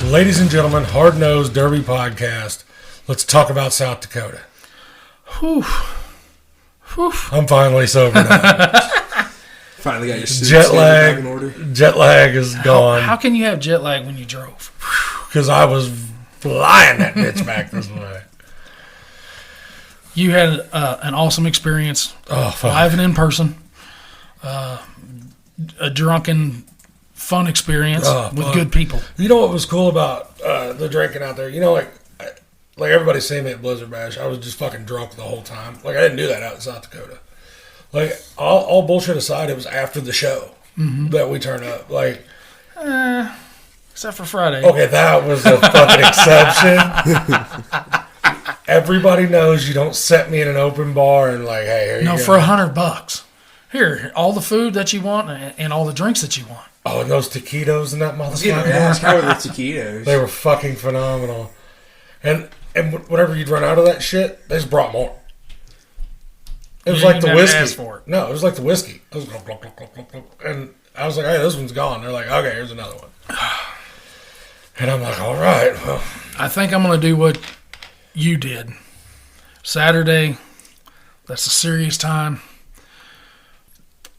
Ladies and gentlemen, Hard Nosed Derby Podcast. Let's talk about South Dakota. Whew. Whew. I'm finally sober now. Finally got your suit Jet in order. lag is gone. How can you have jet lag when you drove? Because I was flying that bitch back this way. You had an awesome experience, Fuck. live and in person. A drunken, fun experience with good people. You know what was cool about the drinking out there? You know, like everybody seen me at Blizzard Bash. I was just fucking drunk the whole time. Like, I didn't do that out in South Dakota. Like, all bullshit aside, it was after the show that we turned up. Like, Except for Friday. okay, that was a fucking exception. Everybody knows you don't set me in an open bar and like, hey, here you go. No, for $100. Here, all the food that you want and all the drinks that you want. Oh, and those taquitos and that motherfucker. Yeah, how were the taquitos? They were fucking phenomenal. And whenever you'd run out of that shit, they just brought more. It was like the whiskey. Ask for it. No, it was like the whiskey. It was glug, glug, glug, glug, glug, glug. And I was like, hey, this one's gone. They're like, okay, here's another one. And I'm like, all right, well. I think I'm going to do what you did. Saturday, that's a serious time.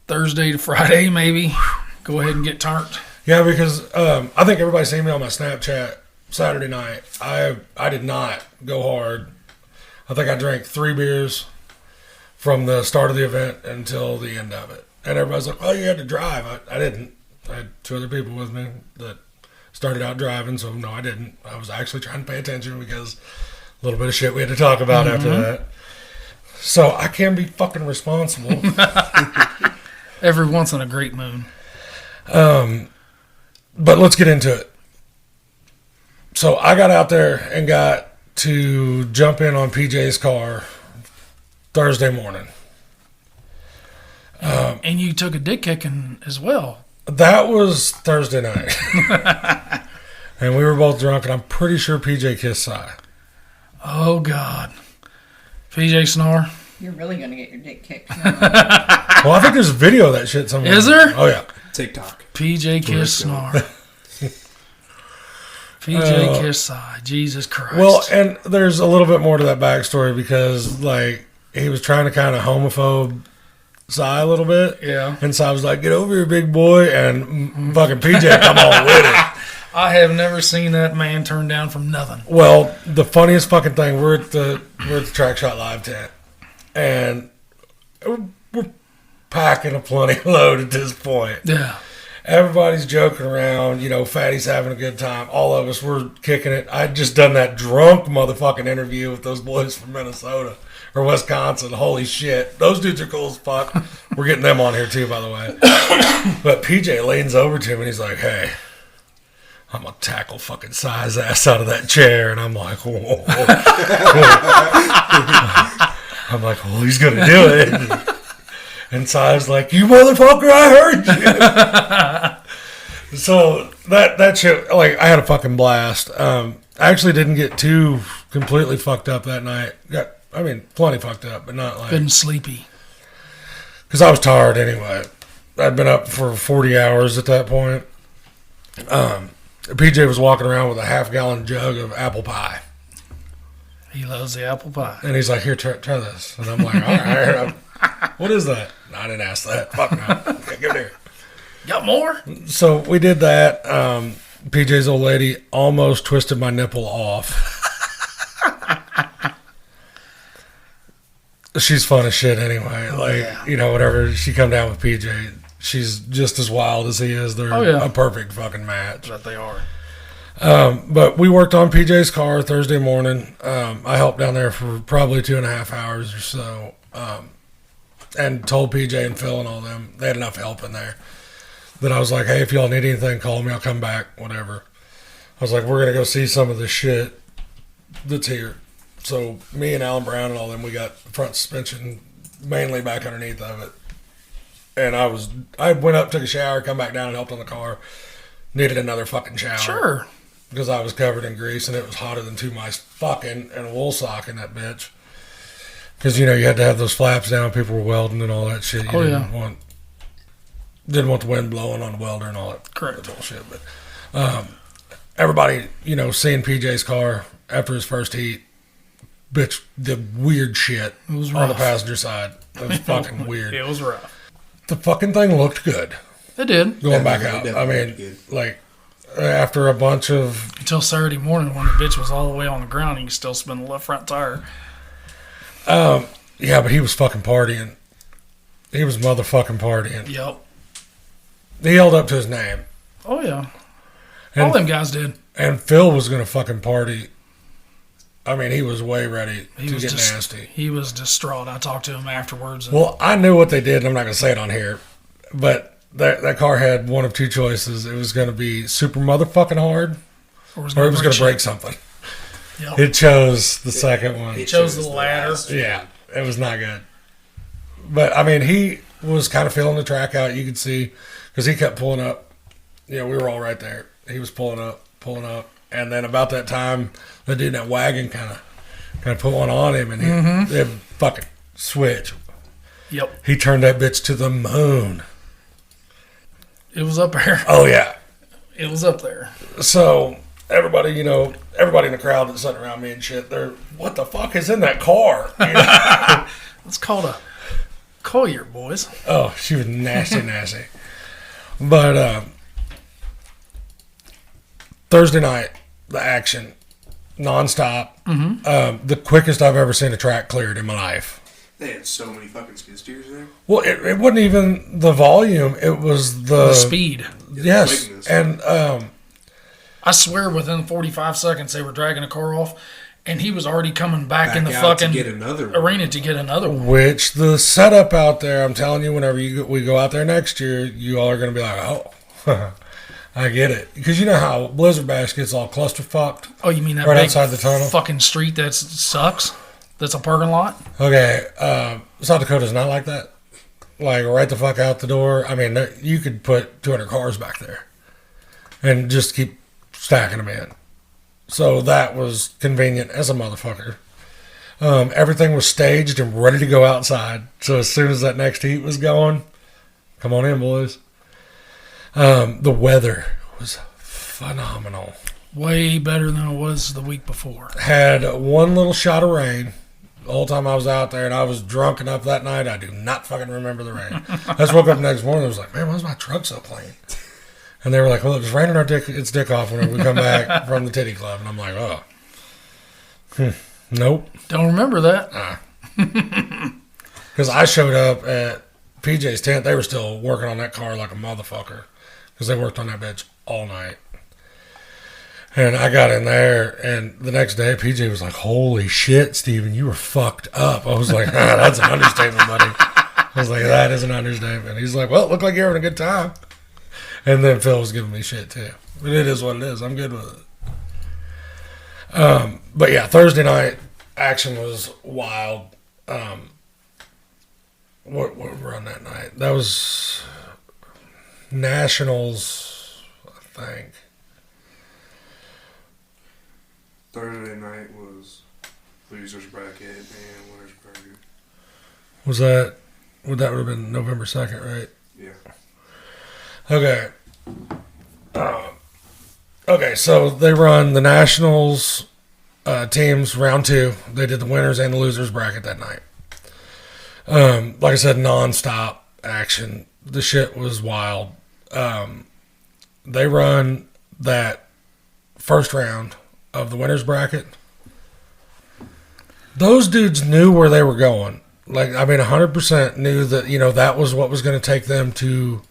Thursday to Friday, maybe. Go ahead and get turned. Yeah, because I think everybody seen me on my Snapchat Saturday night. I did not go hard. I think I drank 3 beers from the start of the event until the end of it. And everybody's like, oh, you had to drive. I didn't. I had 2 other people with me that started out driving, so no, I didn't. I was actually trying to pay attention because a little bit of shit we had to talk about after that. So I can be fucking responsible. Every once in a great moon. But let's get into it. So I got out there and got to jump in on PJ's car Thursday morning. And you took a dick kicking as well. That was Thursday night. And we were both drunk, and I'm pretty sure PJ kissed Cy. Oh, God. PJ snore. You're really going to get your dick kicked. Well, I think there's a video of that shit somewhere. Is there? Oh, yeah. TikTok. PJ kiss snore. PJ kiss sigh. Jesus Christ. Well, and there's a little bit more to that backstory because, like, he was trying to kind of homophobe Cy a little bit. Yeah. And Cy was like, get over here, big boy. And fucking PJ come on with it. I have never seen that man turn down from nothing. Well, the funniest fucking thing, we're at the Track Shot Live tent. And we're packing a plenty load at this point. Yeah. Everybody's joking around, you know, Fatty's having a good time. All of us, we're kicking it. I'd just done that drunk motherfucking interview with those boys from Minnesota or Wisconsin. Holy shit. Those dudes are cool as fuck. We're getting them on here too, by the way. But PJ leans over to him and he's like, hey, I'm going to tackle fucking Cy's ass out of that chair. And I'm like, whoa. I'm like, well, he's going to do it. And Cy's like, you motherfucker, I heard you. So that shit, like, I had a fucking blast. I actually didn't get too completely fucked up that night. Plenty fucked up, but not like... Good and sleepy. Because I was tired anyway. I'd been up for 40 hours at that point. PJ was walking around with a half-gallon jug of apple pie. He loves the apple pie. And he's like, here, try this. And I'm like, all right. What is that? No, I didn't ask that. Fuck no. Okay, give it here. Got more? So we did that. PJ's old lady almost twisted my nipple off. She's fun as shit anyway. You know, whatever. She come down with PJ. She's just as wild as he is. They're a perfect fucking match. That they are. But we worked on PJ's car Thursday morning. I helped down there for probably 2.5 hours or so. And told PJ and Phil and all them, they had enough help in there, that I was like, hey, if y'all need anything, call me, I'll come back, whatever. I was like, we're going to go see some of the shit that's here. So me and Alan Brown and all them, we got front suspension mainly back underneath of it. And I went up, took a shower, come back down and helped on the car. Needed another fucking shower. Sure. Because I was covered in grease and it was hotter than 2 mice fucking and a wool sock in that bitch. Because, you know, you had to have those flaps down. People were welding and all that shit. You didn't want the wind blowing on the welder and all that correct bullshit. But everybody, seeing PJ's car after his first heat, bitch, did weird shit It was on the rough. passenger side. It was fucking weird. It was rough. The fucking thing looked good It did. going back It out. I definitely mean, looked good. like, after a bunch of. Until Saturday morning when the bitch was all the way on the ground and you could still spin the left front tire. Yeah, but he was fucking partying. He was motherfucking partying. Yep. He held up to his name. Oh, yeah. And, All them guys did. and Phil was going to fucking party. I mean, he was way ready He to was get just, nasty. He was distraught. I talked to him afterwards. And Well, I knew what they did, and I'm not going to say it on here, but that car had one of two choices. It was going to be super motherfucking hard, or it was going to break something. Yep. It chose the second one. It chose the ladder. last Yeah, it was not good. But, I mean, he was kind of feeling the track out, you could see, because he kept pulling up. We were all right there. He was pulling up. And then about that time, the dude in that wagon kind of put one on him, and he fucking switch. Yep. He turned that bitch to the moon. It was up there. Oh, yeah. It was up there. So everybody in the crowd that's sitting around me and shit, they're, what the fuck is in that car? It's called a Collier, boys. Oh, she was nasty. But Thursday night, the action, nonstop. The quickest I've ever seen a track cleared in my life. They had so many fucking skid steers there. Well, it wasn't even the volume; it was The speed. Yes, quickness. and I swear within 45 seconds they were dragging a car off, and he was already coming back in the Back out to fucking get another one. arena to get another one. which the setup out there, I'm telling you, whenever we go out there next year, you all are going to be like, oh, I get it, because you know how Blizzard Bash gets all clusterfucked. Oh, you mean that Right big outside the tunnel? fucking street that sucks? That's a parking lot? Okay, South Dakota's not like that. Like, right the fuck out the door. I mean, you could put 200 cars back there and just keep stacking them in. So that was convenient as a motherfucker. Everything was staged and ready to go outside. So as soon as that next heat was going, come on in, boys. The weather was phenomenal. Way better than it was the week before. Had one little shot of rain the whole time I was out there, and I was drunk enough that night. I do not fucking remember the rain. I just woke up the next morning and was like, man, why is my truck so clean? And they were like, well, it was raining its dick off whenever we come back from the titty club. And I'm like, oh. Nope. Don't remember that. Because I showed up at PJ's tent. They were still working on that car like a motherfucker because they worked on that bitch all night. And I got in there, and the next day, PJ was like, holy shit, Steven, you were fucked up. I was like, that's an understatement, buddy. I was like, that is an understatement. He's like, well, it looked like you're having a good time. And then Phil was giving me shit, too. But it is what it is. I'm good with it. But yeah, Thursday night, action was wild. What we run that night? That was Nationals, I think. Thursday night was losers bracket and winners bracket. Would have been November 2nd, right? Yeah. Okay. Okay, so they run the Nationals teams round 2. They did the winners and the losers bracket that night. Like I said, non-stop action. The shit was wild. They run that first round of the winners bracket. Those dudes knew where they were going. Like, I mean, 100% knew that, that was what was going to take them to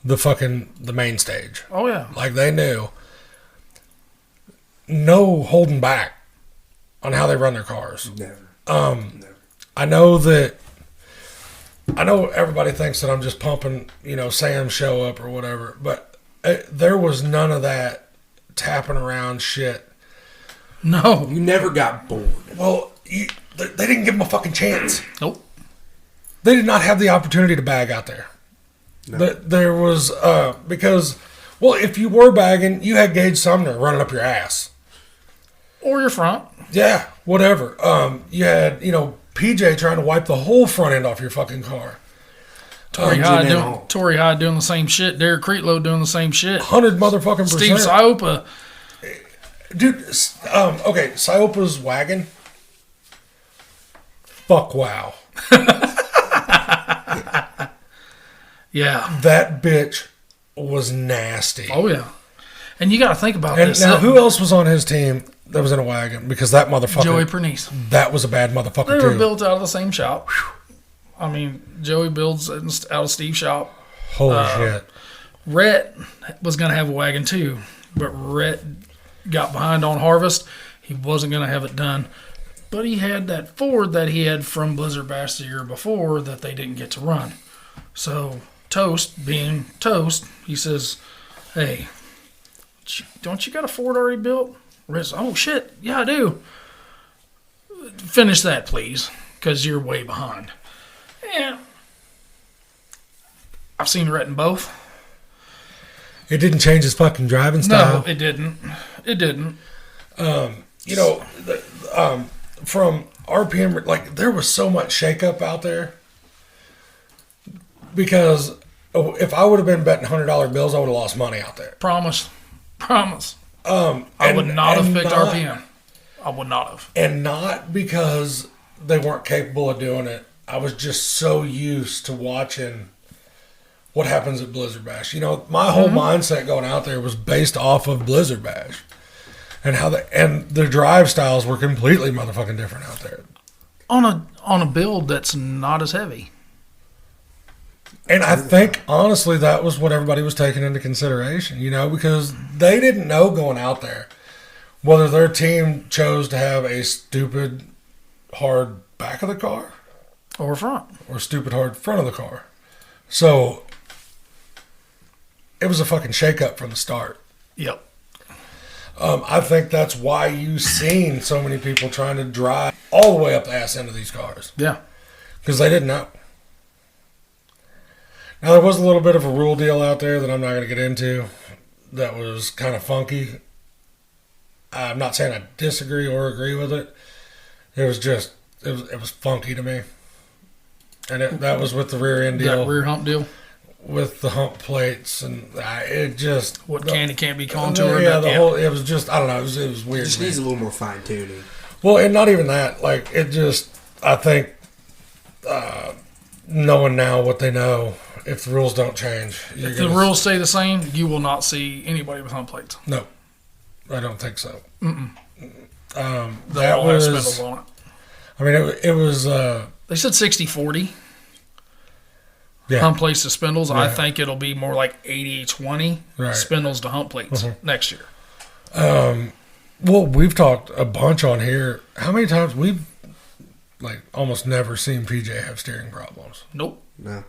the main stage. Oh, yeah. Like, they knew. No holding back on how they run their cars. Never. Never. I know everybody thinks that I'm just pumping, Sam's show up or whatever, but there was none of that tapping around shit. No. You never got bored. Well, they didn't give him a fucking chance. Nope. They did not have the opportunity to bag out there. No. There was, because, well, if you were bagging, you had Gage Sumner running up your ass. Or your front. Yeah, whatever. You had, PJ trying to wipe the whole front end off your fucking car. Torrey Engine Hyde and doing, all. Torrey Hyde doing the same shit. Derek Creetlow doing the same shit. 100 motherfucking percent. Steve Siopa Dude, okay, Siopa's wagon. Fuck wow. Yeah. That bitch was nasty. Oh, yeah. And you got to think about And this. now, who else was on his team that was in a wagon? Because that motherfucker, Joey Pernice. that was a bad motherfucker They were too. built out of the same shop. I mean, Joey builds out of Steve's shop. Holy shit. Rhett was going to have a wagon too, but Rhett got behind on harvest. He wasn't going to have it done. But he had that Ford that he had from Blizzard Bash the year before that they didn't get to run. So Toast, being Toast, he says, hey, don't you got a Ford already built? Rhett says, oh shit, yeah I do. Finish that please, because you're way behind. Yeah. I've seen Rhett in both. It didn't change his fucking driving style. No, it didn't. It didn't. You know, from RPM, like, there was so much shakeup out there. Because if I would have been betting $100 bills, I would have lost money out there. Promise. I And- would not have and picked not- RPM. I would not have. And not because they weren't capable of doing it. I was just so used to watching what happens at Blizzard Bash. You know, my whole mindset going out there was based off of Blizzard Bash. And how the drive styles were completely motherfucking different out there. On a build that's not as heavy. And I think, honestly, that was what everybody was taking into consideration, you know, because they didn't know going out there whether their team chose to have a stupid, hard back of the car Or front. or stupid, hard front of the car. So it was a fucking shake-up from the start. Yep. I think that's why you've seen so many people trying to drive all the way up the ass end of these cars. Yeah. Because they didn't know. Now, there was a little bit of a rule deal out there that I'm not going to get into that was kind of funky. I'm not saying I disagree or agree with it. It was just, it was funky to me. And that was with the rear end deal. That rear hump deal. With the hump plates. And it just... What can't be contoured. Yeah, whole, it was just, I don't know, it was weird. It just needs a little more fine tuning. Well, and not even that. Like, it just, I think, knowing now what they know, if the rules don't change, If the rules stay the same, you will not see anybody with hump plates. No, I don't think so. They'll That all have was, spindles on it. I mean, it was, They said 60-40. yeah. Hump plates to spindles. I Yeah. think it'll be more like 80-20 Right. spindles to hump plates next year. Well, we've talked a bunch on here. How many times we've, like, almost never seen PJ have steering problems. Nope. No.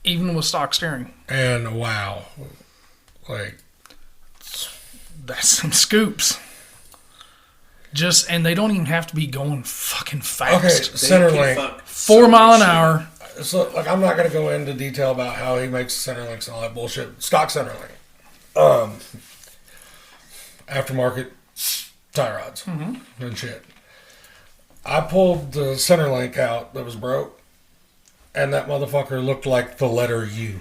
Even with stock steering. And wow. Like, That's some scoops. And they don't even have to be going fucking okay, fast. center link. 4 mile an hour. So, like, I'm not going to go into detail about how he makes center links and all that bullshit. Stock center link. Aftermarket tie rods and shit. I pulled the center link out that was broke, and that motherfucker looked like the letter U.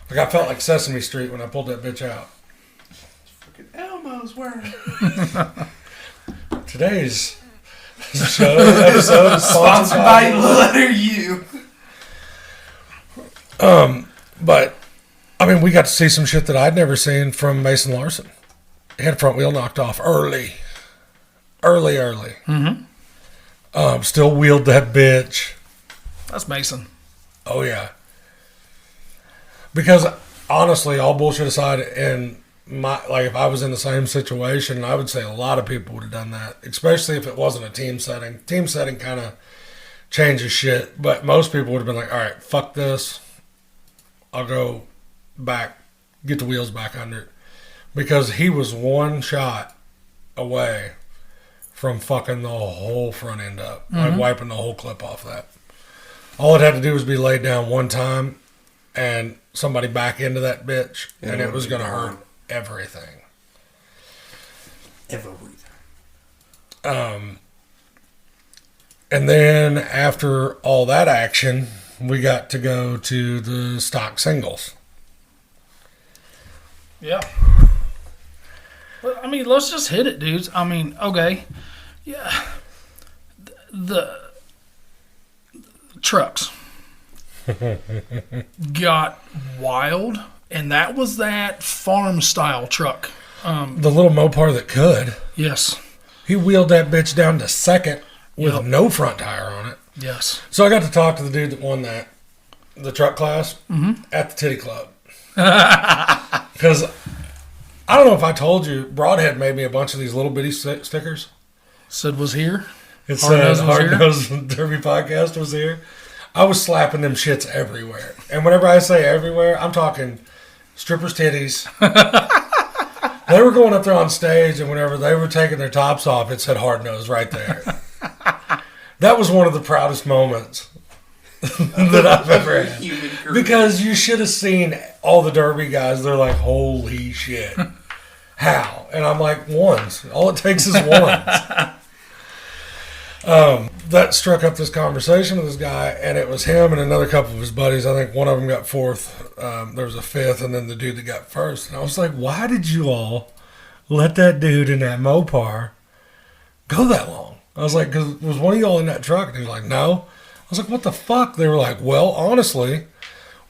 Like, I felt like Sesame Street when I pulled that bitch out. Fucking Elmo's wearing. Today's episode is sponsored by the letter U. But, I mean, we got to see some shit that I'd never seen from Mason Larson. He had front wheel knocked off early. Still wheeled that bitch. That's Mason. Oh, yeah. Because, honestly, all bullshit aside, and if I was in the same situation, I would say a lot of people would have done that, especially if it wasn't a team setting. Team setting kind of changes shit, but most people would have been like, all right, fuck this. I'll go back, get the wheels back under it. Because he was one shot away from fucking the whole front end up, like wiping the whole clip off that. All it had to do was be laid down one time and somebody back into that bitch, and it was going to hurt everything. Everything. And then after all that action, we got to go to the stock singles. Yeah. But, I mean, let's just hit it, dudes. I mean, okay. Yeah. The trucks got wild, and that was that farm-style truck. The little Mopar that could. Yes. He wheeled that bitch down to second with Yep. no front tire on it. Yes. So I got to talk to the dude that won the truck class at the Titty Club. Because I don't know if I told you, Broadhead made me a bunch of these little bitty stickers. Sid was here. It Hard said Nose was Hard here? Nose Derby Podcast was here. I was slapping them shits everywhere. And whenever I say everywhere, I'm talking strippers' titties. They were going up there on stage, and whenever they were taking their tops off, it said Hard Nose right there. That was one of the proudest moments that I've ever had. Human career. Because you should have seen all the Derby guys. They're like, holy shit. How? And I'm like, ones. All it takes is ones. That struck up this conversation with this guy, and it was him and another couple of his buddies. I think one of them got fourth. There was a fifth, and then the dude that got first. And I was like, why did you all let that dude in that Mopar go that long? I was like, because was one of y'all in that truck? And he was like, no. I was like, what the fuck? They were like, well, honestly,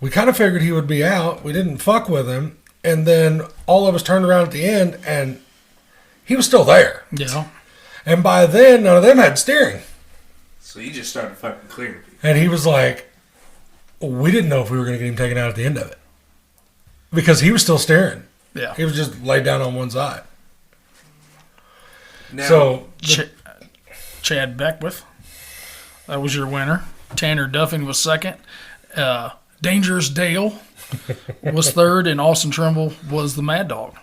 we kind of figured he would be out. We didn't fuck with him. And then all of us turned around at the end, and he was still there. Yeah. And by then, none of them had steering. So you just started fucking clearing people. And he was like, we didn't know if we were going to get him taken out at the end of it. Because he was still steering. Yeah. He was just laid down on one side. Now, So, Chad Beckwith. That was your winner. Tanner Duffin was second. Dangerous Dale was third, and Austin Trimble was the Mad Dog.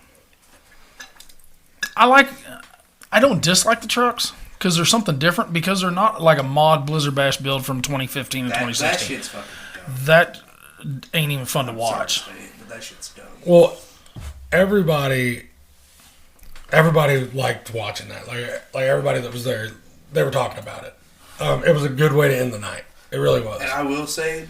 I don't dislike the trucks because there's something different, because they're not like a mod Blizzard Bash build from 2015 and that 2016. shit's fucking dumb. That ain't even fun to I'm sorry watch. to say it, but that shit's dumb. well, everybody liked watching that. Like everybody that was there, they were talking about it. It was a good way to end the night. It really was. And I will say,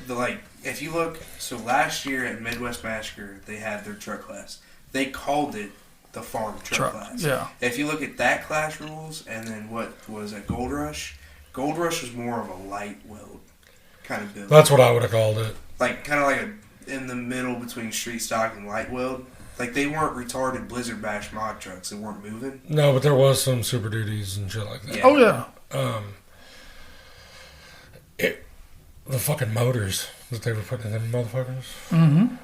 if you look, so last year at Midwest Massacre, they had their truck class. They called it the farm truck class. Yeah. If you look at that class rules, and then what was at Gold Rush was more of a light weld kind of build. That's what I would have called it. Like, kind of like in the middle between street stock and light weld. Like, they weren't retarded Blizzard Bash mod trucks. They weren't moving. No, but there was some Super Duties and shit like that. Yeah. Oh, yeah. The fucking motors that they were putting in them motherfuckers. Mm-hmm.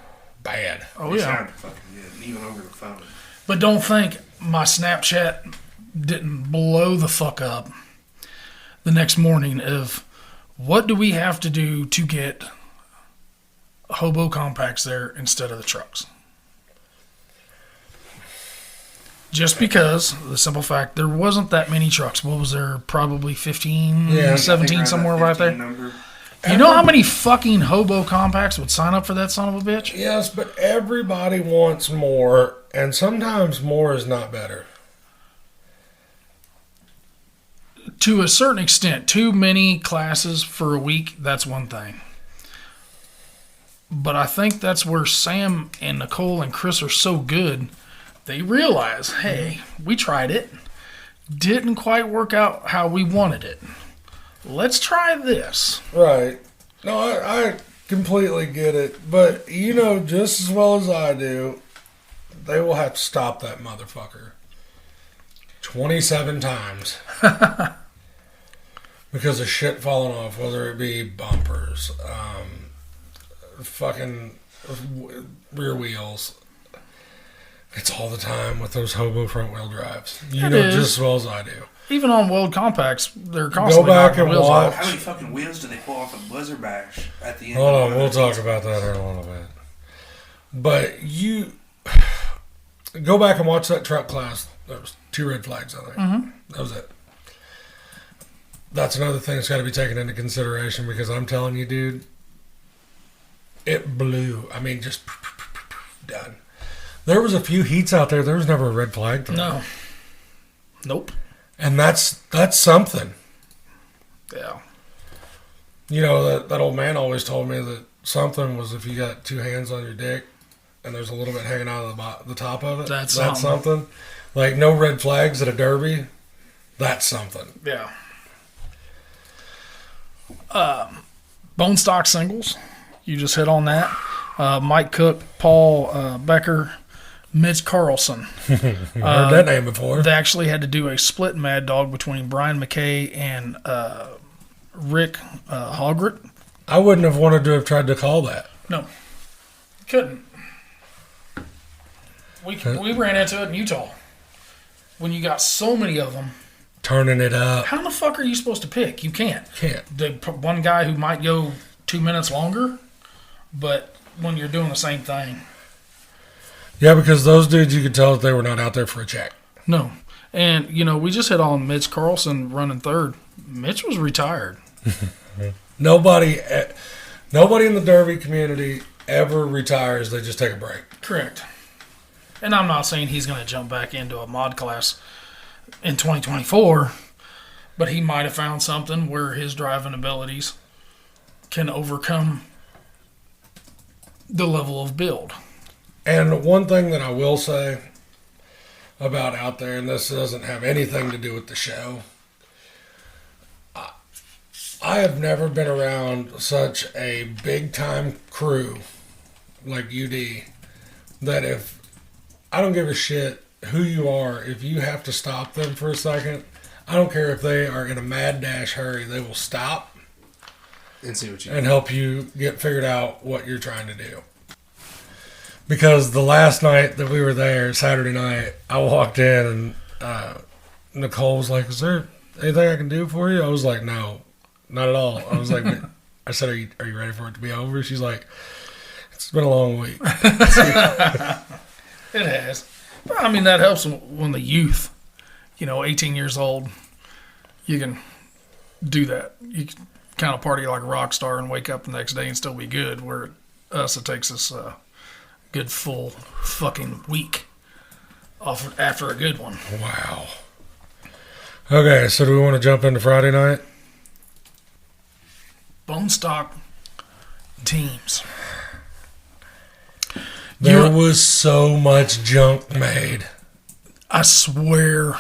Bad. Oh, They yeah. sounded fucking good, even over the phone. But don't think my Snapchat didn't blow the fuck up the next morning of what do we have to do to get hobo compacts there instead of the trucks. Just because, the simple fact, there wasn't that many trucks. What was there? Probably 15, Yeah. 17, somewhere right there. Number. You know how many fucking hobo compacts would sign up for that son of a bitch? Yes, but everybody wants more, and sometimes more is not better. To a certain extent, too many classes for a week, that's one thing. But I think that's where Sam and Nicole and Chris are so good. They realize, hey, we tried it. Didn't quite work out how we wanted it. Let's try this. Right. No, I completely get it. But you know just as well as I do, they will have to stop that motherfucker 27 times. Because of shit falling off, whether it be bumpers, fucking rear wheels. It's all the time with those hobo front wheel drives. You It know is. just as well as I do. Even on World Compacts, they're constantly back knocking and wheels watch. off. How many fucking wheels do they pull off a Blizzard Bash at the end? Hold of on, one we'll of talk these? about that in a little bit. But you go back and watch that truck class. There was 2 red flags, I think. Mm-hmm. That was it. That's another thing that's got to be taken into consideration, because I'm telling you, dude, it blew. I mean, just done. There was a few heats out there. There was never a red flag thrown. No. Nope. And that's something. Yeah. You know, that old man always told me that something was if you got 2 hands on your dick, and there's a little bit hanging out of the top of it. That's something. Like no red flags at a derby. That's something. Yeah. Bone stock singles. You just hit on that. Mike Cook, Paul Becker, Mitch Carlson. Heard that name before. They actually had to do a split Mad Dog between Brian McKay and Rick Hogret. I wouldn't have wanted to have tried to call that. No, couldn't. We ran into it in Utah. When you got so many of them, Turning it up. how the fuck are you supposed to pick? You can't. Can't. The one guy who might go 2 minutes longer, but when you're doing the same thing. Yeah, because those dudes, you could tell that they were not out there for a check. No. And, we just hit on Mitch Carlson running third. Mitch was retired. Nobody in the Derby community ever retires. They just take a break. Correct. And I'm not saying he's going to jump back into a mod class in 2024, but he might have found something where his driving abilities can overcome the level of build. And one thing that I will say about out there, and this doesn't have anything to do with the show, I have never been around such a big-time crew like UD that if I don't give a shit who you are, if you have to stop them for a second, I don't care if they are in a mad dash hurry, they will stop And see what you and help you get figured out what you're trying to do. Because the last night that we were there, Saturday night, I walked in and Nicole was like, "Is there anything I can do for you?" I was like, "No, not at all." I was like, I said, are you ready for it to be over?" She's like, "It's been a long week." It has. But, I mean, that helps when the youth, 18 years old, you can do that. You can kind of party like a rock star and wake up the next day and still be good, where us, it takes us a good full fucking week off after a good one. Wow. Okay, so do we want to jump into Friday night? Bone stock teams. There was so much junk made. I swear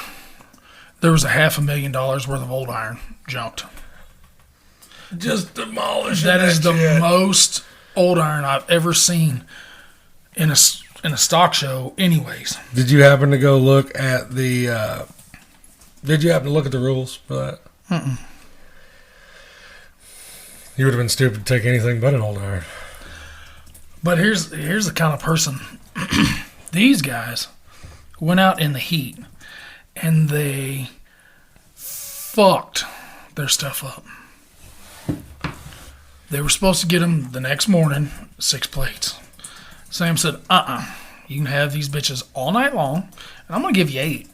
there was $500,000 worth of old iron jumped. Just demolishing That is the shit. most old iron I've ever seen in a stock show anyways. Did you happen to go look at the Did you happen to look at the rules for that? Mm-mm. You would have been stupid to take anything but an old iron. But here's the kind of person. These guys went out in the heat and they fucked their stuff up. They were supposed to get them the next morning, 6 plates. Sam said, you can have these bitches all night long, and I'm going to give you 8.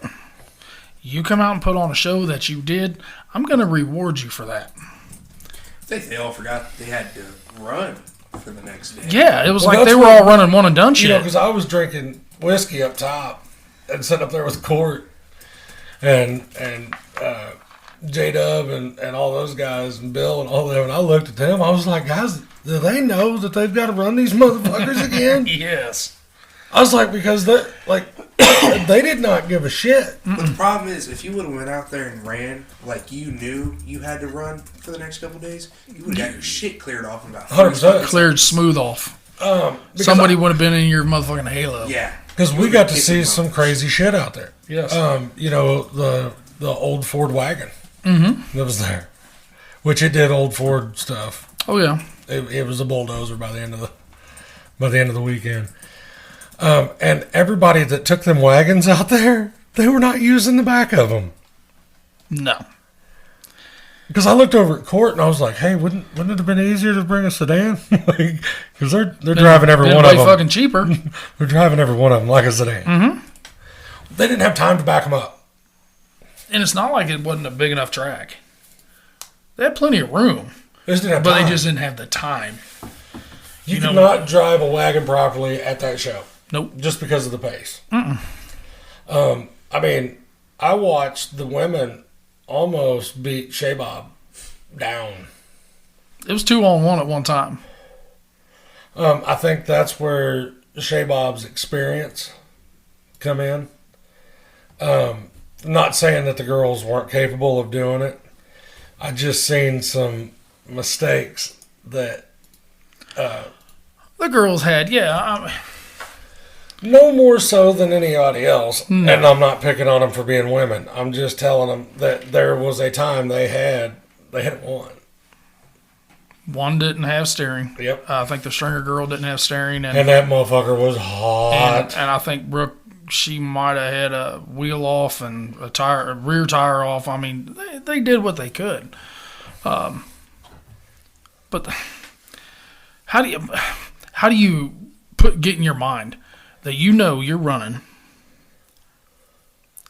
You come out and put on a show that you did, I'm going to reward you for that. I think they all forgot they had to run for the next day. Yeah, it was Well, like they that's were what- all running one and done shit. Because I was drinking whiskey up top and sitting up there with Court and J-Dub and all those guys and Bill and all them, and I looked at them. I was like, guys, do they know that they've got to run these motherfuckers again? Yes. I was like, because they did not give a shit. But the problem is, if you would have went out there and ran like you knew you had to run for the next couple of days, you would have got your shit cleared off in about 100%. Cleared smooth off. Because Somebody would have been in your motherfucking halo. Yeah. Because we got to see some crazy shit out there. Yes. The old Ford wagon that was there, which it did old Ford stuff. Oh yeah. It was a bulldozer by the end of the weekend. And everybody that took them wagons out there, they were not using the back of them. No. Because I looked over at Court and I was like, "Hey, wouldn't it have been easier to bring a sedan? Because they're driving every Been one way of them. fucking cheaper. They're driving every one of them like a sedan. They didn't have time to back them up. And it's not like it wasn't a big enough track. They had plenty of room, They just didn't have but time. they just didn't have the time. You you could know- not drive a wagon properly at that show. Nope. Just because of the pace. I mean, I watched the women almost beat Shea Bob down. It was 2-on-1 at one time. I think that's where Shea Bob's experience come in. Not saying that the girls weren't capable of doing it. I just seen some mistakes that The girls had, no more so than anybody else. No. And I'm not picking on them for being women. I'm just telling them that there was a time they had one. one didn't have steering. Yep. I think the stringer girl didn't have steering. And that motherfucker was hot. And I think Brooke, she might have had a wheel off and a rear tire off. I mean, they did what they could. But how do you get in your mind that you're running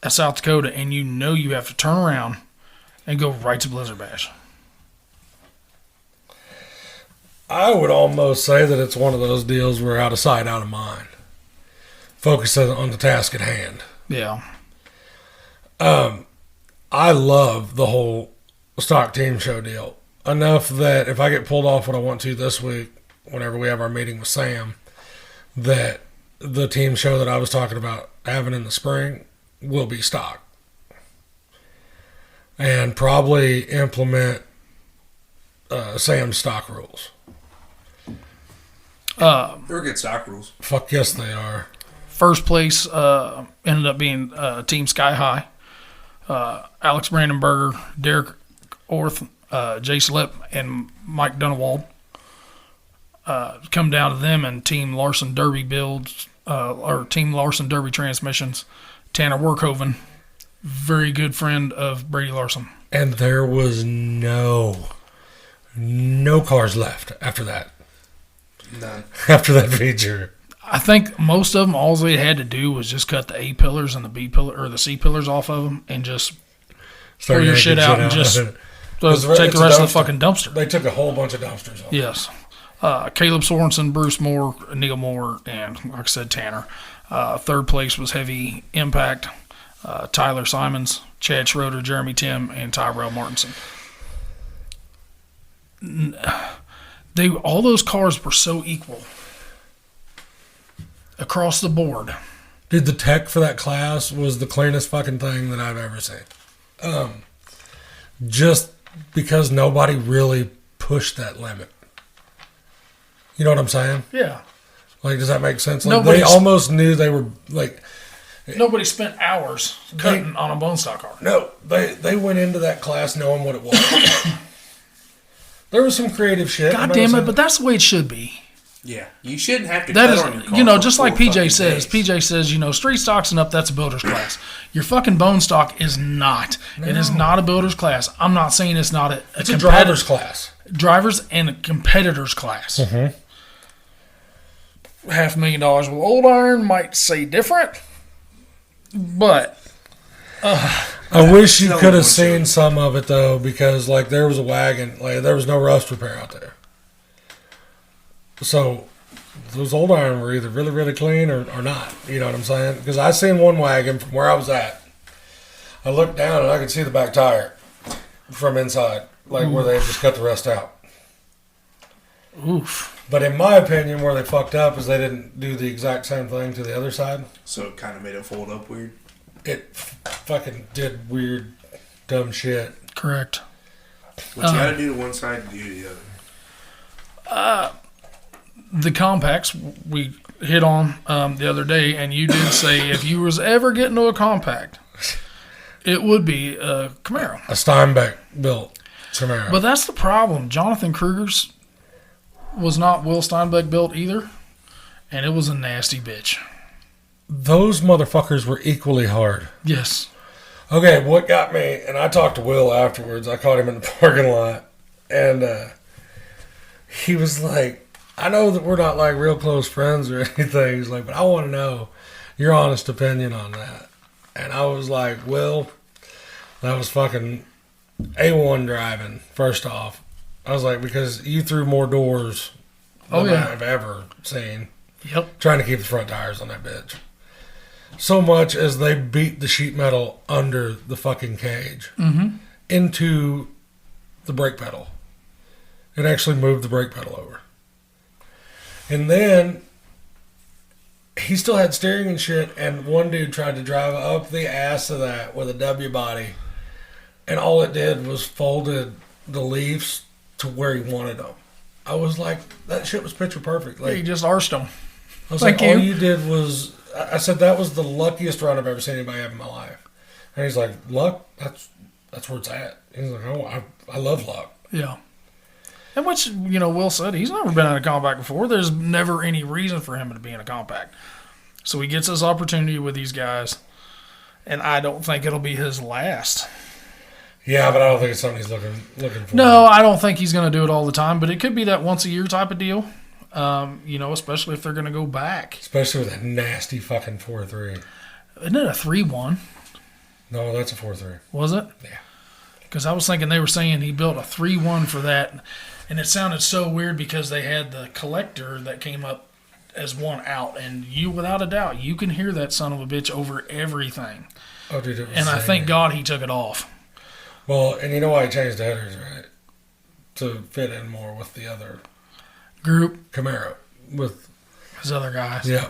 at South Dakota and you have to turn around and go right to Blizzard Bash? I would almost say that it's one of those deals where out of sight, out of mind. Focus on the task at hand. Yeah. I love the whole stock team show deal. Enough that if I get pulled off what I want to this week, whenever we have our meeting with Sam, that the team show that I was talking about having in the spring will be stock. And probably implement Sam's stock rules. They're good stock rules. Fuck yes, they are. First place ended up being Team Sky High. Alex Brandenberger, Derek Orth, Jay Slip, and Mike Dunewald. Come down to them and Team Larson Derby builds, or Team Larson Derby transmissions. Tanner Workhoven, very good friend of Brady Larson. And there was no cars left after that. None. After that feature. I think most of them, all they had to do was just cut the A pillars and the B pillar or the C pillars off of them and just Start pull your yanking shit out and just of it. take It's the a rest of dumpster. the fucking dumpster. They took a whole bunch of dumpsters off. Yes. Caleb Sorensen, Bruce Moore, Neil Moore, and like I said, Tanner. Third place was Heavy Impact, Tyler Simons, Chad Schroeder, Jeremy Tim, and Tyrell Martinson. All those cars were so equal across the board. Dude, the tech for that class was the cleanest fucking thing that I've ever seen. Just because nobody really pushed that limit. You know what I'm saying? Yeah. Like, does that make sense? Like, they Nobody's- almost knew they were, like, Nobody spent hours cutting on a bone stock car. no, they went into that class knowing what it was. There was some creative shit. God damn it, but that's the way it should be. Yeah, you shouldn't have to That cut is, on your car for just like 4 PJ fucking says. days. PJ says, street stocks and up, that's a builder's class. Your fucking bone stock is not. It is not a builder's class. I'm not saying it's not It's a driver's class. Drivers and a competitor's class. Mm-hmm. $500,000 with old iron might say different, but I wish you No could one have should. seen some of it though, because like there was a wagon, like there was no rust repair out there. So those old iron were either really, really clean or not. You know what I'm saying? Because I seen one wagon from where I was at. I looked down and I could see the back tire from inside, like where they had just cut the rest out. oof. But in my opinion, where they fucked up is they didn't do the exact same thing to the other side. So it kind of made it fold up weird. It fucking did weird, dumb shit. Correct. What you got to do to one side, you do to the other. The compacts we hit on the other day, and you did say if you was ever getting to a compact, it would be a Camaro. A Steinbeck built Camaro. But that's the problem. Jonathan Kruger's was not Will Steinbeck built either, and it was a nasty bitch. Those motherfuckers were equally hard. Yes. Okay, what got me, and I talked to Will afterwards. I caught him in the parking lot, and he was like, I know that we're not like real close friends or anything. He's like, but I want to know your honest opinion on that. And I was like, Will, that was fucking A1 driving, first off. I was like, because you threw more doors than I've ever seen. Yep. Trying to keep the front tires on that bitch. So much as they beat the sheet metal under the fucking cage into the brake pedal. It actually moved the brake pedal over. And then he still had steering and shit, and one dude tried to drive up the ass of that with a W body, and all it did was folded the leaves to where he wanted them. I was like, that shit was picture perfect. You Like, just arsed them. I was Thank like, all you. you did was, I said that was the luckiest run I've ever seen anybody have in my life. And he's like, luck, that's where it's at. He's like, oh, I love luck. Yeah. And which, Will said he's never been in a compact before. There's never any reason for him to be in a compact. So he gets this opportunity with these guys, and I don't think it'll be his last. Yeah, but I don't think it's something he's looking for. No, I don't think he's going to do it all the time, but it could be that once-a-year type of deal, especially if they're going to go back. Especially with a nasty fucking 4.3. Isn't it a 3-1? No, that's a 4.3. Was it? Yeah. Because I was thinking they were saying he built a 3-1 for that, and it sounded so weird because they had the collector that came up as one out, and you, without a doubt, you can hear that son of a bitch over everything. Oh, dude, it was And I insane. thank God he took it off. Well, and you know why he changed the headers, right? To fit in more with the other Group, Camaro. With his other guys. yeah,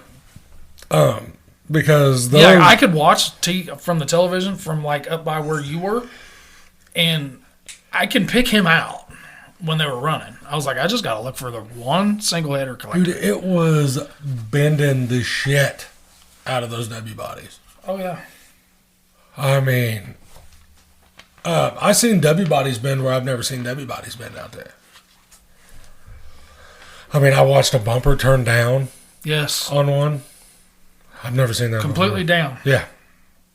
because those, Yeah, I could watch from the television from like up by where you were, and I can pick him out when they were running. I was like, I just got to look for the one single header collector. dude, it was bending the shit out of those W bodies. Oh, yeah. I mean, I've seen W bodies bend where I've never seen W bodies bend out there. I mean, I watched a bumper turn down Yes. on one. I've never seen that Completely before. down. Yeah,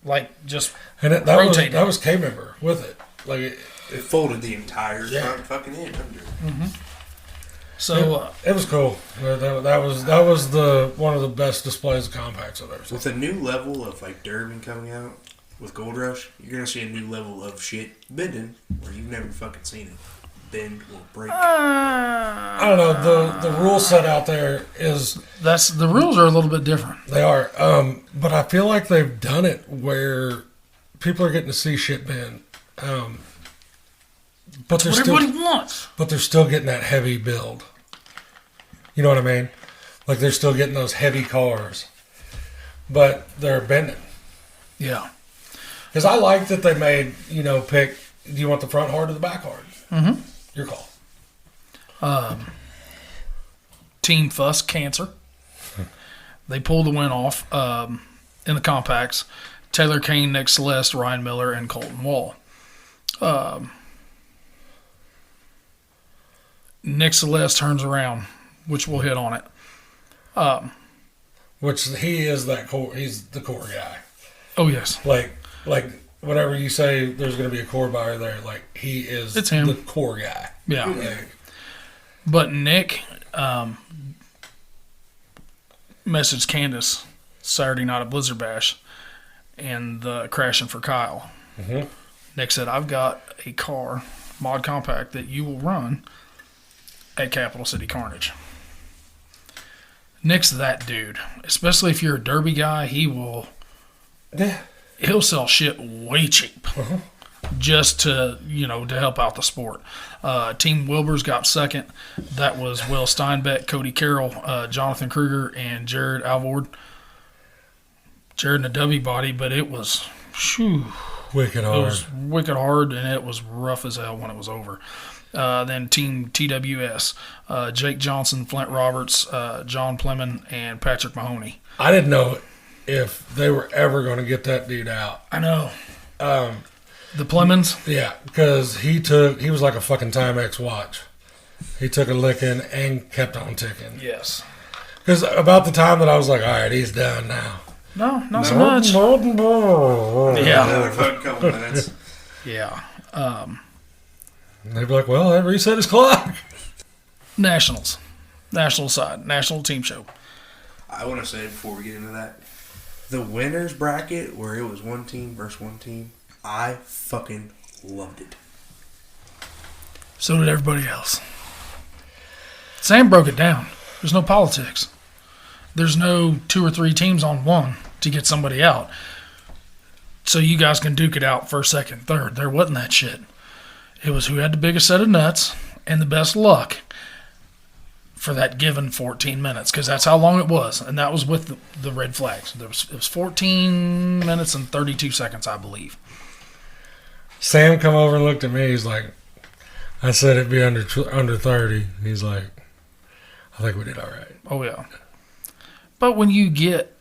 Like, just and that Rotating. was K-member with it. Like It folded the entire Yeah. front fucking end under. so. it was cool. That was the one of the best displays of compacts I've ever seen. With a new level of like Durbin coming out with Gold Rush, you're gonna see a new level of shit bending where you've never fucking seen it bend or break. I don't know. The rule set out there is The rules are a little bit different. they are, but I feel like they've done it where people are getting to see shit bend. But they're What still, everybody wants. but they're still getting that heavy build. You know what I mean? Like they're still getting those heavy cars, but they're bending. Yeah. Because I like that they made, pick. Do you want the front hard or the back hard? Mm-hmm. Your call. Team Fuss Cancer. They pulled the win off in the compacts. Taylor Kane, Nick Celeste, Ryan Miller, and Colton Wall. Nick Celeste turns around, which we'll hit on it. Which he is that core. He's the core guy. Oh, yes. Like whenever you say there's going to be a core buyer there, like he is It's him. the core guy. Yeah. Like, But Nick messaged Candace Saturday night at Blizzard Bash and crashing for Kyle. Mhm. Nick said, I've got a car, mod compact, that you will run at Capital City Carnage. Nick's that dude. Especially if you're a derby guy, he'll sell shit way cheap. Just to help out the sport. Team Wilbur's got second. That was Will Steinbeck, Cody Carroll, Jonathan Kruger, and Jared Alvord. Jared in a W body, but it was, wicked it hard. was wicked hard, and it was rough as hell when it was over. Then Team TWS, Jake Johnson, Flint Roberts, John Plemon, and Patrick Mahoney. I didn't know if they were ever going to get that dude out. I know. The Plemons? Yeah, because he was like a fucking Timex watch. He took a licking and kept on ticking. Yes. Because about the time that I was like, all right, he's done now. No, not so much. Yeah. Another fucking couple minutes. Yeah. They'd be like, well, that reset his clock. Nationals. National side. National team show. I want to say before we get into that, the winners bracket where it was one team versus one team, I fucking loved it. So did everybody else. Sam broke it down. There's no politics. There's no 2 or 3 teams on one to get somebody out. So you guys can duke it out first, second, third. There wasn't that shit. It was who had the biggest set of nuts and the best luck for that given 14 minutes because that's how long it was, and that was with the red flags. It was 14 minutes and 32 seconds, I believe. Sam come over and looked at me. He's like, I said it'd be under 30. He's like, I think we did all right. Oh, yeah. But when you get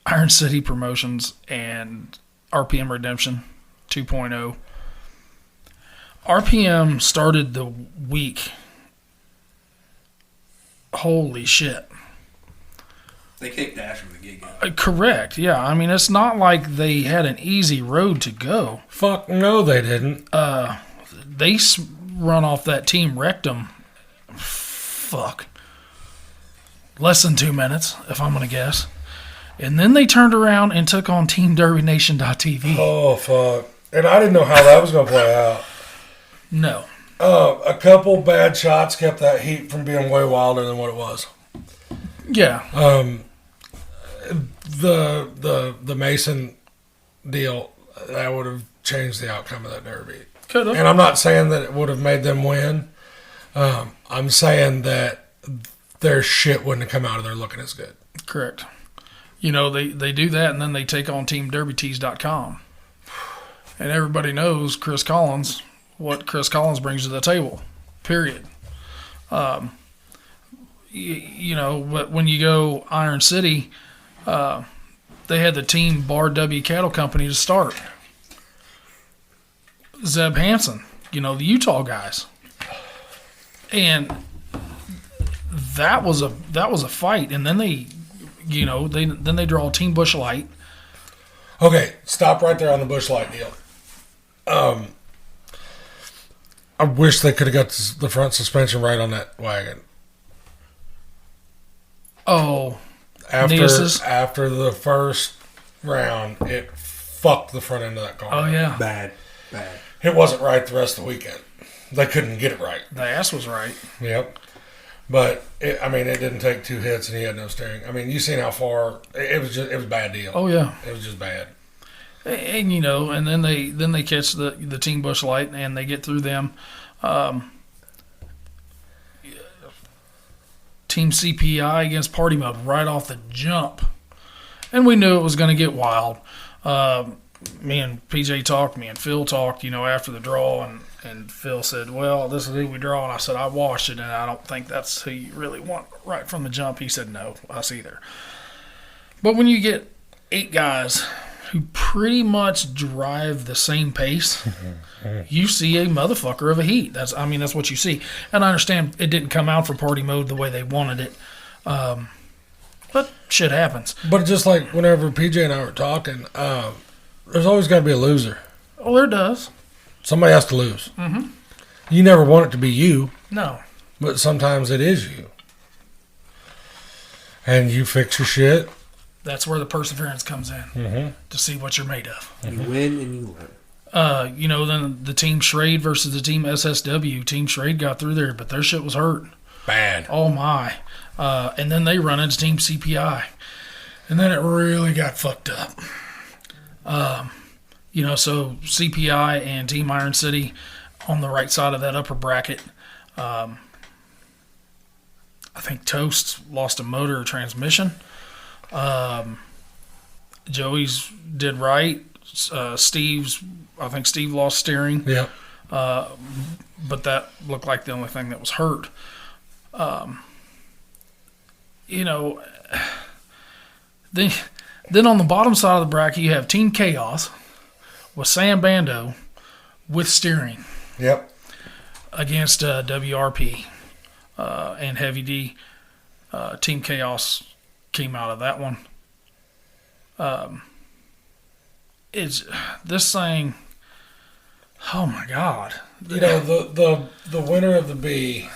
Iron City Promotions and RPM Redemption 2.0, RPM started the week. Holy shit. They kicked ass from the get-go. Correct, yeah. I mean, it's not like they had an easy road to go. Fuck no, they didn't. They run off that Team Rectum. Fuck. Less than 2 minutes, if I'm going to guess. And then they turned around and took on Team DerbyNation.tv. Oh, fuck. And I didn't know how that was going to play out. No. A couple bad shots kept that heat from being way wilder than what it was. Yeah. The Mason deal, that would have changed the outcome of that derby. Could have. And I'm not saying that it would have made them win. I'm saying that their shit wouldn't have come out of there looking as good. Correct. You know, they do that, and then they take on TeamDerbyTees.com. And everybody knows Chris Collins, what Chris Collins brings to the table, period. You know, but when you go Iron City, they had the Team Bar W Cattle Company to start. Zeb Hansen, you know, the Utah guys. And that was a fight, and then they draw Team Bush Light. Okay, stop right there on the Bush Light deal. I wish they could have got the front suspension right on that wagon. Oh, After the first round, it fucked the front end of that car. Oh yeah, Bad. It wasn't right the rest of the weekend. They couldn't get it right. the ass was right. Yep. But it didn't take 2 hits and he had no steering. I mean, you seen how far it was a bad deal. Oh yeah, It was just bad. and you know, and then they catch the Team Bush Light and they get through them. Team CPI against Party Mode right off the jump, and we knew it was going to get wild. Me and PJ talked, me and Phil talked, you know, after the draw, and Phil said, well, this is who we draw, and I said, I watched it, and I don't think that's who you really want right from the jump. He said, no, us either. But when you get 8 guys who pretty much drive the same pace, you see a motherfucker of a heat. That's what you see. And I understand it didn't come out for Party Mode the way they wanted it. But shit happens. But just like whenever PJ and I were talking, there's always got to be a loser. Oh, there does. Somebody has to lose. Mm-hmm. You never want it to be you, No. but sometimes it is you. And you fix your shit. That's where the perseverance comes in, to see what you're made of. You win and you learn. You know, then the Team Schrade versus the Team SSW. Team Schrade got through there, but their shit was hurt. Bad. Oh, my. And then they run into Team CPI. And then it really got fucked up. You know, so CPI and Team Iron City on the right side of that upper bracket. I think Toast lost a motor or transmission. Joey's did right. I think Steve lost steering. Yeah. But that looked like the only thing that was hurt. You know, then on the bottom side of the bracket, you have Team Chaos with Sam Bando with steering Yep. against WRP and Heavy D. Team Chaos came out of that one. It's this thing. Oh my God! You know the winner of the B,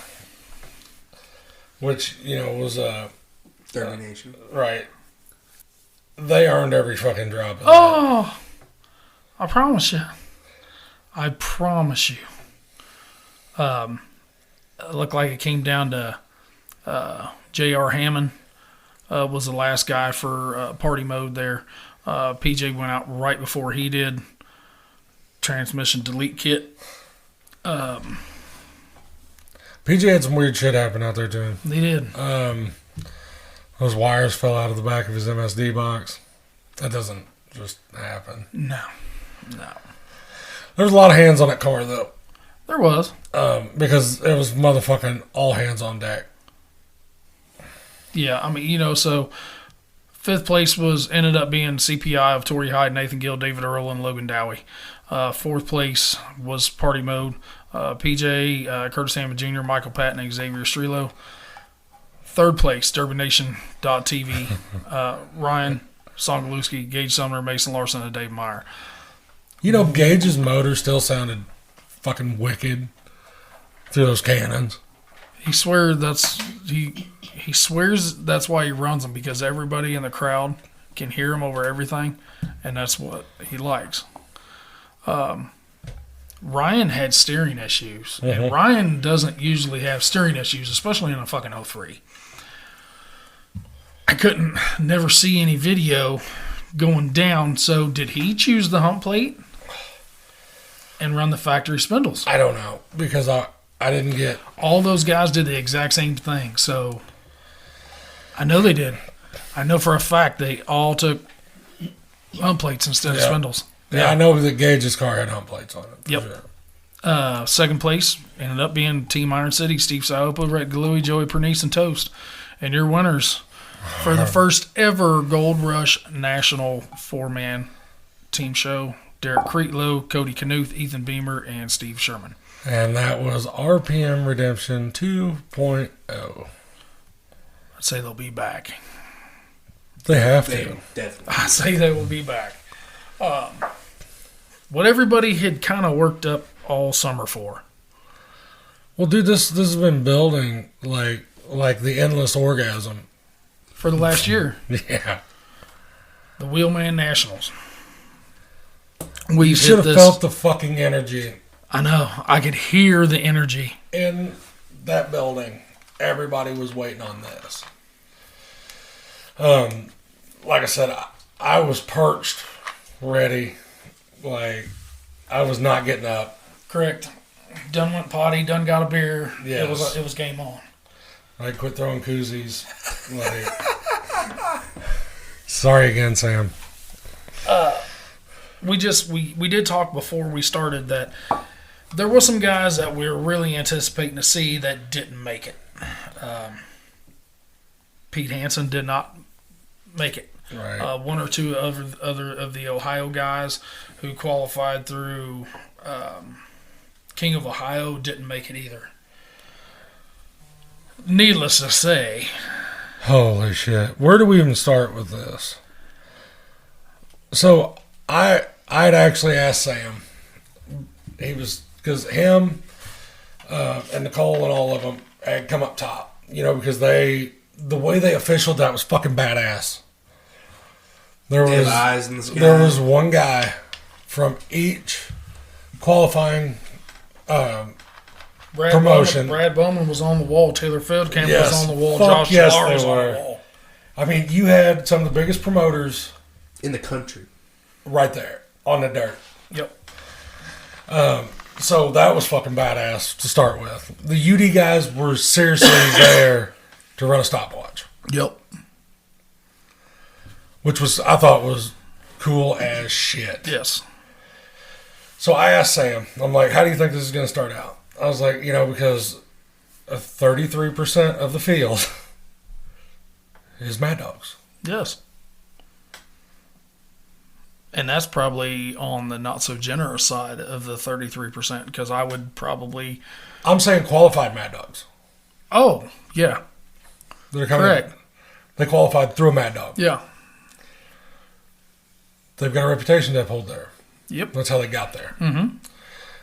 which was Derby Nation. right. They earned every fucking drop of that. Oh, I promise you. It looked like it came down to J.R. Hammond was the last guy for Party Mode there. PJ went out right before he did. Transmission delete kit. PJ had some weird shit happen out there to him. He did. Those wires fell out of the back of his MSD box. That doesn't just happen. No. There's a lot of hands on that car, though. There was. Because it was motherfucking all hands on deck. Yeah, I mean, so fifth place ended up being CPI of Torrey Hyde, Nathan Gill, David Earl, and Logan Dowie. Fourth place was Party Mode. PJ, Curtis Hammond Jr., Michael Patton, and Xavier Strelo. Third place, DerbyNation.tv. Ryan Songalewski, Gage Sumner, Mason Larson, and Dave Meyer. Gage's motor still sounded fucking wicked through those cannons. He swears he swears that's why he runs them, because everybody in the crowd can hear him over everything, and that's what he likes. Ryan had steering issues, and Ryan doesn't usually have steering issues, especially in a fucking 03. I couldn't never see any video going down, so did he choose the hump plate and run the factory spindles? I don't know, because I didn't get... All those guys did the exact same thing, so I know they did. I know for a fact they all took hump plates instead of spindles. Yeah, I know that Gage's car had hump plates on it. Yep. Sure. Second place ended up being Team Iron City, Steve Siopa, Rhett Galooey, Joey Pernice, and Toast. And your winners for the first ever Gold Rush National 4-man team show, Derek Creetlow, Cody Knuth, Ethan Beamer, and Steve Sherman. And that was RPM Redemption 2.0. I'd say they'll be back. They have They to. definitely. I say they will be back. What everybody had kind of worked up all summer for. Well, dude, this has been building like the endless orgasm. For the last year. Yeah. The Wheelman Nationals. We Should have felt the fucking energy I know. I could hear the energy. in that building. Everybody was waiting on this. Like I said, I was perched, ready. Like, I was not getting up. Correct. Done went potty, done got a beer. Yes. It was game on. I quit throwing koozies. Like, sorry again, Sam. We did talk before we started that there were some guys that we were really anticipating to see that didn't make it. Pete Hansen did not make it. Right. One or two other of the Ohio guys who qualified through King of Ohio didn't make it either. Needless to say, Holy shit. Where do we even start with this? So, I'd actually asked Sam. He was... Because him and Nicole and all of them had come up top. Because the way they officialed that was fucking badass. There They have was eyes in the sky. There was one guy from each qualifying promotion. Brad Bowman was on the wall. Taylor Feldkamp Yes. was on the wall. Fuck Josh yes, Taylor they was on were. the wall. I mean, you had some of the biggest promoters in the country. right there on the dirt. Yep. So that was fucking badass to start with. The UD guys were seriously there to run a stopwatch, Yep. which I thought was cool as shit. Yes. So I asked Sam, I'm like, how do you think this is going to start out? I was like, because 33% of the field is Mad Dogs. Yes. And that's probably on the not so generous side of the 33%, because I would probably. I'm saying qualified Mad Dogs. Oh, yeah. They're coming. Correct. They qualified through a Mad Dog. Yeah. They've got a reputation to uphold there. Yep. That's how they got there. Mm-hmm.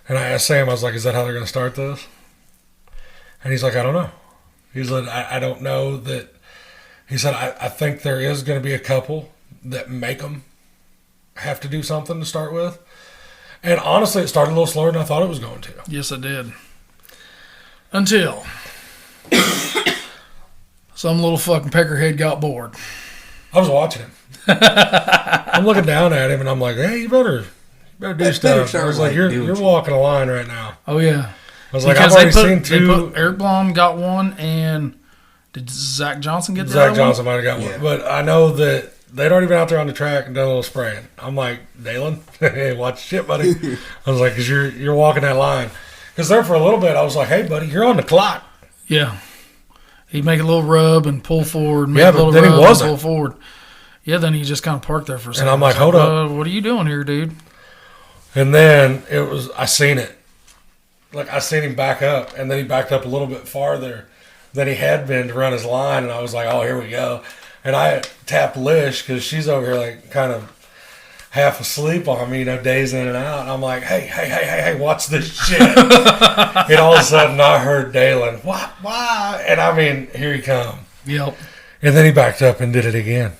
And I asked Sam, I was like, is that how they're going to start this? And he's like, I don't know. He's like, I don't know that. He said, I think there is going to be a couple that make them have to do something to start with. And honestly, it started a little slower than I thought it was going to. Yes, I did. Until some little fucking peckerhead got bored. I was watching him. I'm looking down at him, and I'm like, hey, you better do stuff. I start, was like, like, you're doing shit. walking a line right now. Oh, yeah. was like, Because I've already seen two. Eric Blum got one, and did Zach Johnson get the Zach other Johnson might have got Yeah. one. But I know that they'd already been out there on the track and done a little spraying. I'm like, Dalen, hey, watch your shit, buddy. I was like, because you're walking that line. Because there for a little bit, I was like, hey, buddy, you're on the clock. one? Yeah. He'd make a little rub and pull forward. Make Yeah, a little but then he rub wasn't. and pull forward. Yeah, then he just kind of parked there for a second. I'm like, I was hold up. What are you doing here, dude? And then I seen it. Like, I seen him back up, and then he backed up a little bit farther than he had been to run his line, and I was like, oh, here we go. And I tapped Lish, because she's over here, like, kind of half asleep on me, dazing in and out. And I'm like, hey, watch this shit. And all of a sudden, I heard Dalen, why? And I mean, here he come. Yep. And then he backed up and did it again.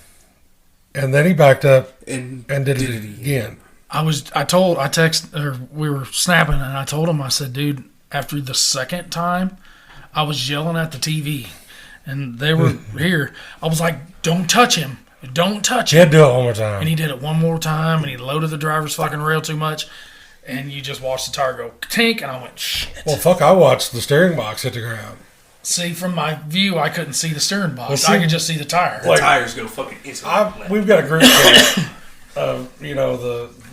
And then he backed up And did it again. We were snapping, and I told him, I said, dude, after the second time, I was yelling at the TV, and they were here. I was like, don't touch him. Don't touch He him. had to do it one more time. And he did it one more time, and he loaded the driver's fucking rail too much, and you just watched the tire go tink, and I went, shit. Well, fuck, I watched the steering box hit the ground. See, from my view, I couldn't see the steering box. Well, see, I could just see the tire. the tires go fucking instantly. We've got a group chat of,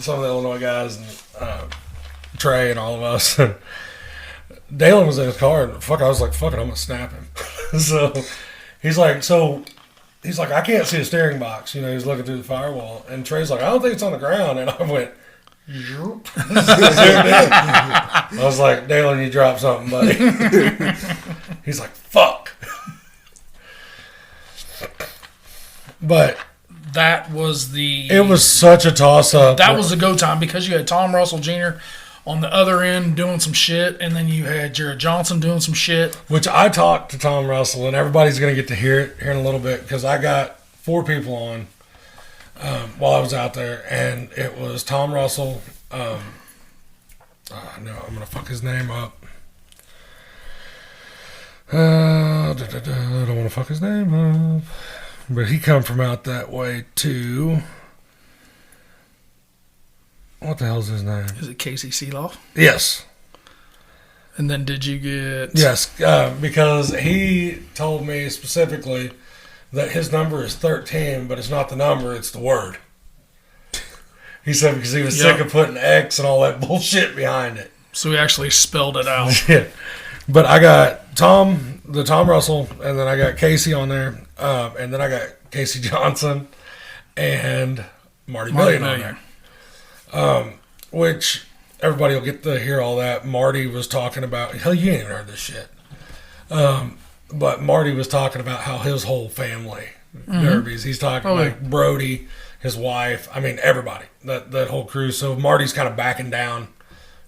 some of the Illinois guys and Trey and all of us. And Dalen was in his car, and I was like, fuck it, I'm going to snap him. So he's like, I can't see the steering box. He's looking through the firewall. And Trey's like, I don't think it's on the ground. And I went, Zoop. I was like, Dalen, you dropped something, buddy. He's like, fuck. But That was the... it was such a toss-up. That was the go time, because you had Tom Russell Jr. on the other end doing some shit, and then you had Jared Johnson doing some shit. Which I talked to Tom Russell, and everybody's going to get to hear it here in a little bit, because I got 4 people on while I was out there, and it was Tom Russell. No, I'm going to fuck his name up. I don't want to fuck his name up. But he come from out that way, too. What the hell's his name? Is it Casey Seeloff? Yes. And then did you get... Yes, because he told me specifically that his number is 13, but it's not the number, it's the word. He said because he was sick of putting X and all that bullshit behind it. So he actually spelled it out. Yeah. But I got Tom Russell, and then I got Casey on there, and then I got Casey Johnson and Marty Million on there. Which everybody will get to hear all that. Marty was talking about, hell, you ain't even heard this shit. But Marty was talking about how his whole family derbies. He's talking Brody, his wife, everybody, that whole crew. So Marty's kind of backing down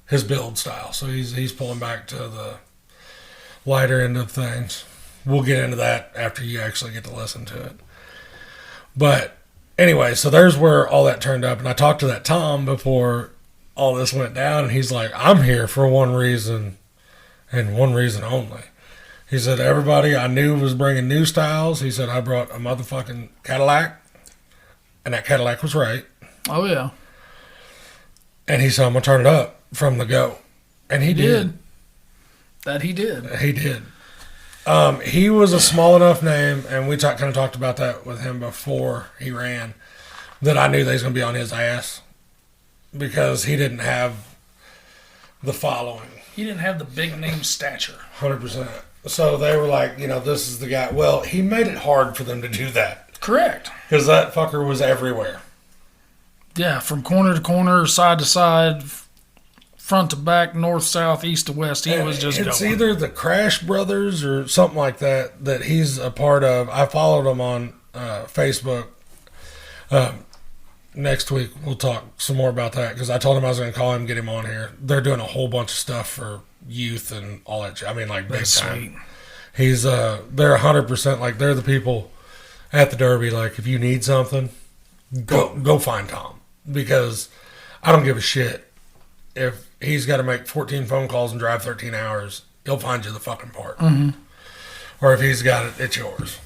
his build style. So he's pulling back to the lighter end of things. We'll get into that after you actually get to listen to it. But anyway, so there's where all that turned up. And I talked to that Tom before all this went down, and he's like, I'm here for one reason and one reason only. He said, everybody I knew was bringing new styles. He said, I brought a motherfucking Cadillac, and that Cadillac was right. Oh, yeah. And he said, I'm going to turn it up from the go. And he did. That he did. He did. He was a small enough name, and we kind of talked about that with him before he ran, that I knew they was going to be on his ass because he didn't have the following. He didn't have the big name stature. 100%. So they were like, this is the guy. Well, he made it hard for them to do that Correct. because that fucker was everywhere. Yeah, from corner to corner, side to side, front to back, north, south, east to west. He was just It's going. either the Crash Brothers or something like that he's a part of. I followed him on Facebook. Next week we'll talk some more about that because I told him I was going to call him, get him on here. They're doing a whole bunch of stuff for youth and all that shit. Big That's time. sweet. He's they're 100% like they're the people at the Derby. Like if you need something, go find Tom because I don't give a shit if he's got to make 14 phone calls and drive 13 hours. He'll find you the fucking part. Mm-hmm. Or if he's got it, it's yours.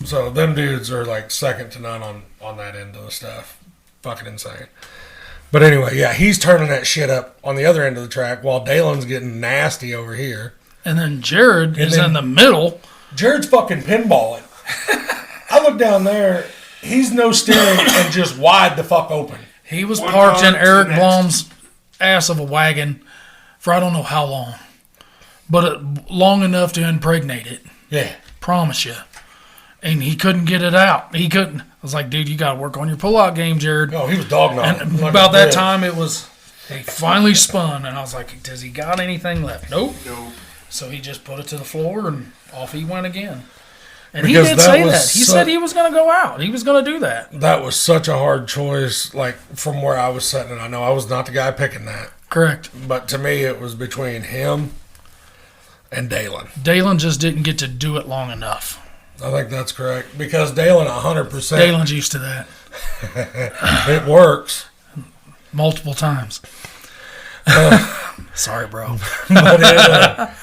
So them dudes are like second to none on that end of the stuff. Fucking insane. But anyway, yeah, he's turning that shit up on the other end of the track while Dalen's getting nasty over here. And then Jared is in the middle. Jared's fucking pinballing. I look down there. He's no steering and just wide the fuck open. He was One parked in car to Eric the next. Blom's ass of a wagon for I don't know how long. But long enough to impregnate it. Yeah. Promise you. And he couldn't get it out. He couldn't. I was like, dude, you got to work on your pull-out game, Jared. No, he was dog And knocking. Like about a that bitch. time, he finally spun. And I was like, does he got anything left? Nope. Nope. So he just put it to the floor and off he went again. And Because he did that say was that. He said he was going to go out. He was going to do that. That was such a hard choice, like, from where I was sitting. And I know I was not the guy picking that. Correct. But to me, it was between him and Dalen. Dalen just didn't get to do it long enough. I think that's correct. Because Dalen, 100%. Dalen's used to that It works. multiple times. Sorry, bro. But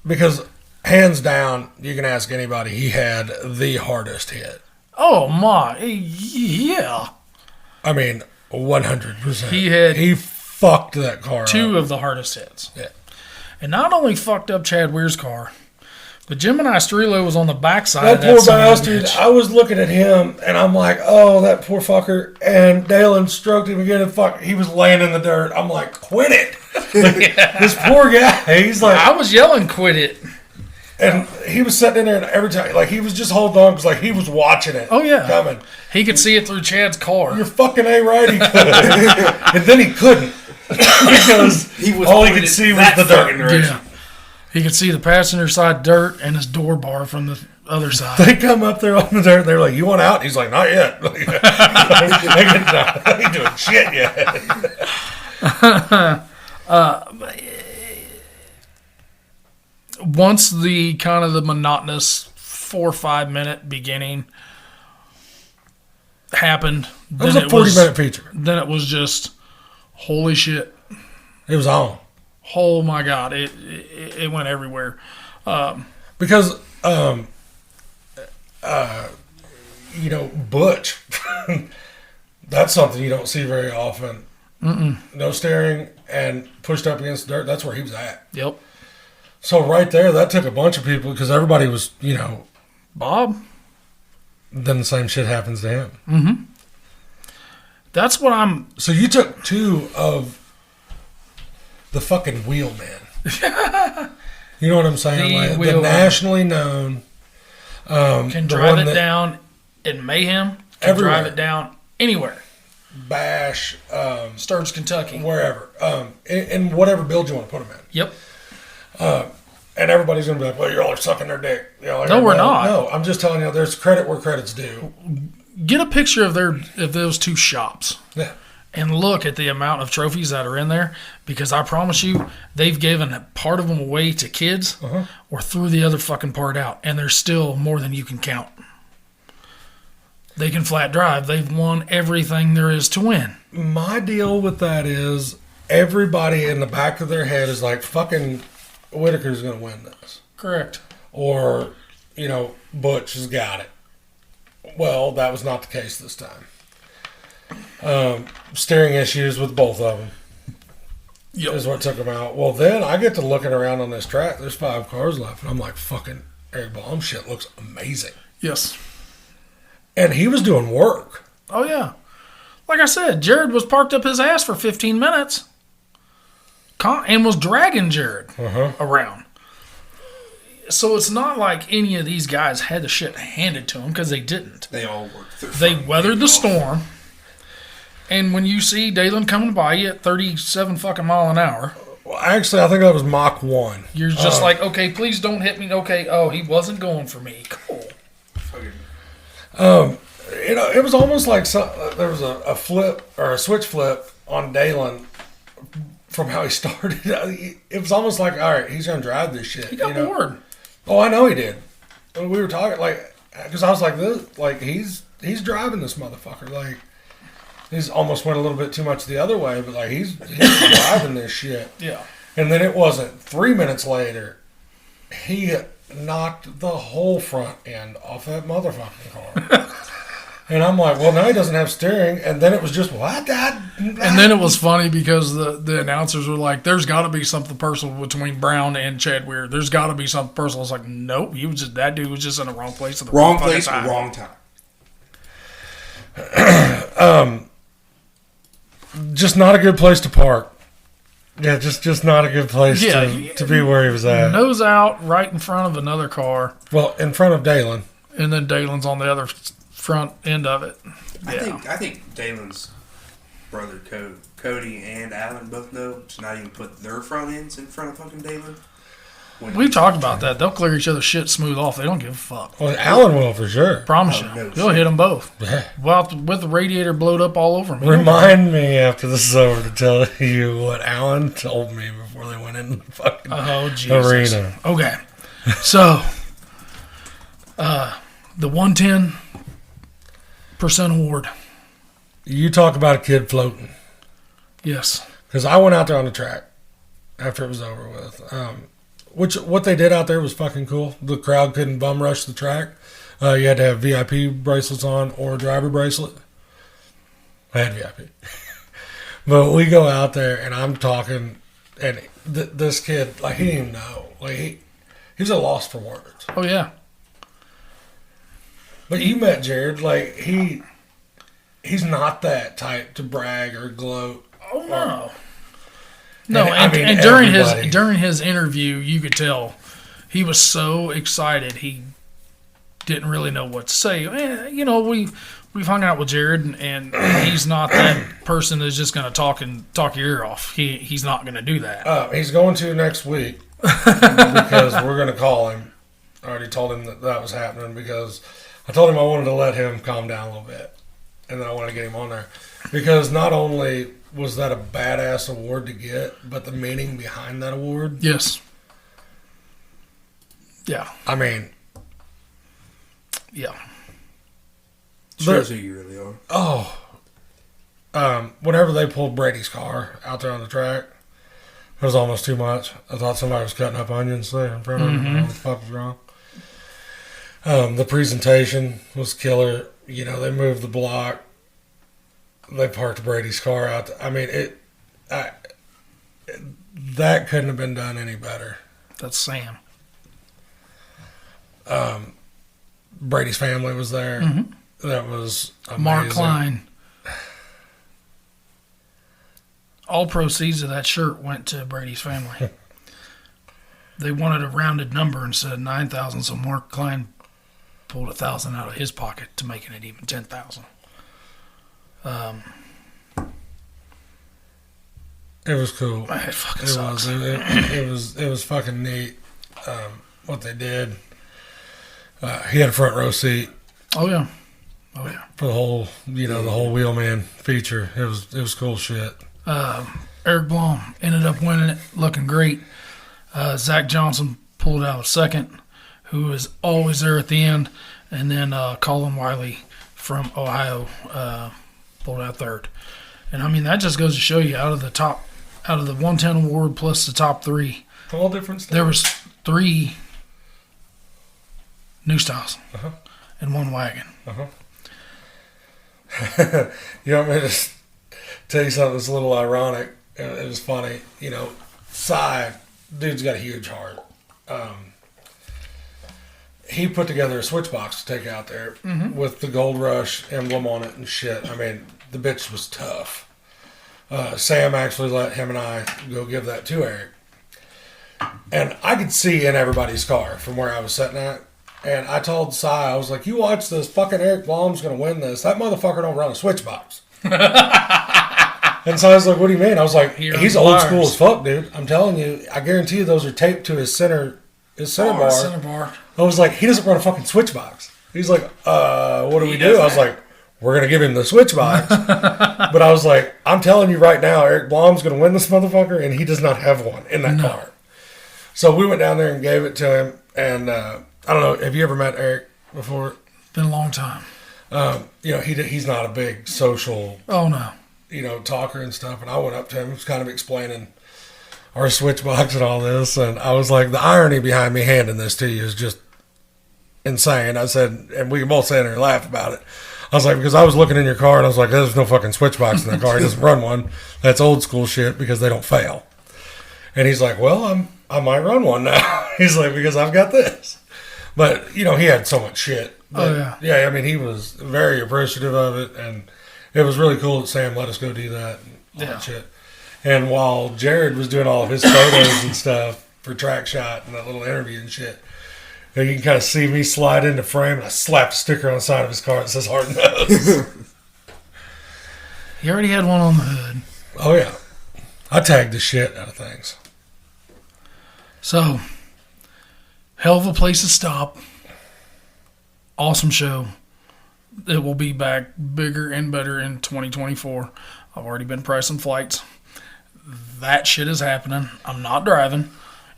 because hands down, you can ask anybody, he had the hardest hit. Oh, my. Yeah. I mean, 100%. He fucked that car Two up. of the hardest hits. Yeah. And not only fucked up Chad Weir's car, but Gemini Strelo was on the backside That of that poor son of a bastard, bitch. I was looking at him, and I'm like, oh, that poor fucker. And Dalen stroked him again, and he was laying in the dirt. I'm like, quit it. This poor guy, he's like, I was yelling, quit it. and he was sitting in there, and every time, like, he was just holding on, because, like, he was watching it Oh, yeah. coming. He could see it through Chad's car. You're fucking A-right, he could. And then he couldn't. Because He was all he pointed could see was that the fucking dirt. direction. Yeah. He could see the passenger side dirt and his door bar from the other side. They come up there on the dirt, they're like, you want out? He's like, not yet. I ain't doing shit yet. Once the kind of the monotonous 4 or 5 minute beginning happened, That was a 40-minute feature. Then it was just, holy shit. It was on. Oh my God. It went everywhere. Because, Butch, that's something you don't see very often. No steering and pushed up against the dirt. That's where he was at. Yep. So right there, that took a bunch of people because everybody was, Bob, then the same shit happens to him. that's what I'm. So you took two of the fucking wheelmen. You know what I'm saying? The Like, the wheelmen. nationally known. Can the drive one it that down in Mayhem. Can Everywhere. drive it down anywhere. Bash, Sturgis, Kentucky. wherever, in whatever build you want to put them in. Yep. And everybody's going to be like, well, you're all sucking their dick. Like, No, we're not. No, I'm just telling you, there's credit where credit's due. Get a picture of those two shops Yeah. and look at the amount of trophies that are in there, because I promise you, they've given part of them away to kids or threw the other fucking part out, and there's still more than you can count. They can flat drive. They've won everything there is to win. My deal with that is everybody in the back of their head is like, fucking Whitaker's going to win this. Correct. Or, Butch has got it. Well, that was not the case this time. Steering issues with both of them is what took them out. Well, then I get to looking around on this track. There's 5 cars left. And I'm like, fucking Eric Blom shit looks amazing. Yes. And he was doing work. Oh, yeah. Like I said, Jared was parked up his ass for 15 minutes and was dragging Jared around. So it's not like any of these guys had the shit handed to them, because they didn't. They all worked through. They weathered the storm. And when you see Dalen coming by you at 37 fucking mile an hour, Well, actually, I think that was Mach 1. you're just like, okay, please don't hit me. Okay, oh, he wasn't going for me. Cool. It was almost like there was a flip or a switch flip on Dalen from how he started. It was almost like, all right, he's going to drive this shit. He got bored. Oh, I know he did. And we were talking, because I was like, he's driving this motherfucker. Like, he's almost went a little bit too much the other way, but he's driving this shit. Yeah. And then it wasn't 3 minutes later, he knocked the whole front end off that motherfucking car. And I'm like, well, now he doesn't have steering. And then it was just, what? And then it was funny because the announcers were like, there's got to be something personal between Brown and Chad Weir. There's got to be something personal. It's like, nope, that dude was just in the wrong place at the Wrong fucking place, time. wrong time. Just not a good place to park. Yeah, just not a good place to be where he was at. Nose out right in front of another car. Well, in front of Dalen. And then Dalen's on the other front end of it. Yeah. I think Dalen's brother Cody and Alan both know to not even put their front ends in front of fucking Dalen. We talked about that. They'll clear each other's shit smooth off. They don't give a fuck. Well, Alan will for sure. Promise Oh, you. no He'll shit. hit them both. Yeah. Well, with the radiator blowed up all over me. Remind me after this is over to tell you what Alan told me before they went in the fucking Oh, Jesus. arena. Okay. So, the 110% award. You talk about a kid floating. Yes. Because I went out there on the track after it was over with. What they did out there was fucking cool. The crowd couldn't bum rush the track. You had to have VIP bracelets on or a driver bracelet. I had VIP. But we go out there and I'm talking, and this kid, like, he didn't even know. Like, he was at a loss for words. Oh, yeah. But you met Jared. Like, he's not that type to brag or gloat. Oh, no. No, I mean, and everybody. during his interview, you could tell he was so excited he didn't really know what to say. You know, we've hung out with Jared, and he's not that person that's just going to talk your ear off. He's not going to do that. He's going to next week because we're going to call him. I already told him that was happening because I told him I wanted to let him calm down a little bit, and then I wanted to get him on there because not only was that a badass award to get, but the meaning behind that award. Yes. Yeah. I mean, Yeah. Shows who you really are. whenever they pulled Brady's car out there on the track, it was almost too much. I thought somebody was cutting up onions there in front of him. What the fuck was wrong? The presentation was killer. You know, they moved the block. They parked Brady's car out. I mean, that couldn't have been done any better. That's Sam. Brady's family was there. That was amazing. Mark Klein. All proceeds of that shirt went to Brady's family. They wanted a rounded number and said 9,000, so Mark Klein pulled 1,000 out of his pocket to making it even 10,000. It was cool. It fucking It sucks. was. It was fucking neat. What they did. He had a front row seat Oh yeah. Oh yeah. for the whole, the whole Wheelman feature. It was cool shit. Eric Blom ended up winning it, looking great. Zach Johnson pulled out second, who is always there at the end, and then Colin Wiley from Ohio pulled out third. And I mean, that just goes to show you, out of the 110 award plus the top three, All different stuff. there was 3 new styles Uh-huh. and 1 wagon. You want me to just tell you something that's a little ironic? It was funny. Cy, dude's got a huge heart. He put together a switch box to take out there with the Gold Rush emblem on it and shit. I mean, the bitch was tough. Sam actually let him and I go give that to Eric. And I could see in everybody's car from where I was sitting at. And I told Cy, I was like, you watch this, fucking Eric Blom's going to win this. That motherfucker don't run a switch box. And so I was like, what do you mean? I was like, he's old school as fuck, dude. I'm telling you, I guarantee you those are taped to his center bar. Center bar. I was like, he doesn't run a fucking switch box. He's like, what do we do? I was like, we're going to give him the switch box. But I was like, I'm telling you right now, Eric Blom's going to win this motherfucker, and he does not have one in that car. So we went down there and gave it to him, and I don't know, have you ever met Eric before? Been a long time. He's not a big social, Oh no. talker and stuff, and I went up to him, was kind of explaining our switch box and all this, and I was like, the irony behind me handing this to you is just insane. I said, and we can both sit there and laugh about it. I was like, because I was looking in your car and I was like, there's no fucking switch box in that car. He doesn't run one. That's old school shit because they don't fail. And he's like, well, I might run one now. He's like, because I've got this. But, he had so much shit. But, Oh, yeah. Yeah, I mean, he was very appreciative of it. And it was really cool that Sam let us go do that and all that shit. And while Jared was doing all of his photos and stuff for Track Shot and that little interview and shit, you can kind of see me slide into frame, and I slapped a sticker on the side of his car that says Hard Nose. He already had one on the hood. Oh, yeah. I tagged the shit out of things. So, hell of a place to stop. Awesome show. It will be back bigger and better in 2024. I've already been pricing flights. That shit is happening. I'm not driving.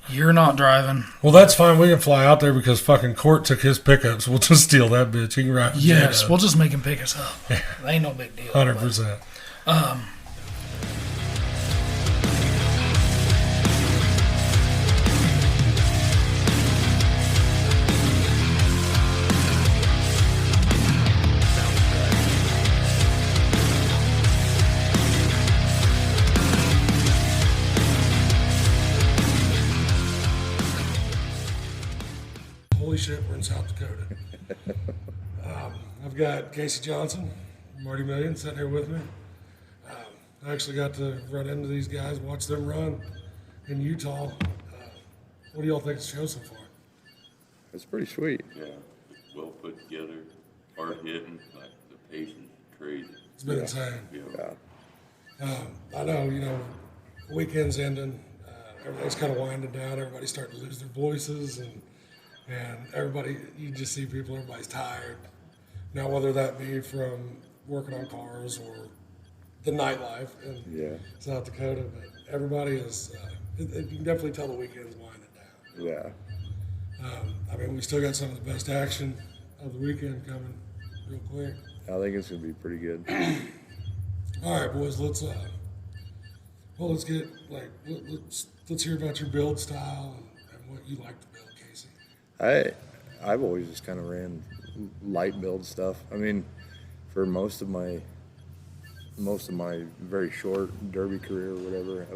You're not driving. Well, that's fine. We can fly out there because fucking Court took his pickups. We'll just steal that bitch. He can ride with Yes, J-Dub. we'll just make him pick us up. It ain't no big deal. 100%. Holy shit, we're in South Dakota. I've got Casey Johnson, Marty Million, sitting here with me. I actually got to run into these guys, watch them run in Utah. What do y'all think of the show so far? It's pretty sweet. Yeah, it's well put together, hard hitting, like the pace is crazy. It's been insane. Yeah. Yeah. I know, weekend's ending. Everything's kind of winding down. Everybody's starting to lose their voices, and everybody, you just see people, everybody's tired. Now, whether that be from working on cars or the nightlife in South Dakota, but everybody is, you can definitely tell the weekend's winding down. Yeah. I mean, we still got some of the best action of the weekend coming real quick. I think it's gonna be pretty good. All right, boys, let's get, let's hear about your build style and what you like to build, Casey. I've always just kind of ran light build stuff. I mean, for most of my very short derby career or whatever, I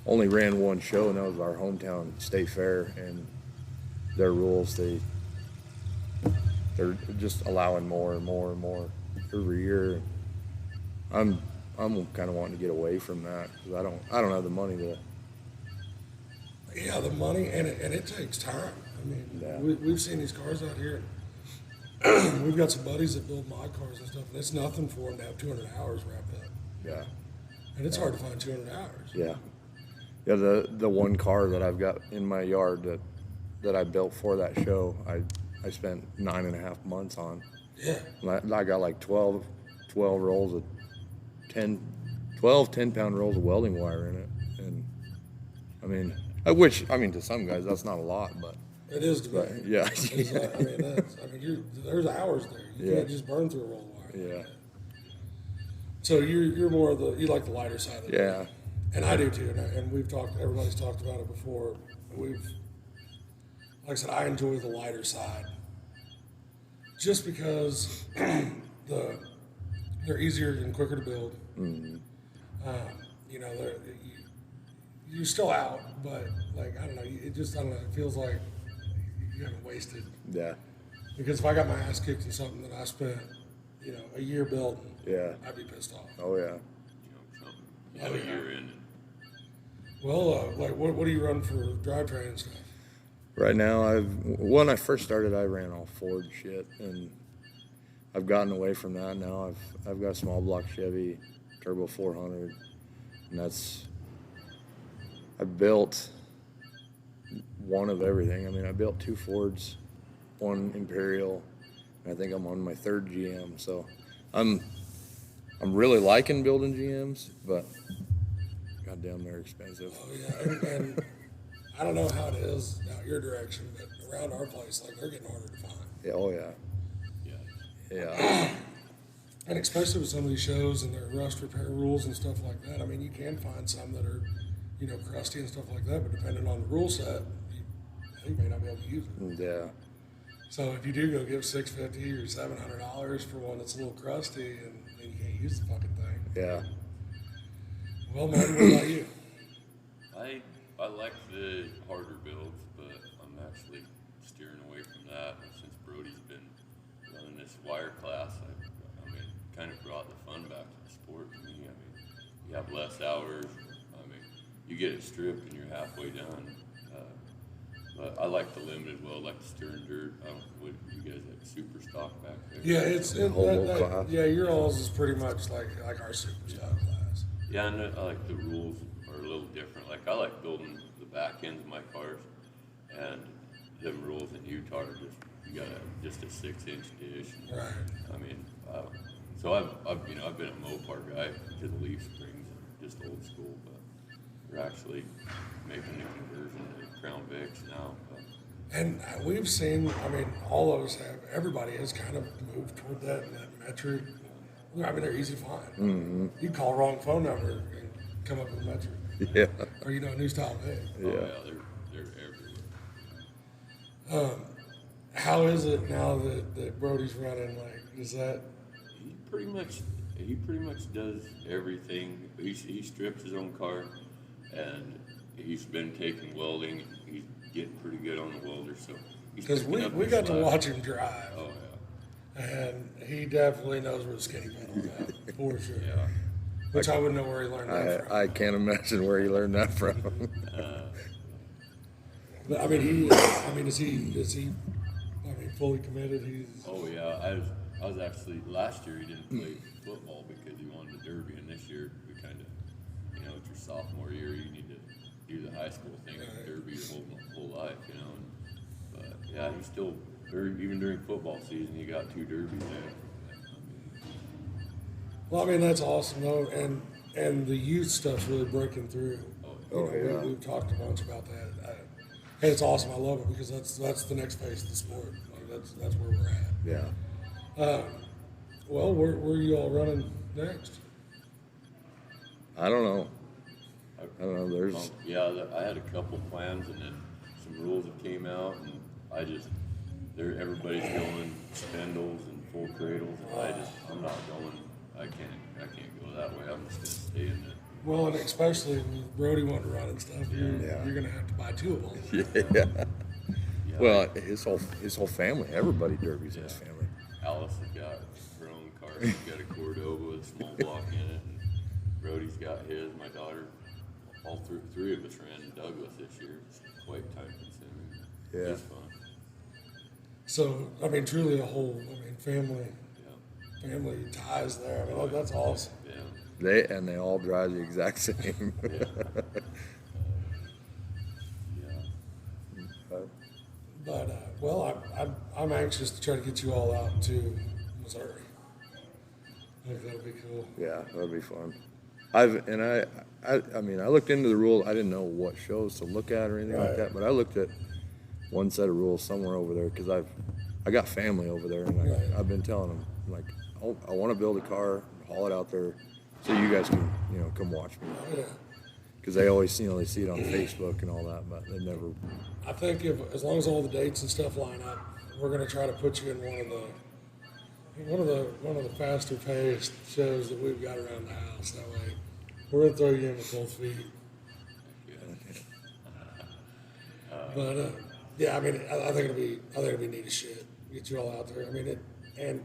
only ran one show, and that was our hometown state fair. And their rules, they're just allowing more and more and more every year. I'm kind of wanting to get away from that because I don't have the money to. Yeah, the money, and it takes time. I mean, we've seen these cars out here. We've got some buddies that build mod cars and stuff, and it's nothing for them to have 200 hours wrapped up. Yeah. And it's hard to find 200 hours. Yeah. Yeah, the one car that I've got in my yard that I built for that show, I spent 9.5 months on. Yeah. And I got like 12 rolls of 10-pound rolls of welding wire in it. And I mean, to some guys that's not a lot, but It is to me. yeah. There's hours there. You can't just burn through a roll of wire. Yeah. So you're more of you like the lighter side of it. Yeah. And I do too. And everybody's talked about it before. Like I said, I enjoy the lighter side just because they're easier and quicker to build. Mm-hmm. You're still out, but I don't know. It feels like you haven't wasted. Yeah. Because if I got my ass kicked in something that I spent, a year building, I'd be pissed off. Oh yeah. Something you're in. Well, what do you run for drivetrain and stuff? Right now, when I first started, I ran all Ford shit, and I've gotten away from that now. I've got a small block Chevy Turbo 400, and I built one of everything. I mean, I built 2 Fords, 1 Imperial, and I think I'm on my 3rd GM. So I'm really liking building GMs, but goddamn, they're expensive. Oh yeah, and I don't know how it is out your direction, but around our place, they're getting harder to find. Yeah, oh yeah. Yeah. And especially with some of these shows and their rust repair rules and stuff like that. I mean, you can find some that are, crusty and stuff like that, but depending on the rule set, you may not be able to use it. Yeah. So if you do go give $650 or $700 for one that's a little crusty and you can't use the fucking thing. Yeah. Well, Marty, what about you? I like the harder builds, but I'm actually steering away from that since Brody's been running this wire class. I mean, kind of brought the fun back to the sport to me. I mean, you have less hours. I mean, you get it stripped and you're halfway done. But I like the limited well, like the steering dirt. I don't know what you guys like super stock back there. Yeah, class. yeah, your alls is pretty much like our super stock class. Yeah, and I like the rules are a little different. Like I like building the back ends of my cars, and them rules in Utah are you got just a 6-inch dish. Right. I mean, so I've been a Mopar guy to the leaf springs, just old school, but we're actually making the conversion to Crown Vics now. But. And we've seen, I mean, all of us have, everybody has kind of moved toward that metric. I mean, they're easy to find. Mm-hmm. You call a wrong phone number and come up with a metric. Yeah. Or, a new style bag. Oh, yeah, they're everywhere. How is it now that Brody's running? Like, is that... He pretty much does everything. He strips his own car, and he's been taking welding. He's getting pretty good on the welder, so he's Because picking up we his got to slack. watch him drive. Oh yeah. And he definitely knows where the skinny pedal's at, for sure. Yeah. Which I wouldn't know where he learned that from. I can't imagine where he learned that from. But, I mean, is he fully committed? Oh yeah. I was actually last year he didn't play football because he wanted the derby, and this year we kind of, it's your sophomore year. You need to do the high school thing with derby your whole life, But yeah, he's still even during football season he got 2 derbies there. Well, I mean, that's awesome, though, and the youth stuff's really breaking through. We've talked a bunch about that. Hey, it's awesome. I love it because that's the next phase of the sport. Like, that's where we're at. Yeah. Well, where are you all running next? I don't know. There's I had a couple plans, and then some rules that came out, and everybody's going spindles and full cradles, and I'm not going. I can't go that way. I'm just gonna stay in the. Well, and especially with Brody wanting to run and stuff, Yeah. you're going to have to buy 2 of them. yeah. Yeah, Well, his whole family, everybody derbies in his family. Alice has got her own car. She's got a Cordoba with a small block in it, and Brody's got his. My daughter, all 3 of us ran in Douglas this year. It's quite time consuming. Yeah. It's fun. So, I mean, truly a whole, family ties there. I mean, that's awesome. Yeah. They all drive the exact same. Yeah. But well, I'm anxious to try to get you all out to Missouri. I think that'll be cool. Yeah, that'd be fun. I looked into the rules. I didn't know what shows to look at or anything like that, but I looked at one set of rules somewhere over there because I got family over there, and I've been telling them like I want to build a car, haul it out there, so you guys can come watch me. Yeah. Because they always they see it on Facebook and all that, but they never. I think as long as all the dates and stuff line up, we're going to try to put you in one of the faster paced shows that we've got around the house. That way, we're going to throw you in with both feet. But yeah, I mean, I think it'll be neat as shit. Get you all out there. I mean,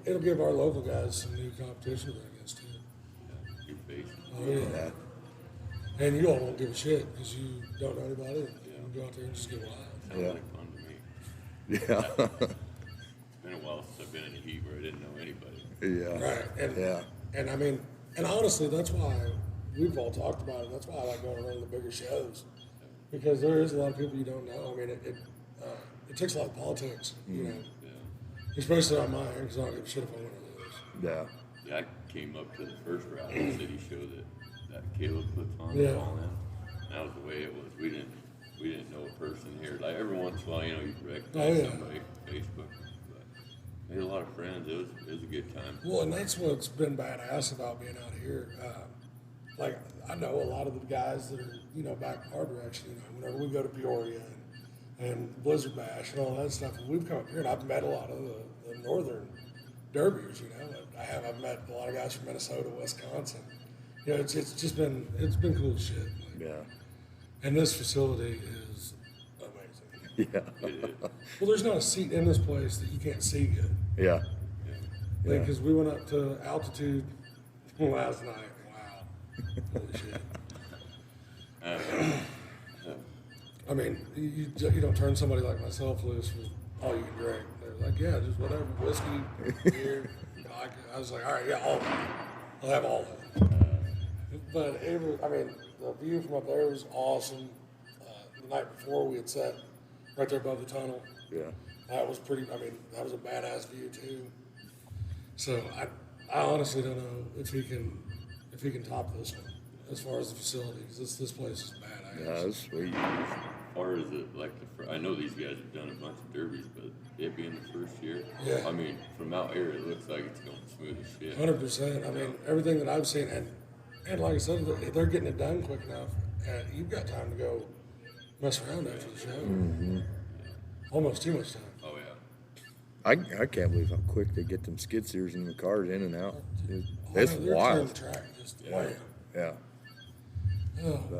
it'll give our local guys some new competition to run against too. Your face. Oh yeah. And you all won't give a shit because you don't know anybody. You can go out there and just get wild. Sounds Yeah. like fun to me. Yeah. It's been a while since I've been in a heat where I didn't know anybody. Yeah. Right. And I mean, and honestly, that's why we've all talked about it. That's why I like going around the bigger shows because there is a lot of people you don't know. I mean, it takes a lot of politics, Yeah. especially on my end because I don't give a shit if I win or lose. Yeah. Yeah, I came up to the first Rally City show that Caleb puts on. Yeah. And all that was the way it was. We didn't know a person here. Like every once in a while, you recognize somebody from Facebook. But we had a lot of friends. It was a good time. Well, and that's what's been badass about being out here. I know a lot of the guys that are back in our direction. Whenever we go to Peoria and Blizzard Bash and all that stuff. And we've come up here, and I've met a lot of the northern derbiers. I've met a lot of guys from Minnesota, Wisconsin. It's just been cool as shit. Yeah. And this facility is amazing. Yeah. Well, there's not a seat in this place that you can't see good. Yeah. Because we went up to altitude last night. Wow. Holy shit. I mean, you don't turn somebody like myself loose with all you can drink. They're like, yeah, just whatever, whiskey, beer, vodka. I was like, all right, yeah, all of it. I'll have all of it. But it was, I mean, the view from up there was awesome. The night before we had sat right there above the tunnel. Yeah. That was pretty, I mean, that was a badass view too. So I honestly don't know if he can top this one as far as the facilities. This place is badass. Yeah, that's sweet. As far as I know these guys have done a bunch of derbies, but it being the first year, Yeah. I mean, from out here, it looks like it's going smooth as shit. 100%. I mean, everything that I've seen, and like I said, they're getting it done quick enough, and you've got time to go mess around after the show. Mm-hmm. Almost too much time. Oh yeah. I can't believe how quick they get them skid steers and the cars in and out. It's They're turning wild. the track just wham. Yeah.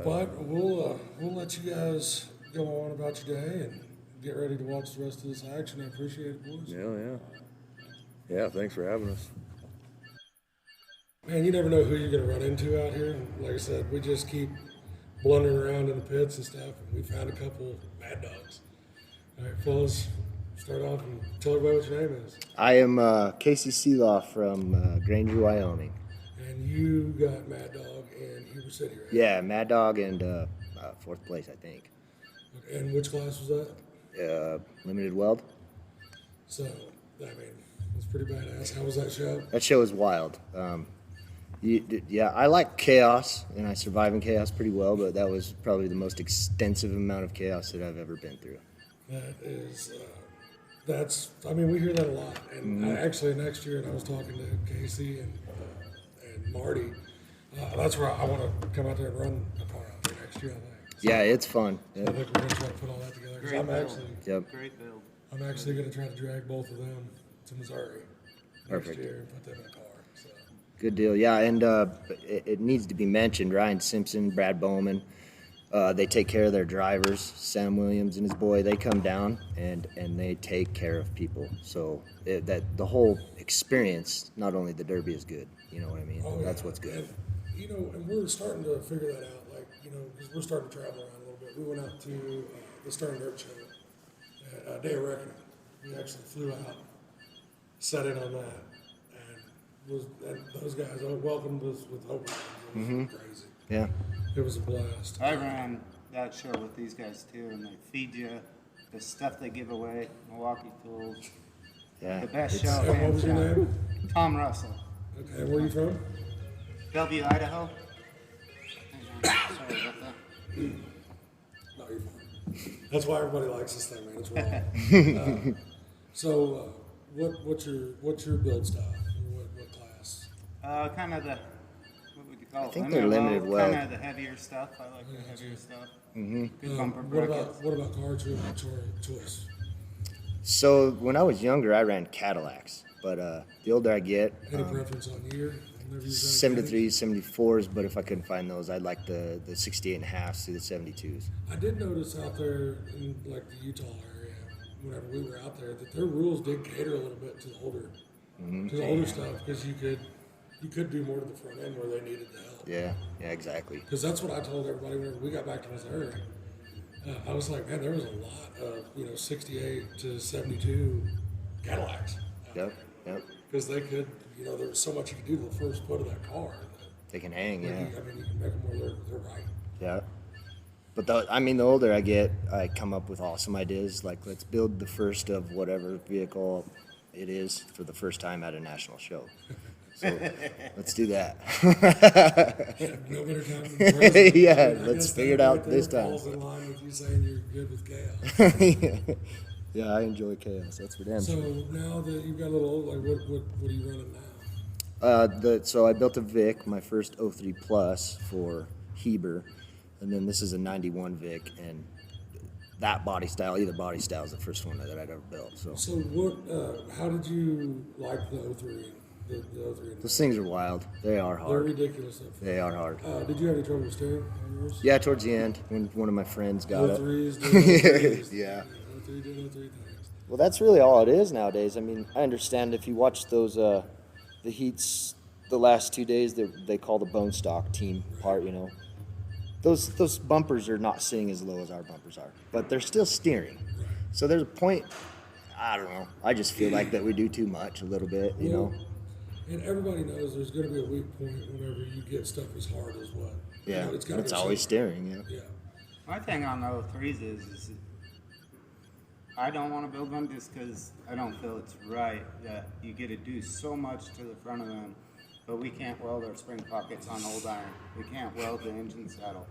But we'll let you guys go on about your day and get ready to watch the rest of this action. I appreciate it, boys. Yeah. Yeah, thanks for having us. Man, you never know who you're going to run into out here. And like I said, we just keep blundering around in the pits and stuff, and we found a couple mad dogs. All right, fellas, start off and tell everybody what your name is. I am Casey Seeloff from Granger, Wyoming. And you got Mad Dog in Heber City, right? Yeah, Mad Dog and fourth place, I think. Okay, and which class was that? Limited Weld. So, I mean, it's pretty badass. How was that show? That show is wild. Yeah, I like chaos, and I survive in chaos pretty well, but that was probably the most extensive amount of chaos that I've ever been through. That is, I mean, we hear that a lot. And actually, next year, and I was talking to Casey and Marty, that's where I want to come out there and run a car out there next year, I think. Yeah, it's fun. I think we're going to try to put all that together. 'Cause Great build. I'm actually going to try to drag both of them to Missouri Perfect. next year and put them in a car. So. Good deal. Yeah, and it needs to be mentioned, Ryan Simpson, Brad Bowman, they take care of their drivers. Sam Williams and his boy, they come down and they take care of people. So that the whole experience, not only the Derby is good, you know what I mean? Oh, That's yeah. what's good. And we're starting to figure that out, because we're starting to travel around a little bit. We went out to the Stern Dirt Show at Day of Reckoning. We actually flew out, sat in on that, and those guys welcomed us with open arms. It was crazy. Yeah. It was a blast. I ran that show with these guys too, and they feed you the stuff they give away, Milwaukee tools. Yeah. The best It's- show. And what was your hands down. name? Tom Russell. Okay, where are you from? Bellevue, Idaho. Hang on, sorry about that. No, you're fine. That's why everybody likes this thing, man. It's raw. What's your build style? What class? Kind of the, what would you call it? I think they're limited weld. Kind of the heavier stuff. I like the heavier stuff. Good bumper What brackets. about car choice? So when I was younger, I ran Cadillacs, but the older I get, Any preference on year? Whenever you've done 73s, 74s, but if I couldn't find those, I'd like the 68 and a half to the 72s. I did notice out there in like the Utah area, whenever we were out there, that their rules did cater a little bit to the older stuff, because you could do more to the front end where they needed the help. Yeah, exactly. Because that's what I told everybody whenever we got back to Missouri. I was like, man, there was a lot of 68 to 72 Cadillacs. Yep. Because they could, there was so much you could do to the first foot of that car. They can hang, yeah. I mean, you can make them where they're right. Yeah. But the older I get, I come up with awesome ideas. Like, let's build the first of whatever vehicle it is for the first time at a national show. So let's do that. No better time than the present. Yeah, I let's guess figure it that out right there this time. falls in line with you saying you're good with chaos. Yeah, I enjoy chaos. That's for damn So sure. now that you've got a little old, like what are you running now? So I built a Vic, my first 03 Plus for Heber, and then this is a 91 Vic, and that body style. Either body style is the first one that I'd ever built. So So what? How did you like the 03? The 03. those things are wild. They are They're hard. ridiculous. They are hard. Did you have any trouble with steering on yours? Yeah, towards the end when one of my friends got it. 03s, doing 03s. Yeah. 03 doing 03 things. Well, that's really all it is nowadays. I mean, I understand if you watch those the heats the last 2 days that they call the bone stock team part, you know. Those bumpers are not sitting as low as our bumpers are, but they're still steering. So there's a point, I don't know. I just feel like that we do too much a little bit, you know. And everybody knows there's going to be a weak point whenever you get stuff as hard as what. Yeah, You know, gotta it's be always something. steering, yeah. Yeah. My thing on the 03s is I don't want to build one just because I don't feel it's right that you get to do so much to the front of them, but we can't weld our spring pockets on old iron. We can't weld the engine saddle.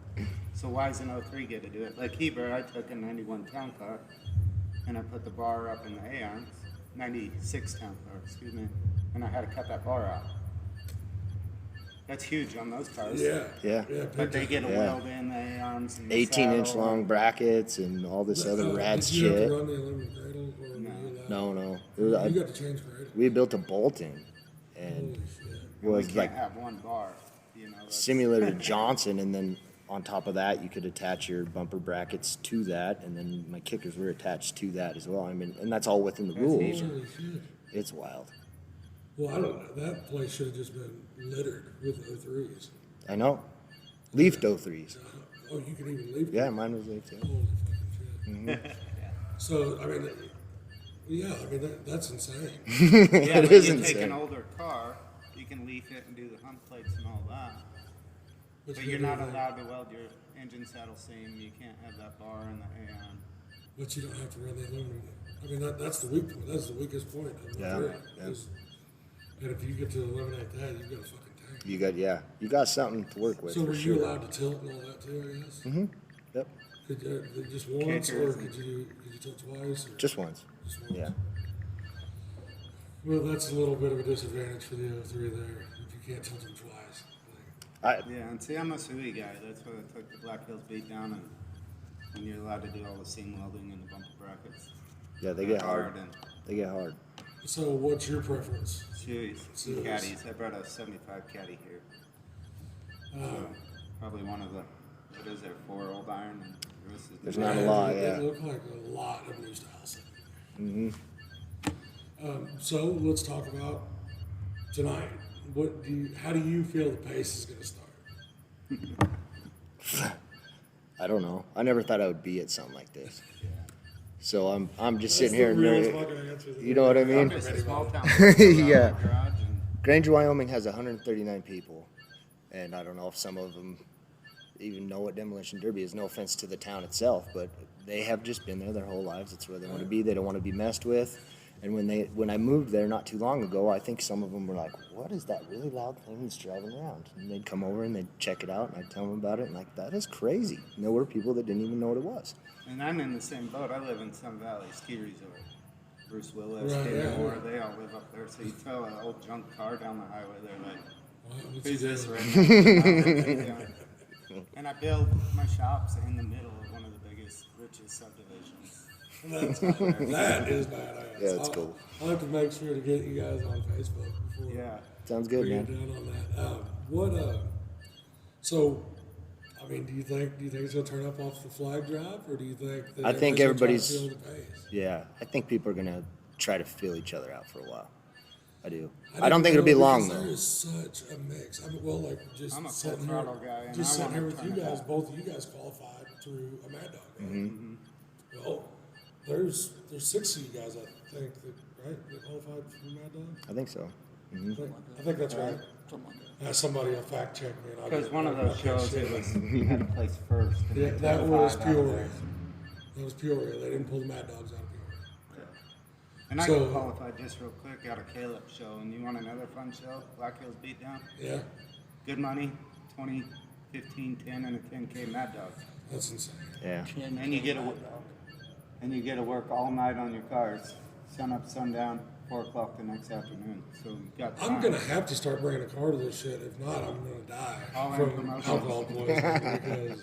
So why does an 03 get to do it? Like Heber, I took a 91 town car and I put the bar up in the A-arms, 96 town car, excuse me, and I had to cut that bar out. That's huge on those cars. Yeah. Yeah. But they get to Yeah. weld in the A-arms and the 18-inch saddle. long brackets and all this other rad Did you have shit. to run the aluminum cradle? Or were you allowed- No. You got to change cradle. We built a Bolton and Holy shit. We was can't like have one bar, you know. that's- similar to Johnson, and then on top of that, you could attach your bumper brackets to that, and then my kickers were attached to that as well. I mean, and that's all within the rules. Holy shit. It's wild. Well, I don't know. That place should have just been littered with 03s. I know. Leafed 03s. Oh, you could even leave. Yeah, mine was leafed too. Holy fucking shit. So, I mean, yeah, I mean, that's insane. Yeah, It but is you take insane. an older car, you can leaf it and do the hump plates and all that. But you you're don't not have- allowed to weld your engine saddle seam. You can't have that bar in the A-arm. But you don't have to run the aluminum. I mean, that's the weak point. That's the weakest point. Of the Yeah, three, yeah. is- And if you get to eliminate that, you've got a fucking tank. You got something to work with So for were you sure. allowed to tilt and all that too, I guess? Mm-hmm. Yep. Just once, Kickers or and- could you tilt twice? Or Just once. just once? Yeah. Well, that's a little bit of a disadvantage for the 03 there, if you can't tilt them twice. Yeah, and see, I'm a Sui guy. That's why I took the Black Hills beat down, and you're allowed to do all the seam welding and the bumper brackets. Yeah, they get hard. And They get hard. So what's your preference? Suis Suis. and caddies. I brought a 75 caddy here. Probably one of the, what is there, 4 old iron, and the rest is There's new. not a lot, They yeah. look like a lot of new styles. Mm-hmm. So let's talk about tonight. How do you feel the pace is going to start? I don't know. I never thought I would be at something like this. So I'm just sitting That's here the and real fucking answer that you know what I mean? It's a small town. Yeah. Garage and Granger, Wyoming has 139 people, and I don't know if some of them even know what demolition derby is. No offense to the town itself, but they have just been there their whole lives. It's where they want to be. They don't want to be messed with. And when I moved there not too long ago, I think some of them were like, "What is that really loud thing that's driving around?" And they'd come over and they'd check it out, and I'd tell them about it, and like, that is crazy. And there were people that didn't even know what it was. And I'm in the same boat. I live in Sun Valley Ski Resort. Bruce Willis, Right, David yeah, Moore, yeah. they all live up there. So you tell an old junk car down the highway, they're like, What's who's he this doing? right now? And I build my shops in the middle of one of the biggest, richest subdivisions. That is badass. Yeah, it's cool. I'll have to make sure to get you guys on Facebook before Yeah. Sounds we good, get man. down on that. So, I mean, do you think it's gonna turn up off the flag drop, or do you think that I think everybody's everybody's- gonna try to feel the pace? Yeah, I think people are gonna try to feel each other out for a while. I do. I didn't don't think it'll be know long because though. There is such a mix. I mean, well, like just I'm a full sitting here, throttle guy, and just I sitting here wanna with you turn it guys. up. Both of you guys qualified through a Mad Dog. Right? Mm-hmm. Well, there's 6 of you guys, I think, that qualified for Mad Dog. I think so. Mm-hmm. I think that's right. Somebody will fact check me. and I'll Because get- one of I'll those get shows, shit. it was had a place first. and Yeah, they that took was 5 out of Peoria. there. That was Peoria. They didn't pull the Mad Dogs out of Peoria. And I So- got qualified just real quick out of Caleb's show. And you want another fun show? Black Hills Beatdown. Yeah, Good money, 20, 15, 10, and a 10K Mad Dog. that's insane. Yeah. And you get to work all night on your cars, sun up, sundown, 4 o'clock the next afternoon. So you got time. I'm gonna have to start bringing a car to this shit. If not, I'm gonna die All in from promotion. alcohol poisoning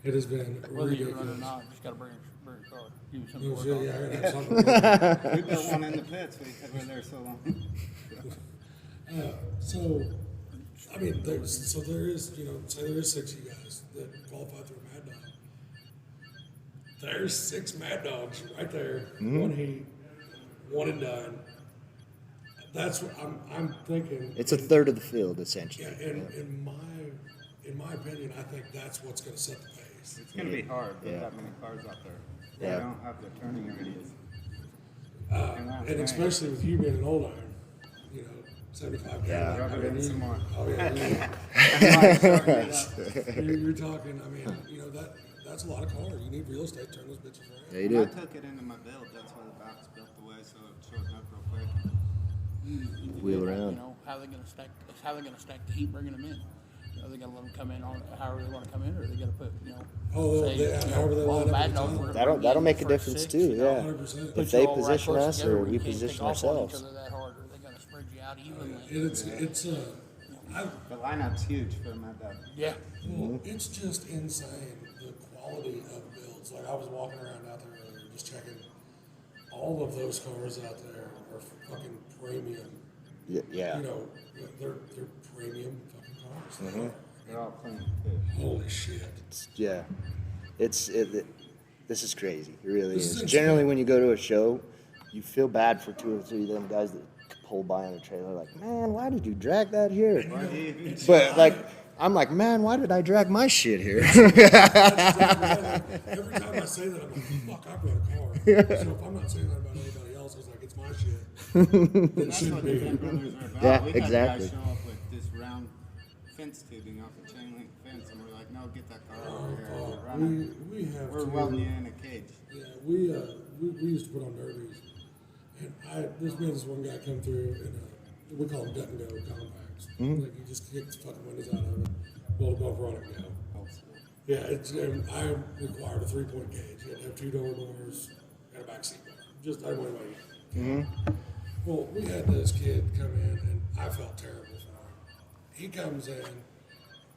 because It has been Whether you're ridiculous. running or not, you just gotta bring a car. Give you something Oh, to shit, work yeah, on. I gotta have something. We built one in the pits because we're there so long. So, I mean, there is, you know, say there is 6 of you guys that qualify through a Mad Dog. There's 6 Mad Dogs right there, one heat, one and done. That's what I'm thinking. It's a third of the field, essentially. Yeah, and in my opinion, I think that's what's going to set the pace. It's gonna be hard with Yeah. that many cars out there. Yeah. They don't have the turning radius. And especially with you being an old iron, you know, 75. Yeah. Rub it in some more. Oh yeah. You're talking. I mean, you know that's a lot of cars. You need real estate to turn those bitches around. Yeah, you When I do. took it into my build, that's why the back's built the way, so it shortened up real quick. Wheel You around. know, how they gonna stack the heat bringing them in. Are they gonna let them come in on however they wanna come in, or are they gonna put, you know, Oh, say, yeah, you know, however they all line the up bad at the dogs time. we're gonna That'll bring in make a for difference 6, too. you know, Yeah. 100%. put If you they all right position close us together or where we you can't position take off on ourselves. each other that hard, or are they gonna spread you out evenly? It's The lineup's huge for my dog. Yeah. well, it's just insane the quality of builds. Like I was walking around out there earlier, just checking. All of those cars out there are fucking premium. Yeah. You know, they're premium fucking cars. They're all clean too. Holy shit. Yeah. This is crazy. It really This is. is insane. Generally, when you go to a show, you feel bad for 2 or 3 of them guys that pull by on a trailer. Like, man, why did you drag that here? But like, I'm like, man, why did I drag my shit here? Every time I say that, I'm like, fuck, I brought a car. So if I'm not saying that about anybody else, it's like, it's my shit. It That's shouldn't what be. the Bent Brothers are about. Yeah, We had exactly. guys show up with this round fence tubing off the chain link fence, and we're like, no, get that car over here. We're running. We have We're to- welding you in a cage. Yeah, we used to put on derbies, and there's been this one guy come through, and we call them gut and go compacts. Like you just kick the fucking windows out of it, blow the bumper on it, and go. Old school. Yeah, I required a 3-point gauge. You had to have 2 doors, and a back seat bar. Just I went away. Well, we had this kid come in, and I felt terrible for him. He comes in,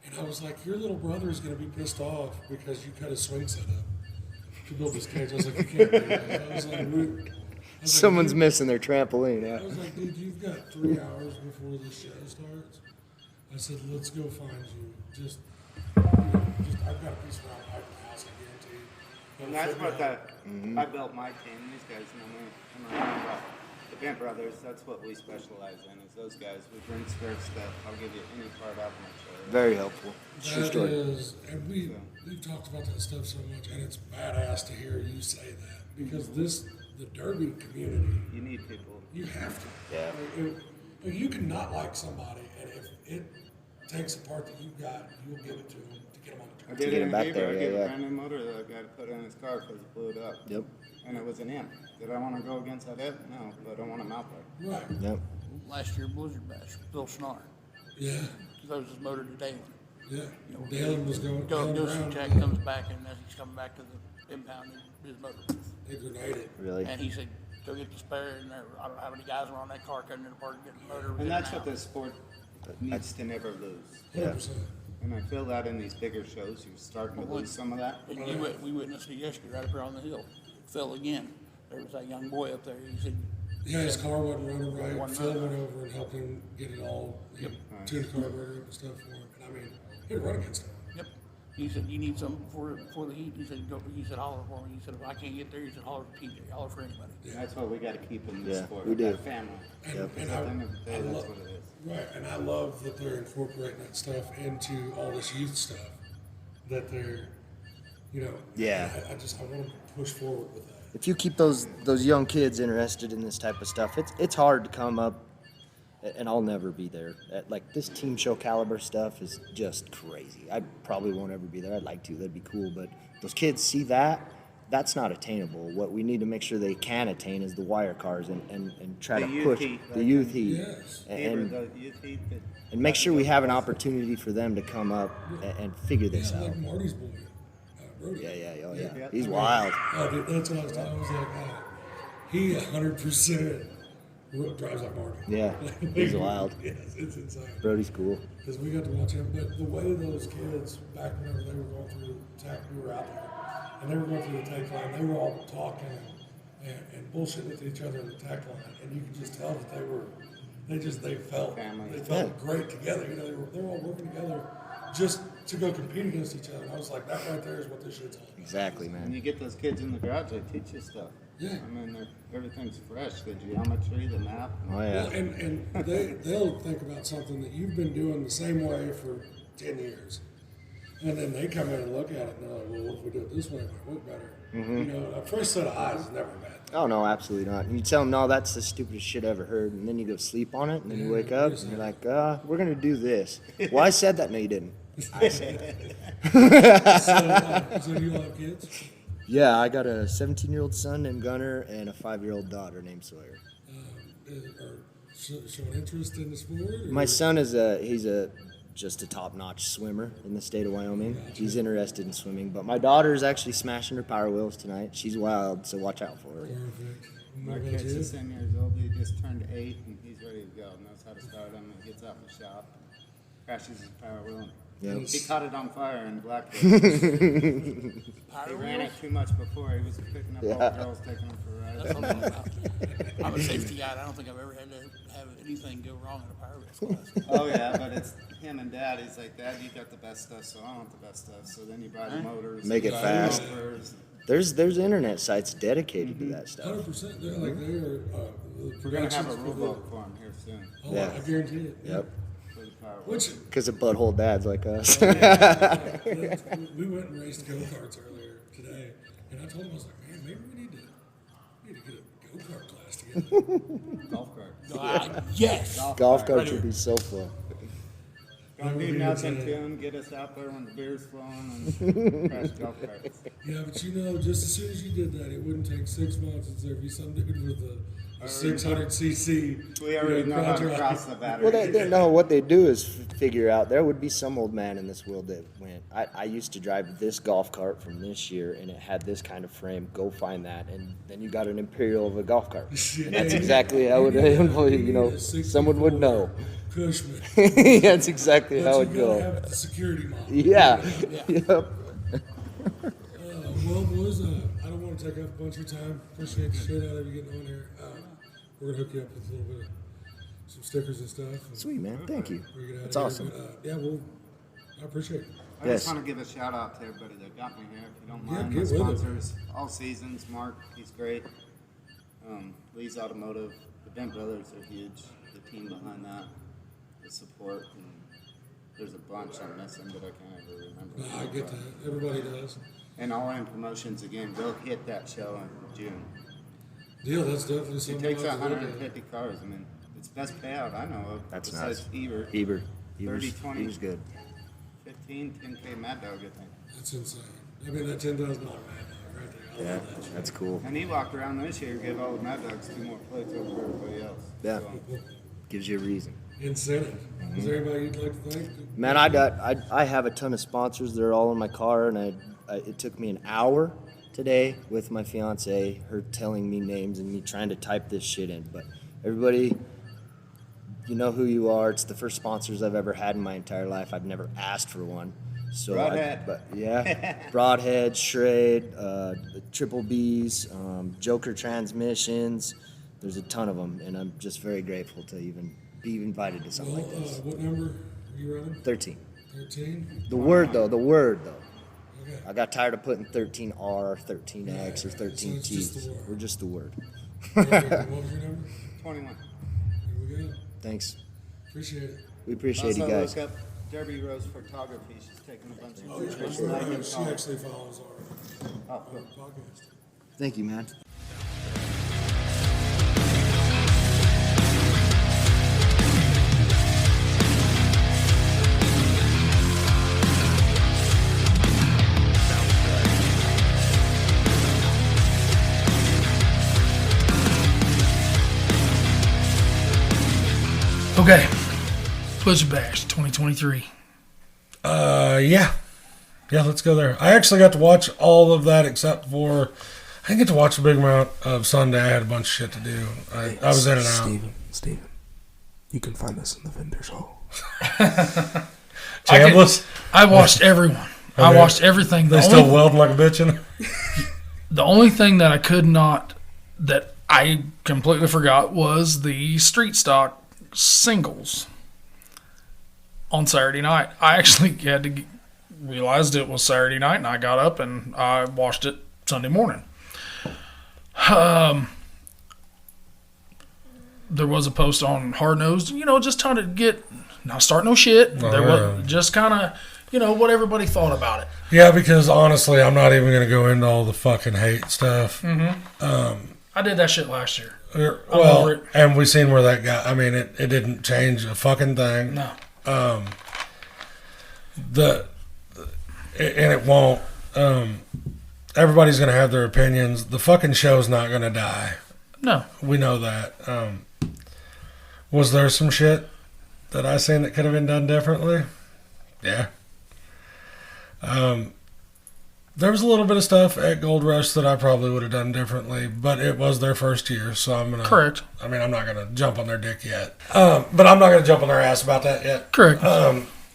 and I was like, your little brother is going to be pissed off because you cut his swing set up to build this cage. I was like, you can't do that. I was like, Someone's dude, missing their trampoline. I Yeah. was like, dude, you've got 3 hours before the show starts. I said, let's go find you. Just I've got a piece of round pipe in the house, I guarantee you. And that's what I built my team. These guys know me. I'm around about the Bent Brothers. That's what we specialize in. Is those guys. We bring spare stuff. I'll give you any part out of my trailer. Very helpful. True That story. is, and we've talked about that stuff so much, and it's badass to hear you say that because the derby community, You need people. you have to. Yeah. Like, you can not like somebody, and if it takes a part that you got, you'll give it to them to get them on the I track. did get it him in back Beaver. there, I yeah, gave yeah. a brand new motor that I got to put in his car because it blew it up. Yep. And it was an imp. Did I want to go against that imp? No, but I don't want him out there. Right. Yep. Last year Blizzard Bash, Bill Schnarr, Yeah. throws his motor to Dalen. Yeah. Dalen was going Goes around. to check, comes back, and as he's coming back to the impound, his motor. They grenaded. Really. And he said, go get the spare, and I don't know how many guys were on that car cutting it apart and getting the motor. And getting that's it what out. this sport needs to never lose. 100%. And I feel that in these bigger shows, you're starting to lose some of that. And we witnessed it yesterday right up here on the hill. Fell again. There was that young boy up there. He said, Yeah, his car wasn't running right. Wasn't Phil running. went over and helped him get it all, tune the carburetor up and stuff for him. And I mean, he'd run against him. yep. He said, you need something for the heat. He said, go. He said, holler for me. He said, if I can't get there, he said, holler for PJ. Holler for anybody. And that's what we got to keep in this Yeah, sport. we do. That family. And, At and the end of the day, I that's love, what it is. right, and I love that they're incorporating that stuff into all this youth stuff. That they're, you know, Yeah. I want to push forward with that. If you keep those young kids interested in this type of stuff, it's hard to come up, and I'll never be there. Like this team show caliber stuff is just crazy. I probably won't ever be there. I'd like to. That'd be cool. But those kids see that. That's not attainable. What we need to make sure they can attain is the wire cars and try The to youth push heat, the right? youth heat Yes. and The youth heat that make sure we have an opportunity for them to come up and figure this Yeah, out. like Marty's boy, Brody. Yeah. Yeah. He's wild. Oh, dude, that's what I was like, he 100% drives like Marty. Yeah, he's wild. Yes, it's insane. Brody's cool. Because we got to watch him. But the way those kids, back whenever they were going through tech, we were out there, and they were going through the tech line, they were all talking and bullshitting with each other in the tech line. And you could just tell that they felt Family. they felt great together. You know, they were all working together just to go compete against each other. And I was like, that right there is what this shit's all about. Exactly, When man. you get those kids in the garage, they teach you stuff. Yeah. I mean, everything's fresh. The geometry, the map. Oh yeah. Well, and they'll think about something that you've been doing the same way for 10 years. And then they come in and look at it and they're like, well, if we do it this way, it might work better. You know, a fresh set of eyes is never bad. Oh no, absolutely not. And you tell them, no, that's the stupidest shit I ever heard, and then you go sleep on it, and then you wake up and you're like, we're gonna do this. Well, I said that. No, you didn't. I said it. So do you all have kids? Yeah, I got a 17-year-old son named Gunner and a 5-year-old daughter named Sawyer. Showing interest in the sport? Or? My son is just a top-notch swimmer in the state of Wyoming. He's interested in swimming, but my daughter is actually smashing her Power Wheels tonight. She's wild, so watch out for her. Perfect. My What about kid's you? just 10 years old. He just turned 8 and he's ready to go. Knows how to start him. He gets out in the shop, crashes his Power Wheel. Yep. He caught it on fire in Blackwood. Power He ran wheels? it too much before. He was picking up all the girls, taking them for rides. That's what I'm about. I'm a safety guy. I don't think I've ever had to have anything go wrong in a Power Wheels class. Oh yeah, but it's him and Dad. He's like, Dad, you got the best stuff, so I want the best stuff. So then you buy the motors, Make you it buy fast. the bumpers. There's internet sites dedicated to that stuff. 100%. They're like, they are. We're gonna have a rule book for him here soon Oh, Yeah. I guarantee it. Yep. for the Power Wheels. Which, Because of butthole dads like us. we went and raced go-karts earlier today, and I told him, I was like, man, maybe we need to get a go-kart class together. Golf cart. Yes. Golf carts would be so fun. Don't do nothing to him. Get us out there when the beer's flowing and crash golf carts. Yeah, but you know, just as soon as you did that, it wouldn't take 6 months and there'd be some dude with a 600cc. We already know how to cross the battery. Well, they know what they do is figure out there would be some old man in this world that went, I used to drive this golf cart from this year and it had this kind of frame. Go find that. And then you got an Imperial of a golf cart. That's exactly how it would, someone would know. Cushman. That's exactly how But it you gotta go. have the security model. Yeah. Yep. Well, boys, I don't want to take up a bunch of time. Appreciate the shit out of you getting on here. We're gonna hook you up with a little bit of some stickers and stuff. And Sweet, man. Thank you. we'll get out of That's here. awesome. But, yeah, well, I appreciate it. I Yes. just want to give a shout out to everybody that got me here. If you don't Yeah, mind, get my with it. sponsors, all seasons. Mark, he's great. Lee's Automotive, the Bent Brothers are huge. The team behind that, the support, and there's a bunch I'm missing, but I can't ever remember. I get that. Everybody does. And All In Promotions again. Go hit that show in June. Deal. That's definitely It something. takes I'll have to look at. 150 cars. I mean, it's best payout I know of. That's besides nice. Ebert. Ebert. 30, 20. He was good. 15, 10K Mad Dog, I think. That's insane. I mean, that $10,000 man dog right there. I Yeah, love that shit. that's cool. And he walked around this year, gave all the Mad Dogs 2 more plates over everybody else. Yeah. So, Gives you a reason. Incentive. Is there anybody you'd like to thank? Man, I have a ton of sponsors. They're all in my car, and it took me an hour today with my fiance, her telling me names and me trying to type this shit in. But everybody, you know who you are. It's the first sponsors I've ever had in my entire life. I've never asked for one. So Broadhead. but yeah, Broadhead, Schrade, Triple B's, Joker Transmissions. There's a ton of them, and I'm just very grateful to even be invited to something Well, like this. what number are you running? 13. 13? The word though. Okay. I got tired of putting 13R, 13X, or So it's just 13T. the word. We're just the word. Perfect. What was your number? 21. Here we go. Thanks. Appreciate it. We appreciate Also, you guys. look up Derby Rose Photography. She's taking a bunch of Oh, yeah, pictures. sure. Like and She follow. actually follows our Oh, cool. podcast. Thank you, man. Okay. Blizzard Bash 2023. Yeah. Yeah, let's go there. I actually got to watch all of that except for I didn't get to watch a big amount of Sunday. I had a bunch of shit to do. I was in and out. Steven, you can find us in the vendor's hall. Chambliss? I watched everyone. I watched everything. They still welding like a bitch in it? The only thing that I could not, that I completely forgot, was the street stock singles on Saturday night. I actually had to realized it was Saturday night, and I got up and I watched it Sunday morning. There was a post on Hard Nosed, just trying to get, not start no shit. There was just kind of, what everybody thought about it. Yeah, because honestly, I'm not even going to go into all the fucking hate stuff. I did that shit last year. Well, and we seen where that got. I mean, it didn't change a fucking thing. No. And it won't. Everybody's going to have their opinions. The fucking show's not going to die. No. We know that. Was there some shit that I seen that could have been done differently? Yeah. There was a little bit of stuff at Gold Rush that I probably would have done differently, but it was their first year, so I'm gonna. Correct. I mean, I'm not gonna jump on their dick yet, but I'm not gonna jump on their ass about that yet. Correct.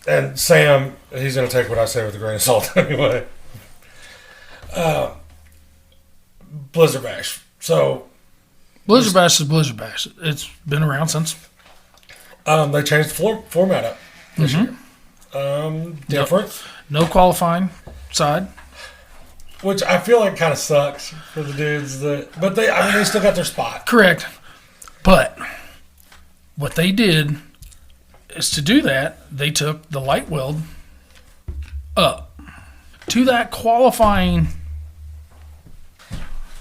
And Sam, he's gonna take what I say with a grain of salt anyway. Blizzard Bash. So. Blizzard Bash is Blizzard Bash. It's been around since. They changed the format up this year. Different. No qualifying side. Which I feel like kind of sucks for the dudes but they still got their spot. Correct. But what they did is to do that, they took the light weld up to that qualifying.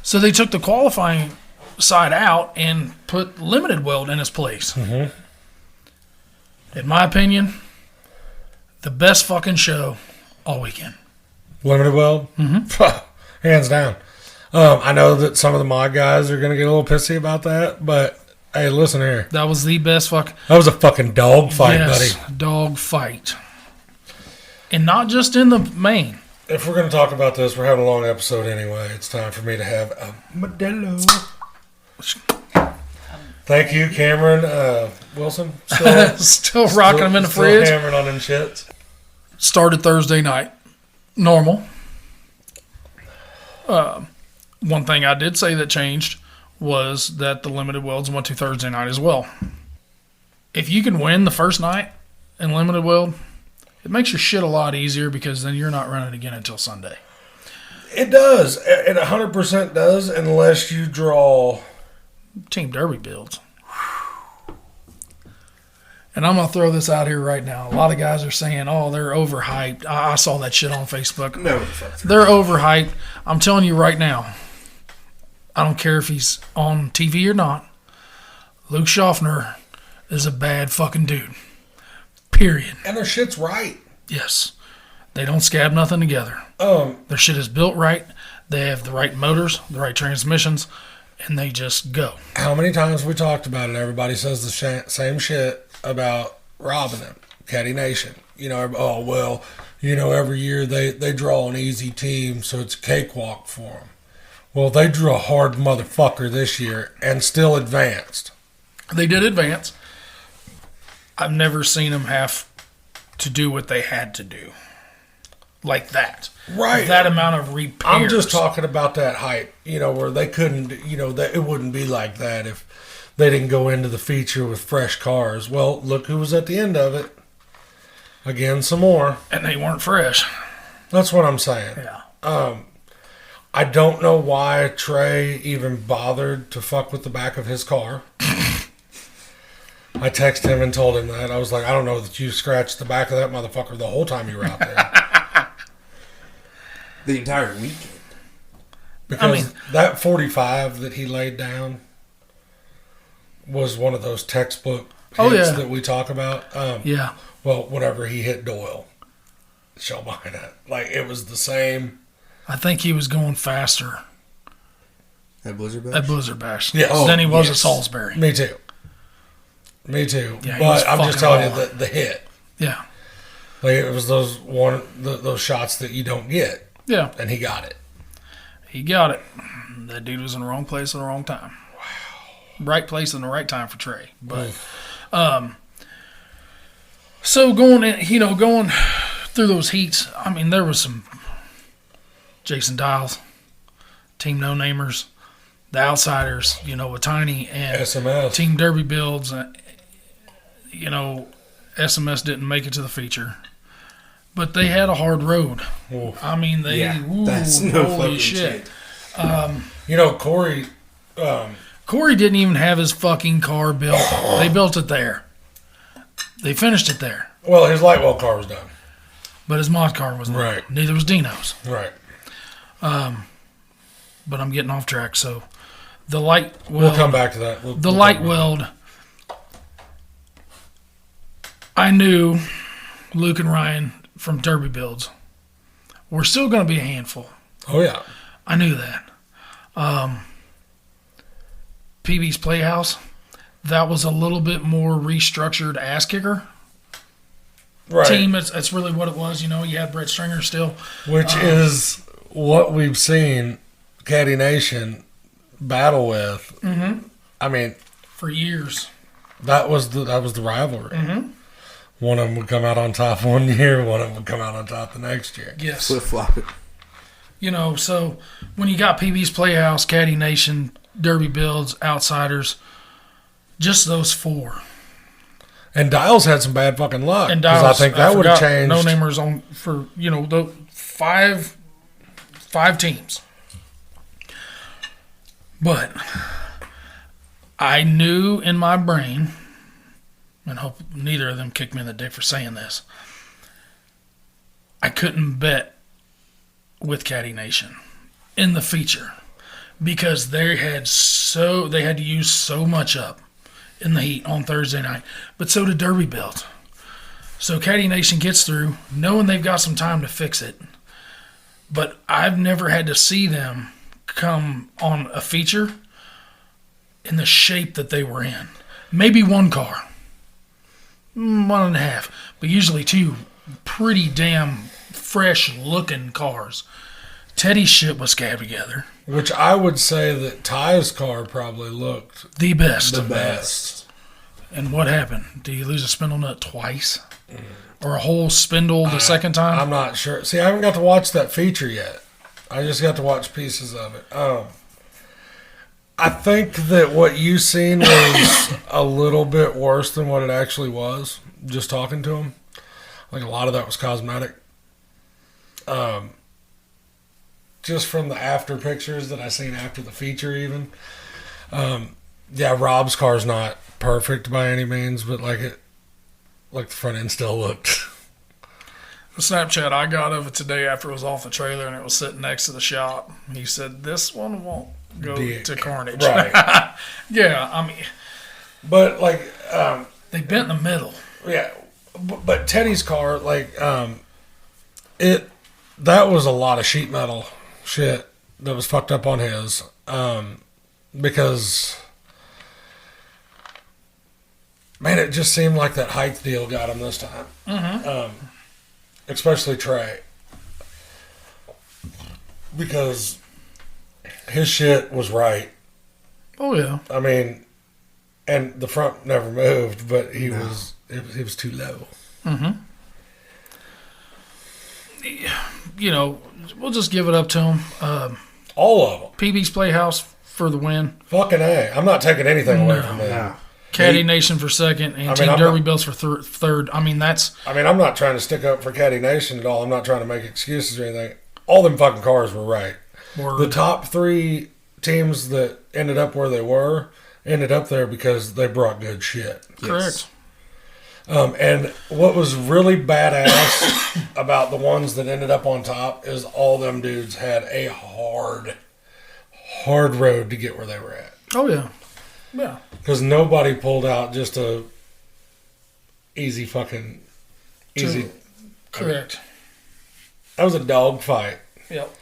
So they took the qualifying side out and put limited weld in its place. In my opinion, the best fucking show all weekend. Limited weld? Hands down. I know that some of the mod guys are going to get a little pissy about that, but hey, listen here. That was the best fucking... That was a fucking dog fight, buddy. Dog fight. And not just in the main. If we're going to talk about this, we're having a long episode anyway. It's time for me to have a Modelo. Thank you, Cameron Wilson. Still rocking them in the fridge. Still hammering on them shits. Started Thursday night. Normal. One thing I did say that changed was that the limited welds went to Thursday night as well. If you can win the first night in limited weld, it makes your shit a lot easier because then you're not running again until Sunday. It does. It 100% does unless you draw... Team Derby builds. And I'm going to throw this out here right now. A lot of guys are saying, oh, they're overhyped. I saw that shit on Facebook. No, they're overhyped. I'm telling you right now, I don't care if he's on TV or not, Luke Schaffner is a bad fucking dude. Period. And their shit's right. Yes. They don't scab nothing together. Their shit is built right. They have the right motors, the right transmissions, and they just go. How many times have we talked about it? Everybody says the same shit about robbing them. Caddy Nation. Every year they draw an easy team, so it's a cakewalk for them. Well, they drew a hard motherfucker this year and still advanced. They did advance. I've never seen them have to do what they had to do. Like that. Right. That amount of repairs. I'm just talking about that hype, where they couldn't, that it wouldn't be like that if they didn't go into the feature with fresh cars. Well, look who was at the end of it. Again, some more. And they weren't fresh. That's what I'm saying. Yeah. I don't know why Trey even bothered to fuck with the back of his car. I texted him and told him that. I was like, I don't know that you scratched the back of that motherfucker the whole time you were out there. The entire weekend. Because that 45 that he laid down was one of those textbook hits that we talk about. Yeah. Well, whenever he hit Doyle. Show behind that. Like, it was the same. I think he was going faster. At Blizzard Bash? At Blizzard Bash. Yes. Than he was at Salisbury. Me too. Yeah, but I'm just telling you the hit. Yeah. Like, it was those shots that you don't get. Yeah. And he got it. He got it. That dude was in the wrong place at the wrong time. Wow. Right place and the right time for Trey. But so going through those heats, I mean, there was some Jason Dials, Team No Namers, the Outsiders, with Tiny and SMS. Team Derby Builds. SMS didn't make it to the feature, but they had a hard road. Oof. I mean, that's no holy fucking shit. Corey. Corey didn't even have his fucking car built. They built it there. They finished it there. Well, his light well car was done. But his mod car was not. Right. Neither was Dino's. Right. But I'm getting off track. So the light weld. We'll come back to that. The light weld. I knew Luke and Ryan from Derby Builds were still going to be a handful. Oh, yeah. I knew that. PB's Playhouse, that was a little bit more restructured ass kicker Right. team. That's really what it was. You had Brett Stringer still. Which is what we've seen Caddy Nation battle with. Mm-hmm. I mean, For years. that was the rivalry. Mm-hmm. One of them would come out on top one year, one of them would come out on top the next year. Yes. Flip flop it. So when you got PB's Playhouse, Caddy Nation, Derby Builds, Outsiders, just those four. And Dials had some bad fucking luck. And Because Dials, I think that would have forgot changed. No namers on for the five teams. But I knew in my brain, and hope neither of them kicked me in the dick for saying this, I couldn't bet with Caddy Nation in the feature because they had to use so much up in the heat on Thursday night, but so did Derby Build. So Caddy Nation gets through knowing they've got some time to fix it, but I've never had to see them come on a feature in the shape that they were in. Maybe one car, 1.5, but usually two pretty damn fresh looking cars. Teddy's shit was scabbed together. Which I would say that Ty's car probably looked The best. the best. And what happened? Did you lose a spindle nut twice? Or a whole spindle the second time? I'm not sure. See, I haven't got to watch that feature yet. I just got to watch pieces of it. I think that what you seen was a little bit worse than what it actually was, just talking to him. Like a lot of that was cosmetic. Just from the after pictures that I seen after the feature even. Yeah, Rob's car's not perfect by any means, but like the front end still looked. The Snapchat I got of it today after it was off the trailer and it was sitting next to the shop. He said, "This one won't go to Carnage." Right. Yeah, I mean, But like, they bent in the middle. yeah, but Teddy's car, like, that was a lot of sheet metal shit that was fucked up on his, because, man, it just seemed like that height deal got him this time. Mm-hmm. Especially Trey, because his shit was right. Oh yeah. I mean, and the front never moved, but he was too low. Mm-hmm. We'll just give it up to him. All of them. PB's Playhouse for the win. Fucking A. I'm not taking anything away from them. No. Caddy Nation for second, and Team I'm Derby not- Builds for third. I mean, I'm not trying to stick up for Caddy Nation at all. I'm not trying to make excuses or anything. All them fucking cars were right. word. The top three teams that ended up where they were ended up there because they brought good shit. Correct. And what was really badass about the ones that ended up on top is all them dudes had a hard road to get where they were at. Oh yeah. Yeah. Because nobody pulled out just a easy. Correct. That was a dog fight. Yep.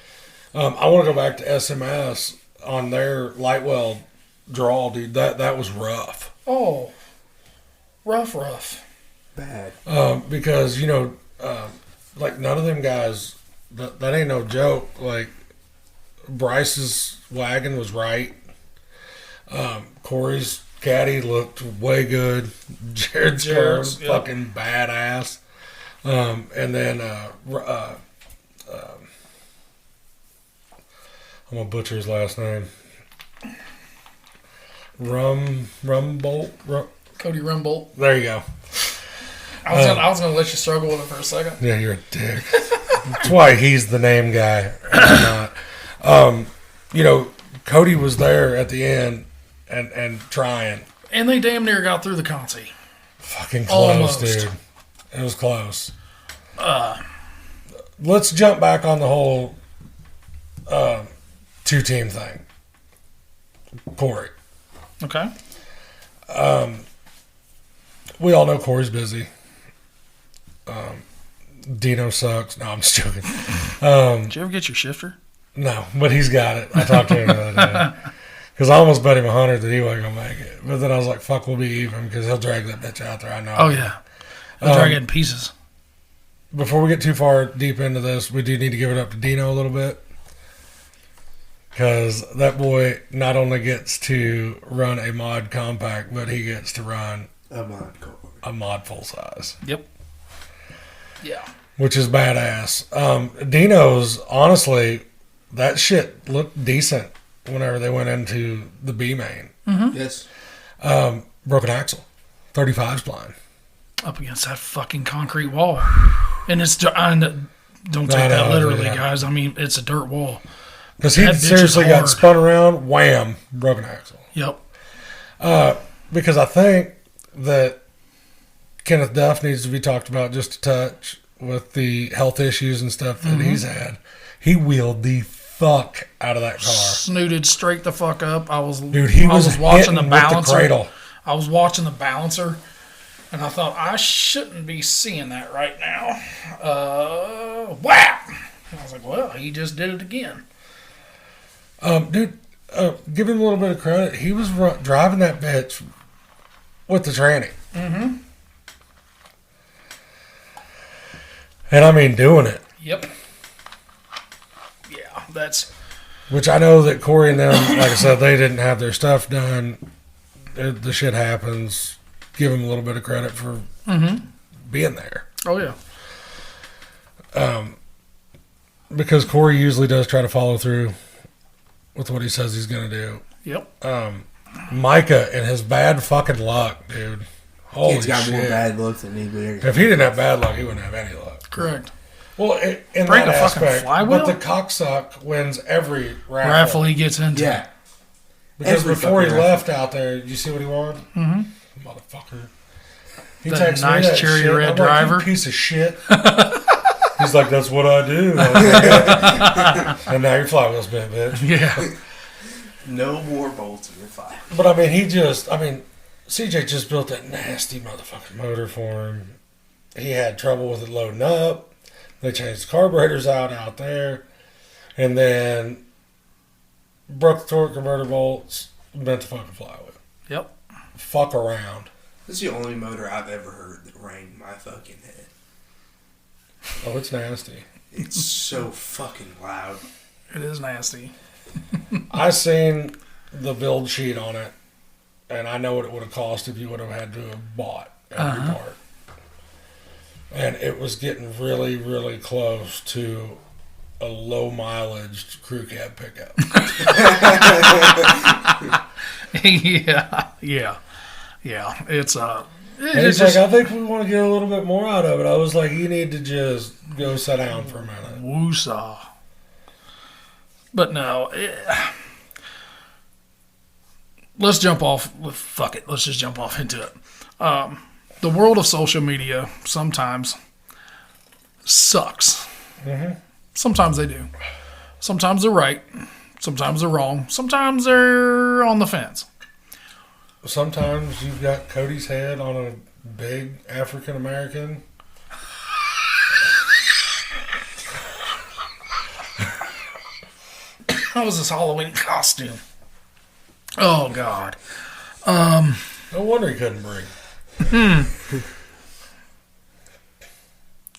I want to go back to SMS on their light weld draw, dude. That was rough. Oh. Rough. Bad. Because like none of them guys. That ain't no joke. Like Bryce's wagon was right. Corey's caddy looked way good. Jared's car Yep. fucking badass. And then I'm gonna butcher his last name. Rumbolt. Cody Rumbolt. There you go. I was gonna let you struggle with it for a second. Yeah, you're a dick. That's why he's the name guy. I'm not. Cody was there at the end and trying. And they damn near got through the consi. Fucking close, Almost. dude. It was close. Let's jump back on the whole two-team thing. Corey. Okay. We all know Corey's busy. Dino sucks. No, I'm just joking. Did you ever get your shifter? No, but he's got it. I talked to him the other day. Because I almost bet him 100 that he wasn't going to make it. But then I was like, fuck, we'll be even because he'll drag that bitch out there. I know. Oh, yeah. They'll drag it in pieces. Before we get too far deep into this, we do need to give it up to Dino a little bit. Because that boy not only gets to run a mod compact, but he gets to run a mod full size. Yep. Yeah. Which is badass. Dino's, honestly, that shit looked decent whenever they went into the B main. Mm-hmm. Yes. Broken axle. 35 spline. Up against that fucking concrete wall. And don't take that literally, yeah. guys. I mean, it's a dirt wall. Because he That bitch is seriously got hard. spun around, wham, broken axle. Yep. Because I think that Kenneth Duff needs to be talked about just a touch with the health issues and stuff that he's had. He wheeled the fuck out of that car. Snooted straight the fuck up. I was Dude, he was watching the hitting with the balancer. cradle. I was watching the balancer, and I thought I shouldn't be seeing that right now. Whap! And I was like, well, he just did it again. Dude, give him a little bit of credit. He was driving that bitch with the tranny. Mm-hmm. And I mean doing it. Yep. Yeah, that's... Which I know that Corey and them, like I said, they didn't have their stuff done. The shit happens. Give him a little bit of credit for being there. Oh, yeah. Because Corey usually does try to follow through with what he says he's going to do. Yep. Micah and his bad fucking luck, dude. Holy He's got shit. more bad luck than anybody. If he didn't have bad luck, he wouldn't have any luck. Correct. Well, in Break that a fucking aspect, flywheel? but the cocksuck wins every raffle. Raffle he gets into. Yeah. Because Every before he fucking left out there, you see what he wanted? Mm-hmm. Motherfucker. He That texted me nice that cherry shit. red I'm like, driver. "You piece of shit." He's like, that's what I do. I was like, and now your flywheel's bent, bitch. Yeah. No more bolts in your fire. But I mean, CJ just built that nasty motherfucking motor for him. He had trouble with it loading up. They changed the carburetors out there. And then broke the torque converter bolts, bent the fucking flywheel. Yep. Fuck around. This is the only motor I've ever heard that rang my fucking head. Oh, it's nasty. It's so fucking loud. It is nasty. I seen the build sheet on it, and I know what it would have cost if you would have had to have bought every part. And it was getting really, really close to a low mileage crew cab pickup. Yeah. It's And it's he's like, just I think we want to get a little bit more out of it. I was like, you need to just go sit down for a minute. woosah. But no, let's jump off. Fuck it. Let's just jump off into it. The world of social media sometimes sucks. Mm-hmm. Sometimes they do. Sometimes they're right. Sometimes they're wrong. Sometimes they're on the fence. Sometimes you've got Cody's head on a big African American. How was this Halloween costume? Oh God. No wonder he couldn't breathe.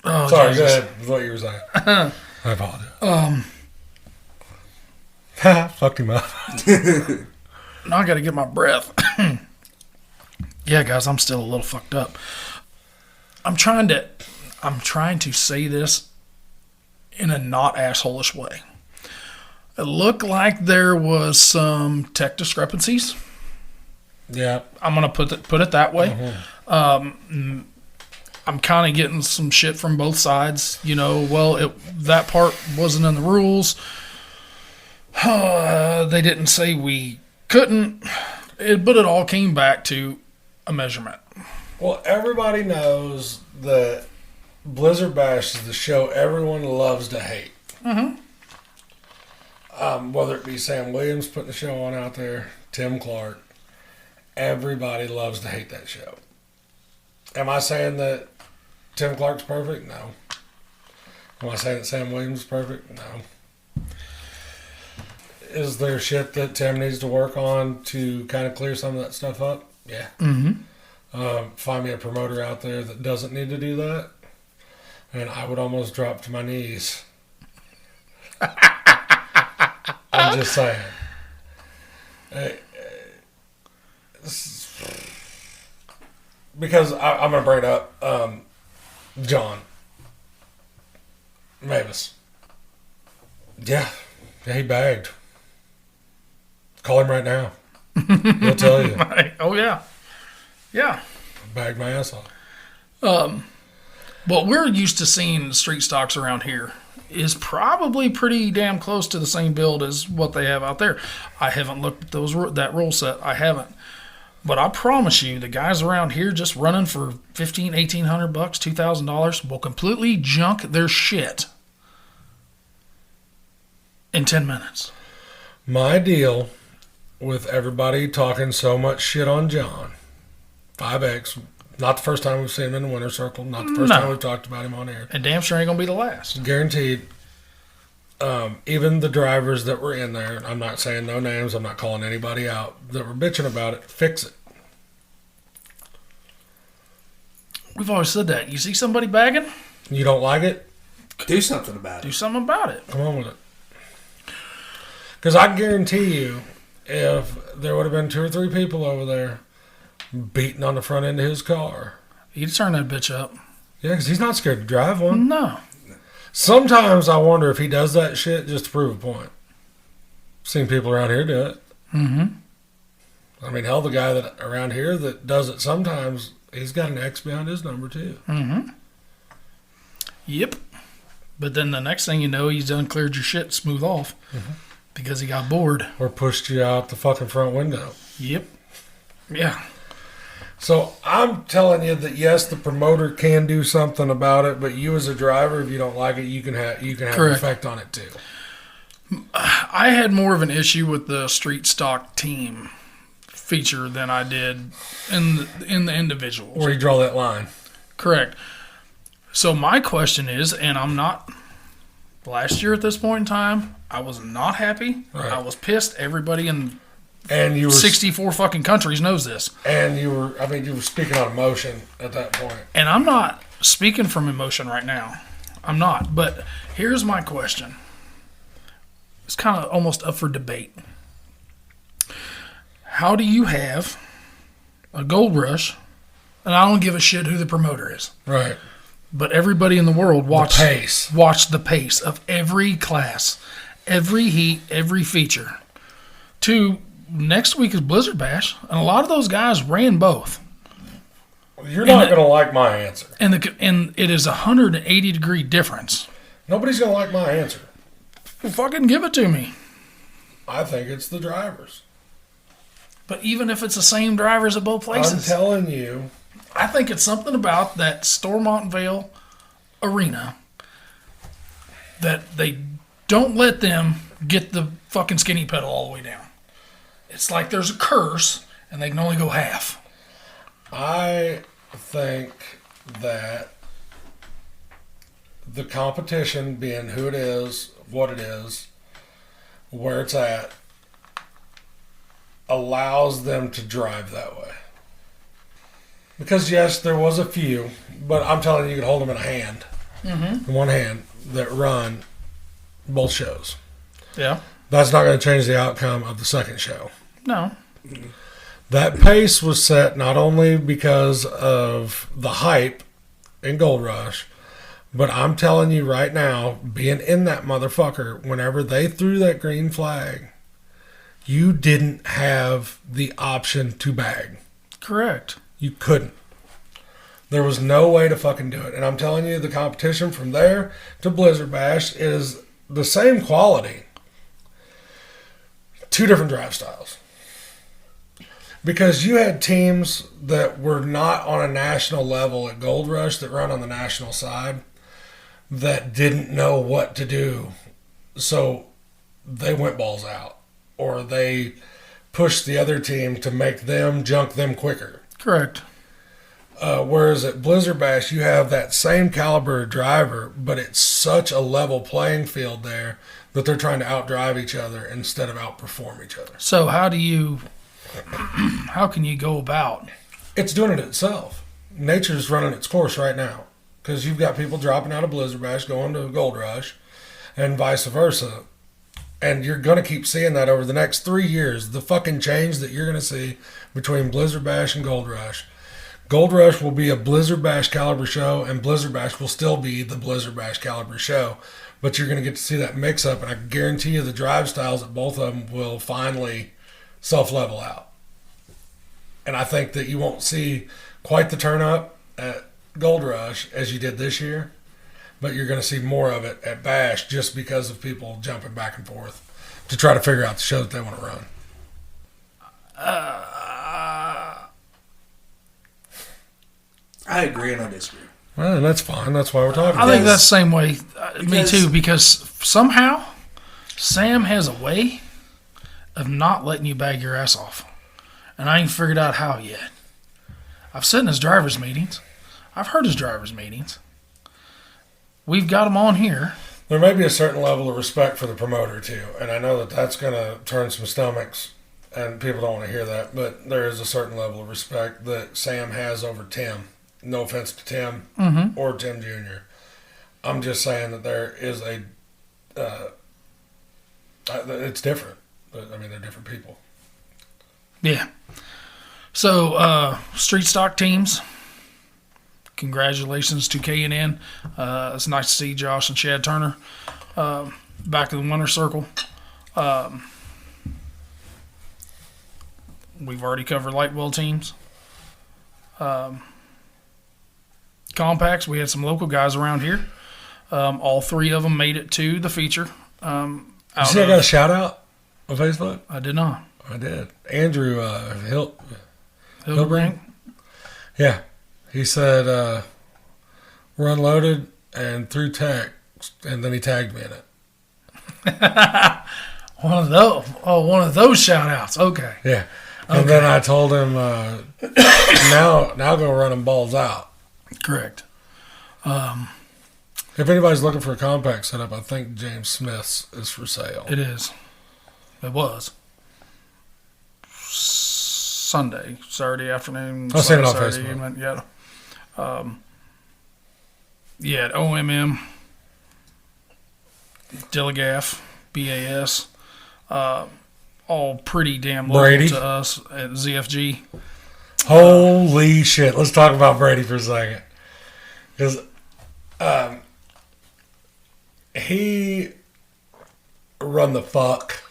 Oh, Sorry, Jesus. go ahead with what you were saying. I apologize. Fucked him up. Now I got to get my breath. Yeah, guys, I'm still a little fucked up. I'm trying to say this in a not asshole-ish way. It looked like there was some tech discrepancies. Yeah. I'm gonna put it that way. I'm kind of getting some shit from both sides. That part wasn't in the rules. They didn't say we couldn't, but it all came back to a measurement. Well, everybody knows that Blizzard Bash is the show everyone loves to hate. Mm-hmm. Whether it be Sam Williams putting the show on out there, Tim Clark, everybody loves to hate that show. Am I saying that Tim Clark's perfect? No. Am I saying that Sam Williams is perfect? No. Is there shit that Tim needs to work on to kind of clear some of that stuff up? Yeah. Mm-hmm. Find me a promoter out there that doesn't need to do that, and I would almost drop to my knees. I'm just saying. Because I'm going to bring it up. John Mavis. Yeah, he bagged. Call him right now. He'll tell you. Oh, yeah. Yeah. Bagged my ass off. What we're used to seeing street stocks around here is probably pretty damn close to the same build as what they have out there. I haven't looked at that rule set. I haven't. But I promise you, the guys around here just running for $1,500, $1,800, $2,000 will completely junk their shit in 10 minutes. My deal with everybody talking so much shit on John, 5X, not the first time we've seen him in the winner's circle, not the first time we've talked about him on air. And damn sure ain't going to be the last. Guaranteed. Even the drivers that were in there, I'm not saying no names, I'm not calling anybody out, that were bitching about it, fix it. We've always said that. You see somebody bagging? You don't like it? Do something about Do it. something about it. Come on with it. Because I guarantee you, if there would have been 2 or 3 people over there beating on the front end of his car. He'd turn that bitch up. Yeah, because he's not scared to drive one. No. Sometimes I wonder if he does that shit just to prove a point. Seen people around here do it. Mm-hmm. I mean, hell, the guy that around here that does it sometimes, he's got an X behind his number too. Mm-hmm. Yep. But then the next thing you know, he's done cleared your shit smooth off because he got bored. Or pushed you out the fucking front window. Yep. Yeah. So I'm telling you that yes, the promoter can do something about it, but you as a driver, if you don't like it, you can have an effect on it too. I had more of an issue with the street stock team feature than I did in the individuals. Where you draw that line. Correct. So my question is, and I'm not, last year at this point in time, I was not happy. Right. I was pissed. Everybody in and you were 64 fucking countries knows this. And you were speaking on emotion at that point. And I'm not speaking from emotion right now. I'm not. But here's my question. It's kind of almost up for debate. How do you have a gold rush, and I don't give a shit who the promoter is. Right. But everybody in the world watched the pace of every class, every heat, every feature. Next week is Blizzard Bash, and a lot of those guys ran both. You're not going to like my answer. And it is a 180-degree difference. Nobody's going to like my answer. Well, fucking give it to me. I think it's the drivers. But even if it's the same drivers at both places. I'm telling you. I think it's something about that Stormont Vale arena that they don't let them get the fucking skinny pedal all the way down. It's like there's a curse, and they can only go half. I think that the competition being who it is, what it is, where it's at, allows them to drive that way. Because, yes, there was a few, but I'm telling you could hold them in a hand, in one hand, that run both shows. Yeah. That's not going to change the outcome of the second show. No. That pace was set not only because of the hype in Gold Rush, but I'm telling you right now, being in that motherfucker, whenever they threw that green flag, you didn't have the option to bag. Correct. You couldn't. There was no way to fucking do it. And I'm telling you, the competition from there to Blizzard Bash is the same quality. Two different drive styles. Because you had teams that were not on a national level at Gold Rush that run on the national side that didn't know what to do. So they went balls out. Or they pushed the other team to make them junk them quicker. Correct. Whereas at Blizzard Bash, you have that same caliber driver, but it's such a level playing field there that they're trying to outdrive each other instead of outperform each other. So how can you go about? It's doing it itself. Nature's running its course right now because you've got people dropping out of Blizzard Bash going to Gold Rush and vice versa. And you're going to keep seeing that over the next 3 years. The fucking change that you're going to see between Blizzard Bash and Gold Rush. Gold Rush will be a Blizzard Bash caliber show, and Blizzard Bash will still be the Blizzard Bash caliber show. But you're going to get to see that mix-up, and I guarantee you the drive styles at both of them will finally self-level out. And I think that you won't see quite the turn-up at Gold Rush as you did this year, but you're going to see more of it at Bash just because of people jumping back and forth to try to figure out the show that they want to run. I agree and I disagree. Well, and that's fine. That's why we're talking I about think it. that's the same way. Me because- too, because somehow Sam has a way of not letting you bag your ass off. And I ain't figured out how yet. I've sat in his driver's meetings. I've heard his driver's meetings. We've got him on here. There may be a certain level of respect for the promoter, too. And I know that that's going to turn some stomachs, and people don't want to hear that. But there is a certain level of respect that Sam has over Tim. No offense to Tim or Tim Jr. I'm just saying that there is a... it's different. I mean, they're different people. Yeah. So, street stock teams. Congratulations to K&N. It's nice to see Josh and Chad Turner back in the winner's circle. We've already covered light well teams. Compacts, we had some local guys around here. All three of them made it to the feature. You see I got a shout-out on Facebook? I did not. I did. Andrew Hildebrand? Yeah. He said, we're unloaded and through text, and then he tagged me in it. One of those shout outs. Okay. Yeah. And then I told him, now go run them balls out. Correct. If anybody's looking for a compact setup, I think James Smith's is for sale. It is. It was. Saturday afternoon. I've seen it on Saturday Facebook. evening, yeah. Yeah, at OMM, Dilligaff, BAS, all pretty damn local Brady. to us at ZFG. Holy shit. Let's talk about Brady for a second. Because he run the fuck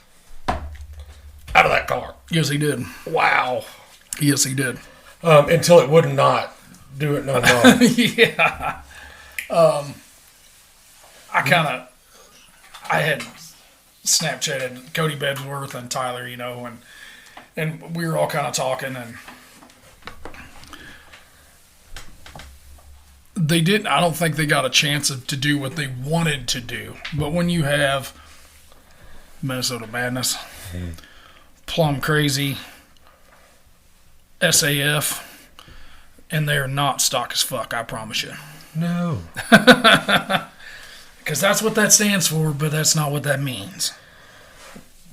out of that car. Yes, he did. Wow. Yes, he did. Until it would not do it no more. Yeah. I had Snapchatted Cody Bedsworth and Tyler, and we were all kind of talking, and I don't think they got a chance to do what they wanted to do. But when you have Minnesota Madness, Plum Crazy, SAF, and they're not stock as fuck, I promise you. No. Because that's what that stands for, but that's not what that means.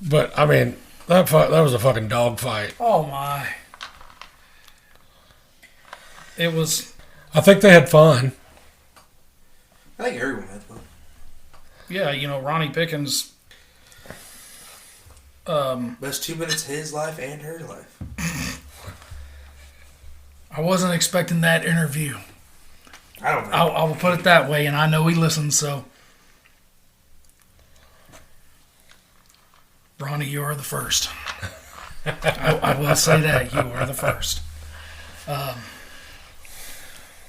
But, I mean, that was a fucking dog fight. Oh, my. It was... I think they had fun. I think everyone had fun. Yeah, Ronnie Pickens Best 2 minutes of his life and her life. I wasn't expecting that interview. I don't think. I will put it that way, and I know he listens, so. Ronnie, you are the first. I will say that. You are the first.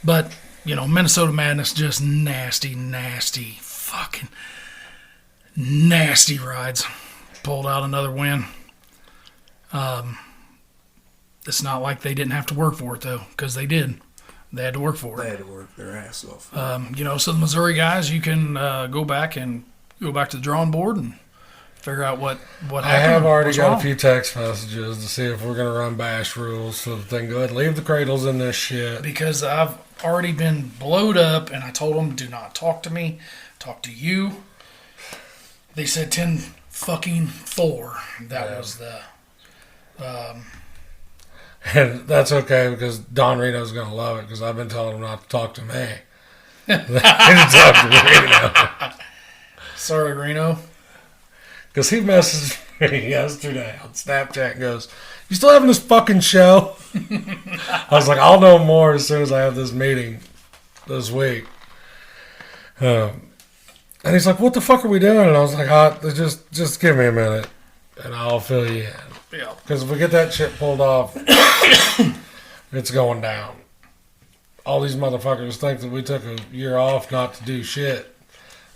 But, Minnesota Madness, just nasty, fucking nasty rides. Pulled out another win. It's not like they didn't have to work for it, though, because they did. They had to work for it. They had to work their ass off. So the Missouri guys, you can go back to the drawing board and figure out what happened. I have already got wrong. a few text messages to see if we're going to run bash rules so that they can go ahead and leave the cradles in this shit. Because I've already been blowed up, and I told them, do not talk to me, talk to you. They said 10-4. That was the... And that's okay because Don Reno's going to love it because I've been telling him not to talk to me. They need to talk to Reno. Sorry, Reno. Because he messaged me yesterday on Snapchat and goes, "You still having this fucking show?" I was like, "I'll know more as soon as I have this meeting this week." And he's like, "What the fuck are we doing?" And I was like, just give me a minute and I'll fill you in. Yeah. Because if we get that shit pulled off, it's going down. All these motherfuckers think that we took a year off not to do shit.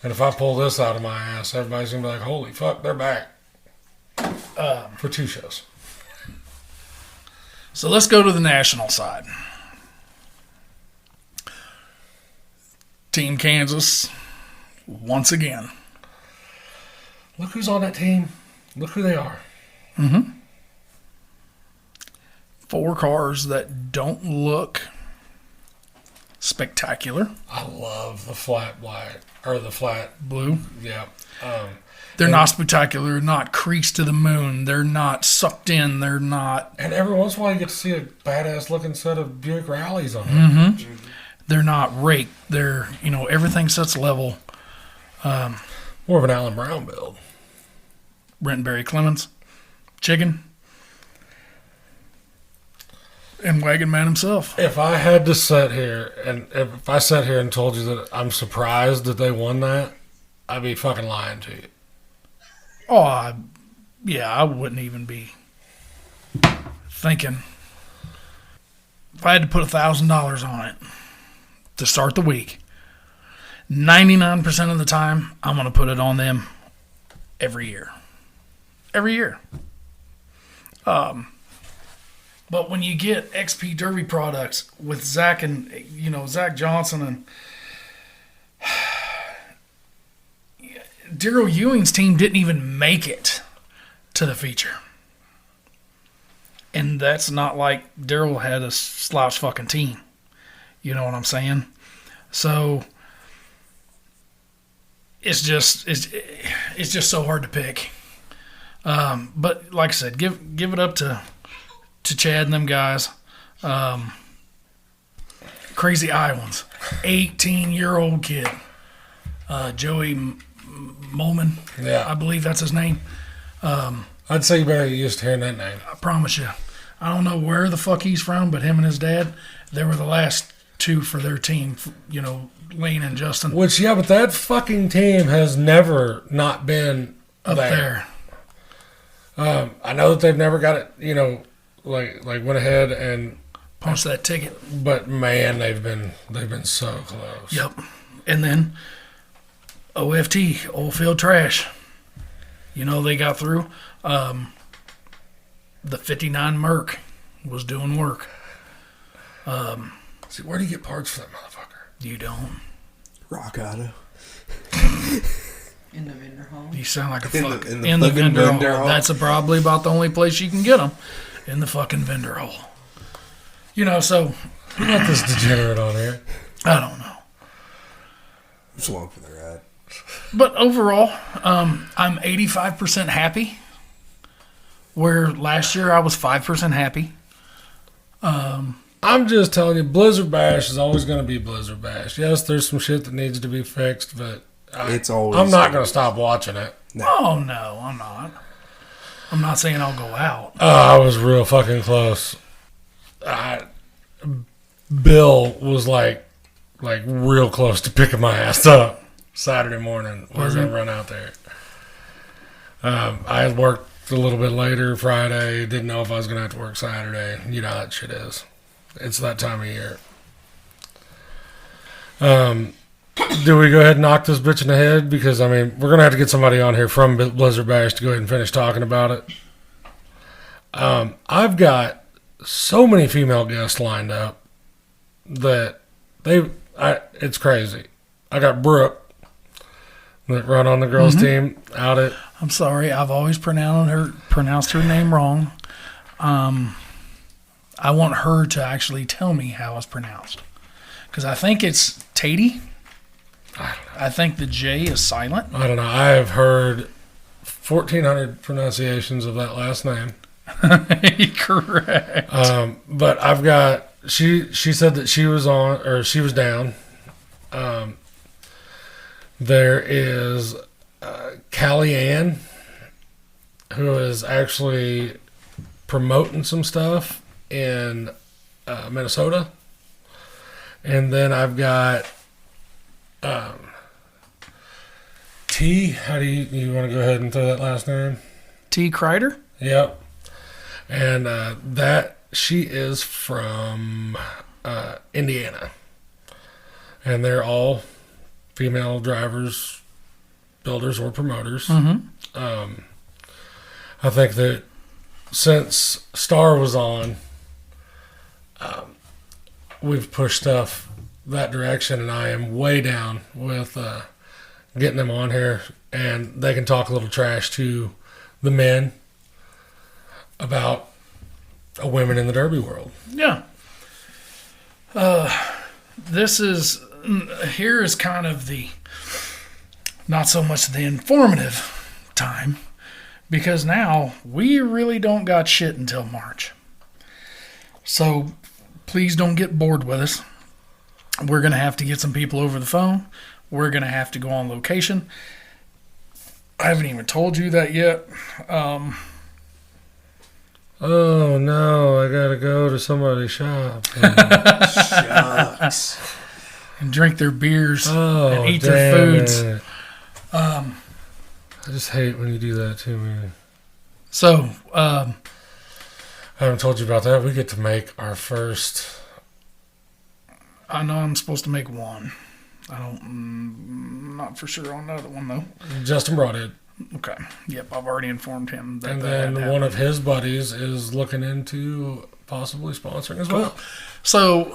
And if I pull this out of my ass, everybody's going to be like, holy fuck, they're back. For 2 shows. So let's go to the national side. Team Kansas, once again. Look who's on that team. Look who they are. Mm-hmm. 4 cars that don't look spectacular. I love the flat black, or the flat blue. Yeah. They're not spectacular, not creased to the moon. They're not sucked in. They're not. And every once in a while you get to see a badass looking set of Buick Rallies on it. Mm-hmm. They're not raked. They're, everything sets level. More of an Alan Brown build. Brent Barry Clemens, Chicken, and Wagon Man himself. If I had to sit here, and if I sat here and told you that I'm surprised that they won that, I'd be fucking lying to you. Oh, I wouldn't even be thinking. If I had to put $1,000 on it to start the week, 99% of the time, I'm going to put it on them every year. Every year. But when you get XP Derby products with Zach and, Zach Johnson and Daryl Ewing's team didn't even make it to the feature. And that's not like Daryl had a slouch fucking team. You know what I'm saying? So it's just so hard to pick. But like I said, give it up to Chad and them guys. Crazy Iowans, 18-year-old kid, Joey Molman. Yeah, I believe that's his name. I'd say you better get used to hearing that name. I promise you. I don't know where the fuck he's from, but him and his dad, they were the last 2 for their team. Lane and Justin. But that fucking team has never not been up there. I know that they've never got it, like went ahead and punched that ticket. But man, they've been so close. Yep. And then OFT, Old Field Trash. They got through. The 59 Merc was doing work. See, where do you get parts for that motherfucker? You don't. Rock Auto. In the vendor hall. You sound like a fuck. In the vendor hall. That's probably about the only place you can get them. In the fucking vendor hall. So. Who got this degenerate on here? I don't know. I'm just along for the ride. But overall, I'm 85% happy. Where last year I was 5% happy. I'm just telling you, Blizzard Bash is always going to be Blizzard Bash. Yes, there's some shit that needs to be fixed, but It's always. I'm not going to stop watching it. No. Oh, no, I'm not. I'm not saying I'll go out. I was real fucking close. Bill was like real close to picking my ass up Saturday morning. We were going to run out there. I had worked a little bit later Friday. Didn't know if I was going to have to work Saturday. You know how that shit is. It's that time of year. Do we go ahead and knock this bitch in the head? Because, I mean, we're going to have to get somebody on here from Blizzard Bash to go ahead and finish talking about it. I've got so many female guests lined up that it's crazy. I got Brooke that run on the girls team out at. I'm sorry, I've always pronounced her name wrong. I want her to actually tell me how it's pronounced, because I think it's Tatey. I think the J is silent. I don't know. I have heard 1,400 pronunciations of that last name. Correct. But I've got. She said that she was on, or she was down. There is Callie Ann, who is actually promoting some stuff in Minnesota. And then I've got T. How do you want to go ahead and throw that last name? T. Kreider? Yep. And that she is from Indiana. And they're all female drivers, builders, or promoters. I think that since Star was on, we've pushed stuff that direction, and I am way down with getting them on here, and they can talk a little trash to the men about women in the derby world. Yeah. Here is kind of the, not so much the informative time, because now we really don't got shit until March. So please don't get bored with us. We're going to have to get some people over the phone. We're going to have to go on location. I haven't even told you that yet. Oh no, I gotta go to somebody's shop. Shucks. And drink their beers and eat damn their foods. it. I just hate when you do that to me. So, I haven't told you about that. We get to make our first. I know I'm supposed to make one. I'm not for sure on another one though. Justin Broadhead. Okay. Yep, I've already informed him that. And that then one of his buddies is looking into possibly sponsoring as well. So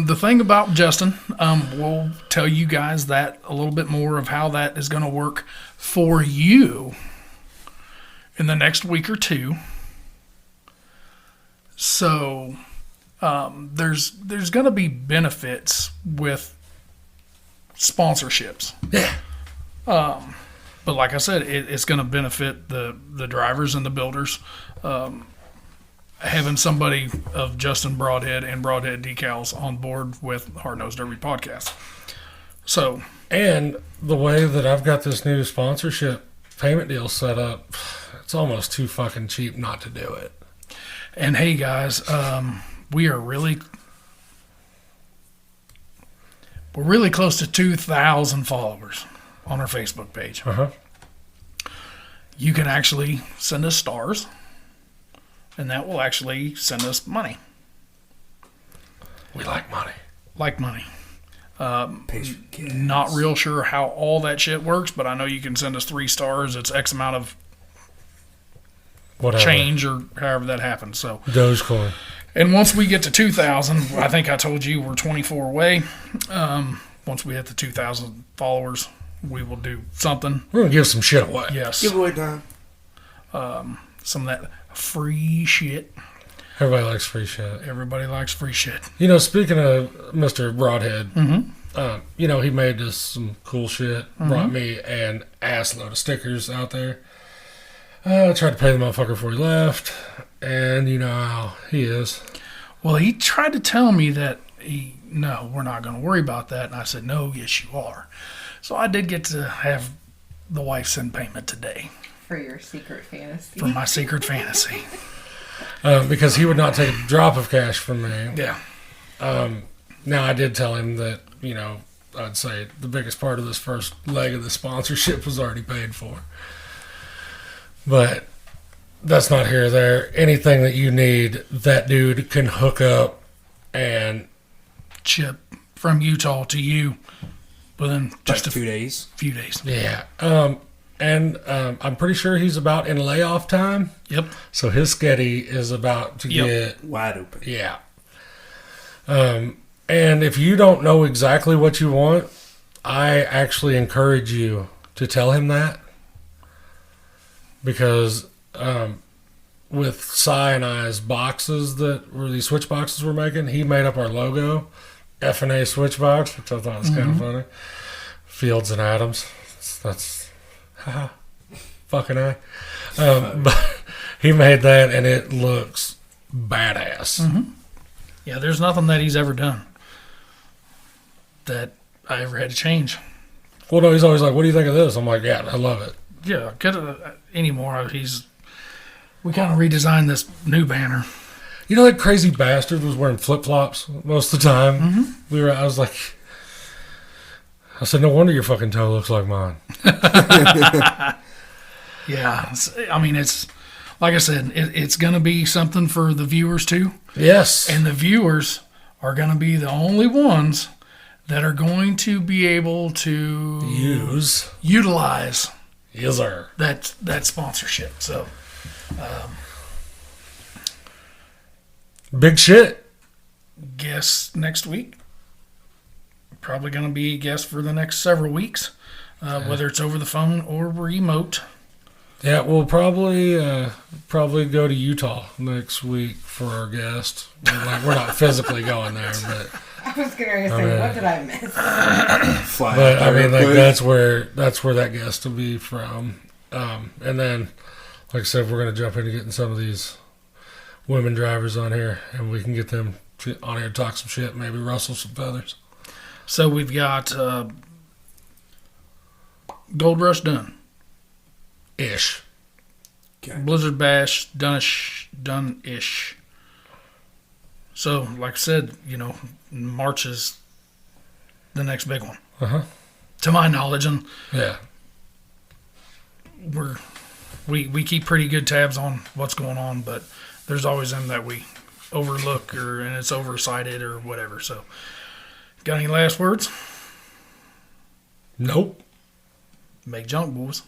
the thing about Justin, we'll tell you guys that a little bit more of how that is going to work for you in the next week or two. So there's going to be benefits with sponsorships. Yeah. But like I said, it's going to benefit the drivers and the builders. Having somebody of Justin Broadhead and Broadhead Decals on board with Hard Nosed Derby podcast. So, and the way that I've got this new sponsorship payment deal set up, it's almost too fucking cheap not to do it. And hey guys, we're really close to 2,000 followers on our Facebook page. You can actually send us stars, and that will actually send us money. We like money. Like money. Not real sure how all that shit works, but I know you can send us 3 stars. It's X amount of Whatever. change or however that happens. So Dogecoin. And once we get to 2,000, I think I told you we're 24 away. Once we hit the 2,000 followers, we will do something. We're going to give some shit away. Yes. Giveaway time. Some of that free shit. Everybody likes free shit. Everybody likes free shit. You know, speaking of Mr. Broadhead, you know, he made us some cool shit. Brought me an ass load of stickers out there. I tried to pay the motherfucker before he left. And you know how he is. Well, he tried to tell me that no, we're not going to worry about that. And I said, no, yes, you are. So I did get to have the wife send payment today. For your secret fantasy. for my secret fantasy. Because he would not take a drop of cash from me. Yeah. Now, I did tell him that, I'd say the biggest part of this first leg of the sponsorship was already paid for. But that's not here or there. Anything that you need, that dude can hook up and Chip from Utah to you within just Like 2 days. few days. yeah. I'm pretty sure he's about in layoff time. Yep. So his sketty is about to get Wide open. yeah. And if you don't know exactly what you want, I actually encourage you to tell him that. Because with Cy and I's boxes that were these switch boxes we're making, he made up our logo, F&A switch box, which I thought was kind of funny. Fields and Adams. That's haha, fucking A. But he made that and it looks badass. Yeah, there's nothing that he's ever done that I ever had to change. Well, no, he's always like, "What do you think of this?" I'm like, "Yeah, I love it." Yeah, anymore. We kind of redesigned this new banner. You know that crazy bastard was wearing flip flops most of the time. I was like, I said, "No wonder your fucking toe looks like mine." Yeah, it's like I said, it's going to be something for the viewers too, Yes, and the viewers are going to be the only ones that are going to be able to utilize yes, sir. that sponsorship. So, Big shit. guests next week. Probably going to be guests for the next several weeks, whether it's over the phone or remote. Yeah, we'll probably go to Utah next week for our guest. We're not physically going there, but I was going to say, what did I miss? Fly but out I there mean, real like quick. that's where that guest will be from. And then, like I said, we're gonna jump into getting some of these women drivers on here, and we can get them on here to talk some shit, maybe rustle some feathers. So we've got Gold Rush done. Ish. Blizzard Bash done-ish. So, like I said, March is the next big one. To my knowledge, and Yeah. we keep pretty good tabs on what's going on, but there's always them that we overlook and it's oversighted or whatever. So, got any last words? Nope. Make junk, boys.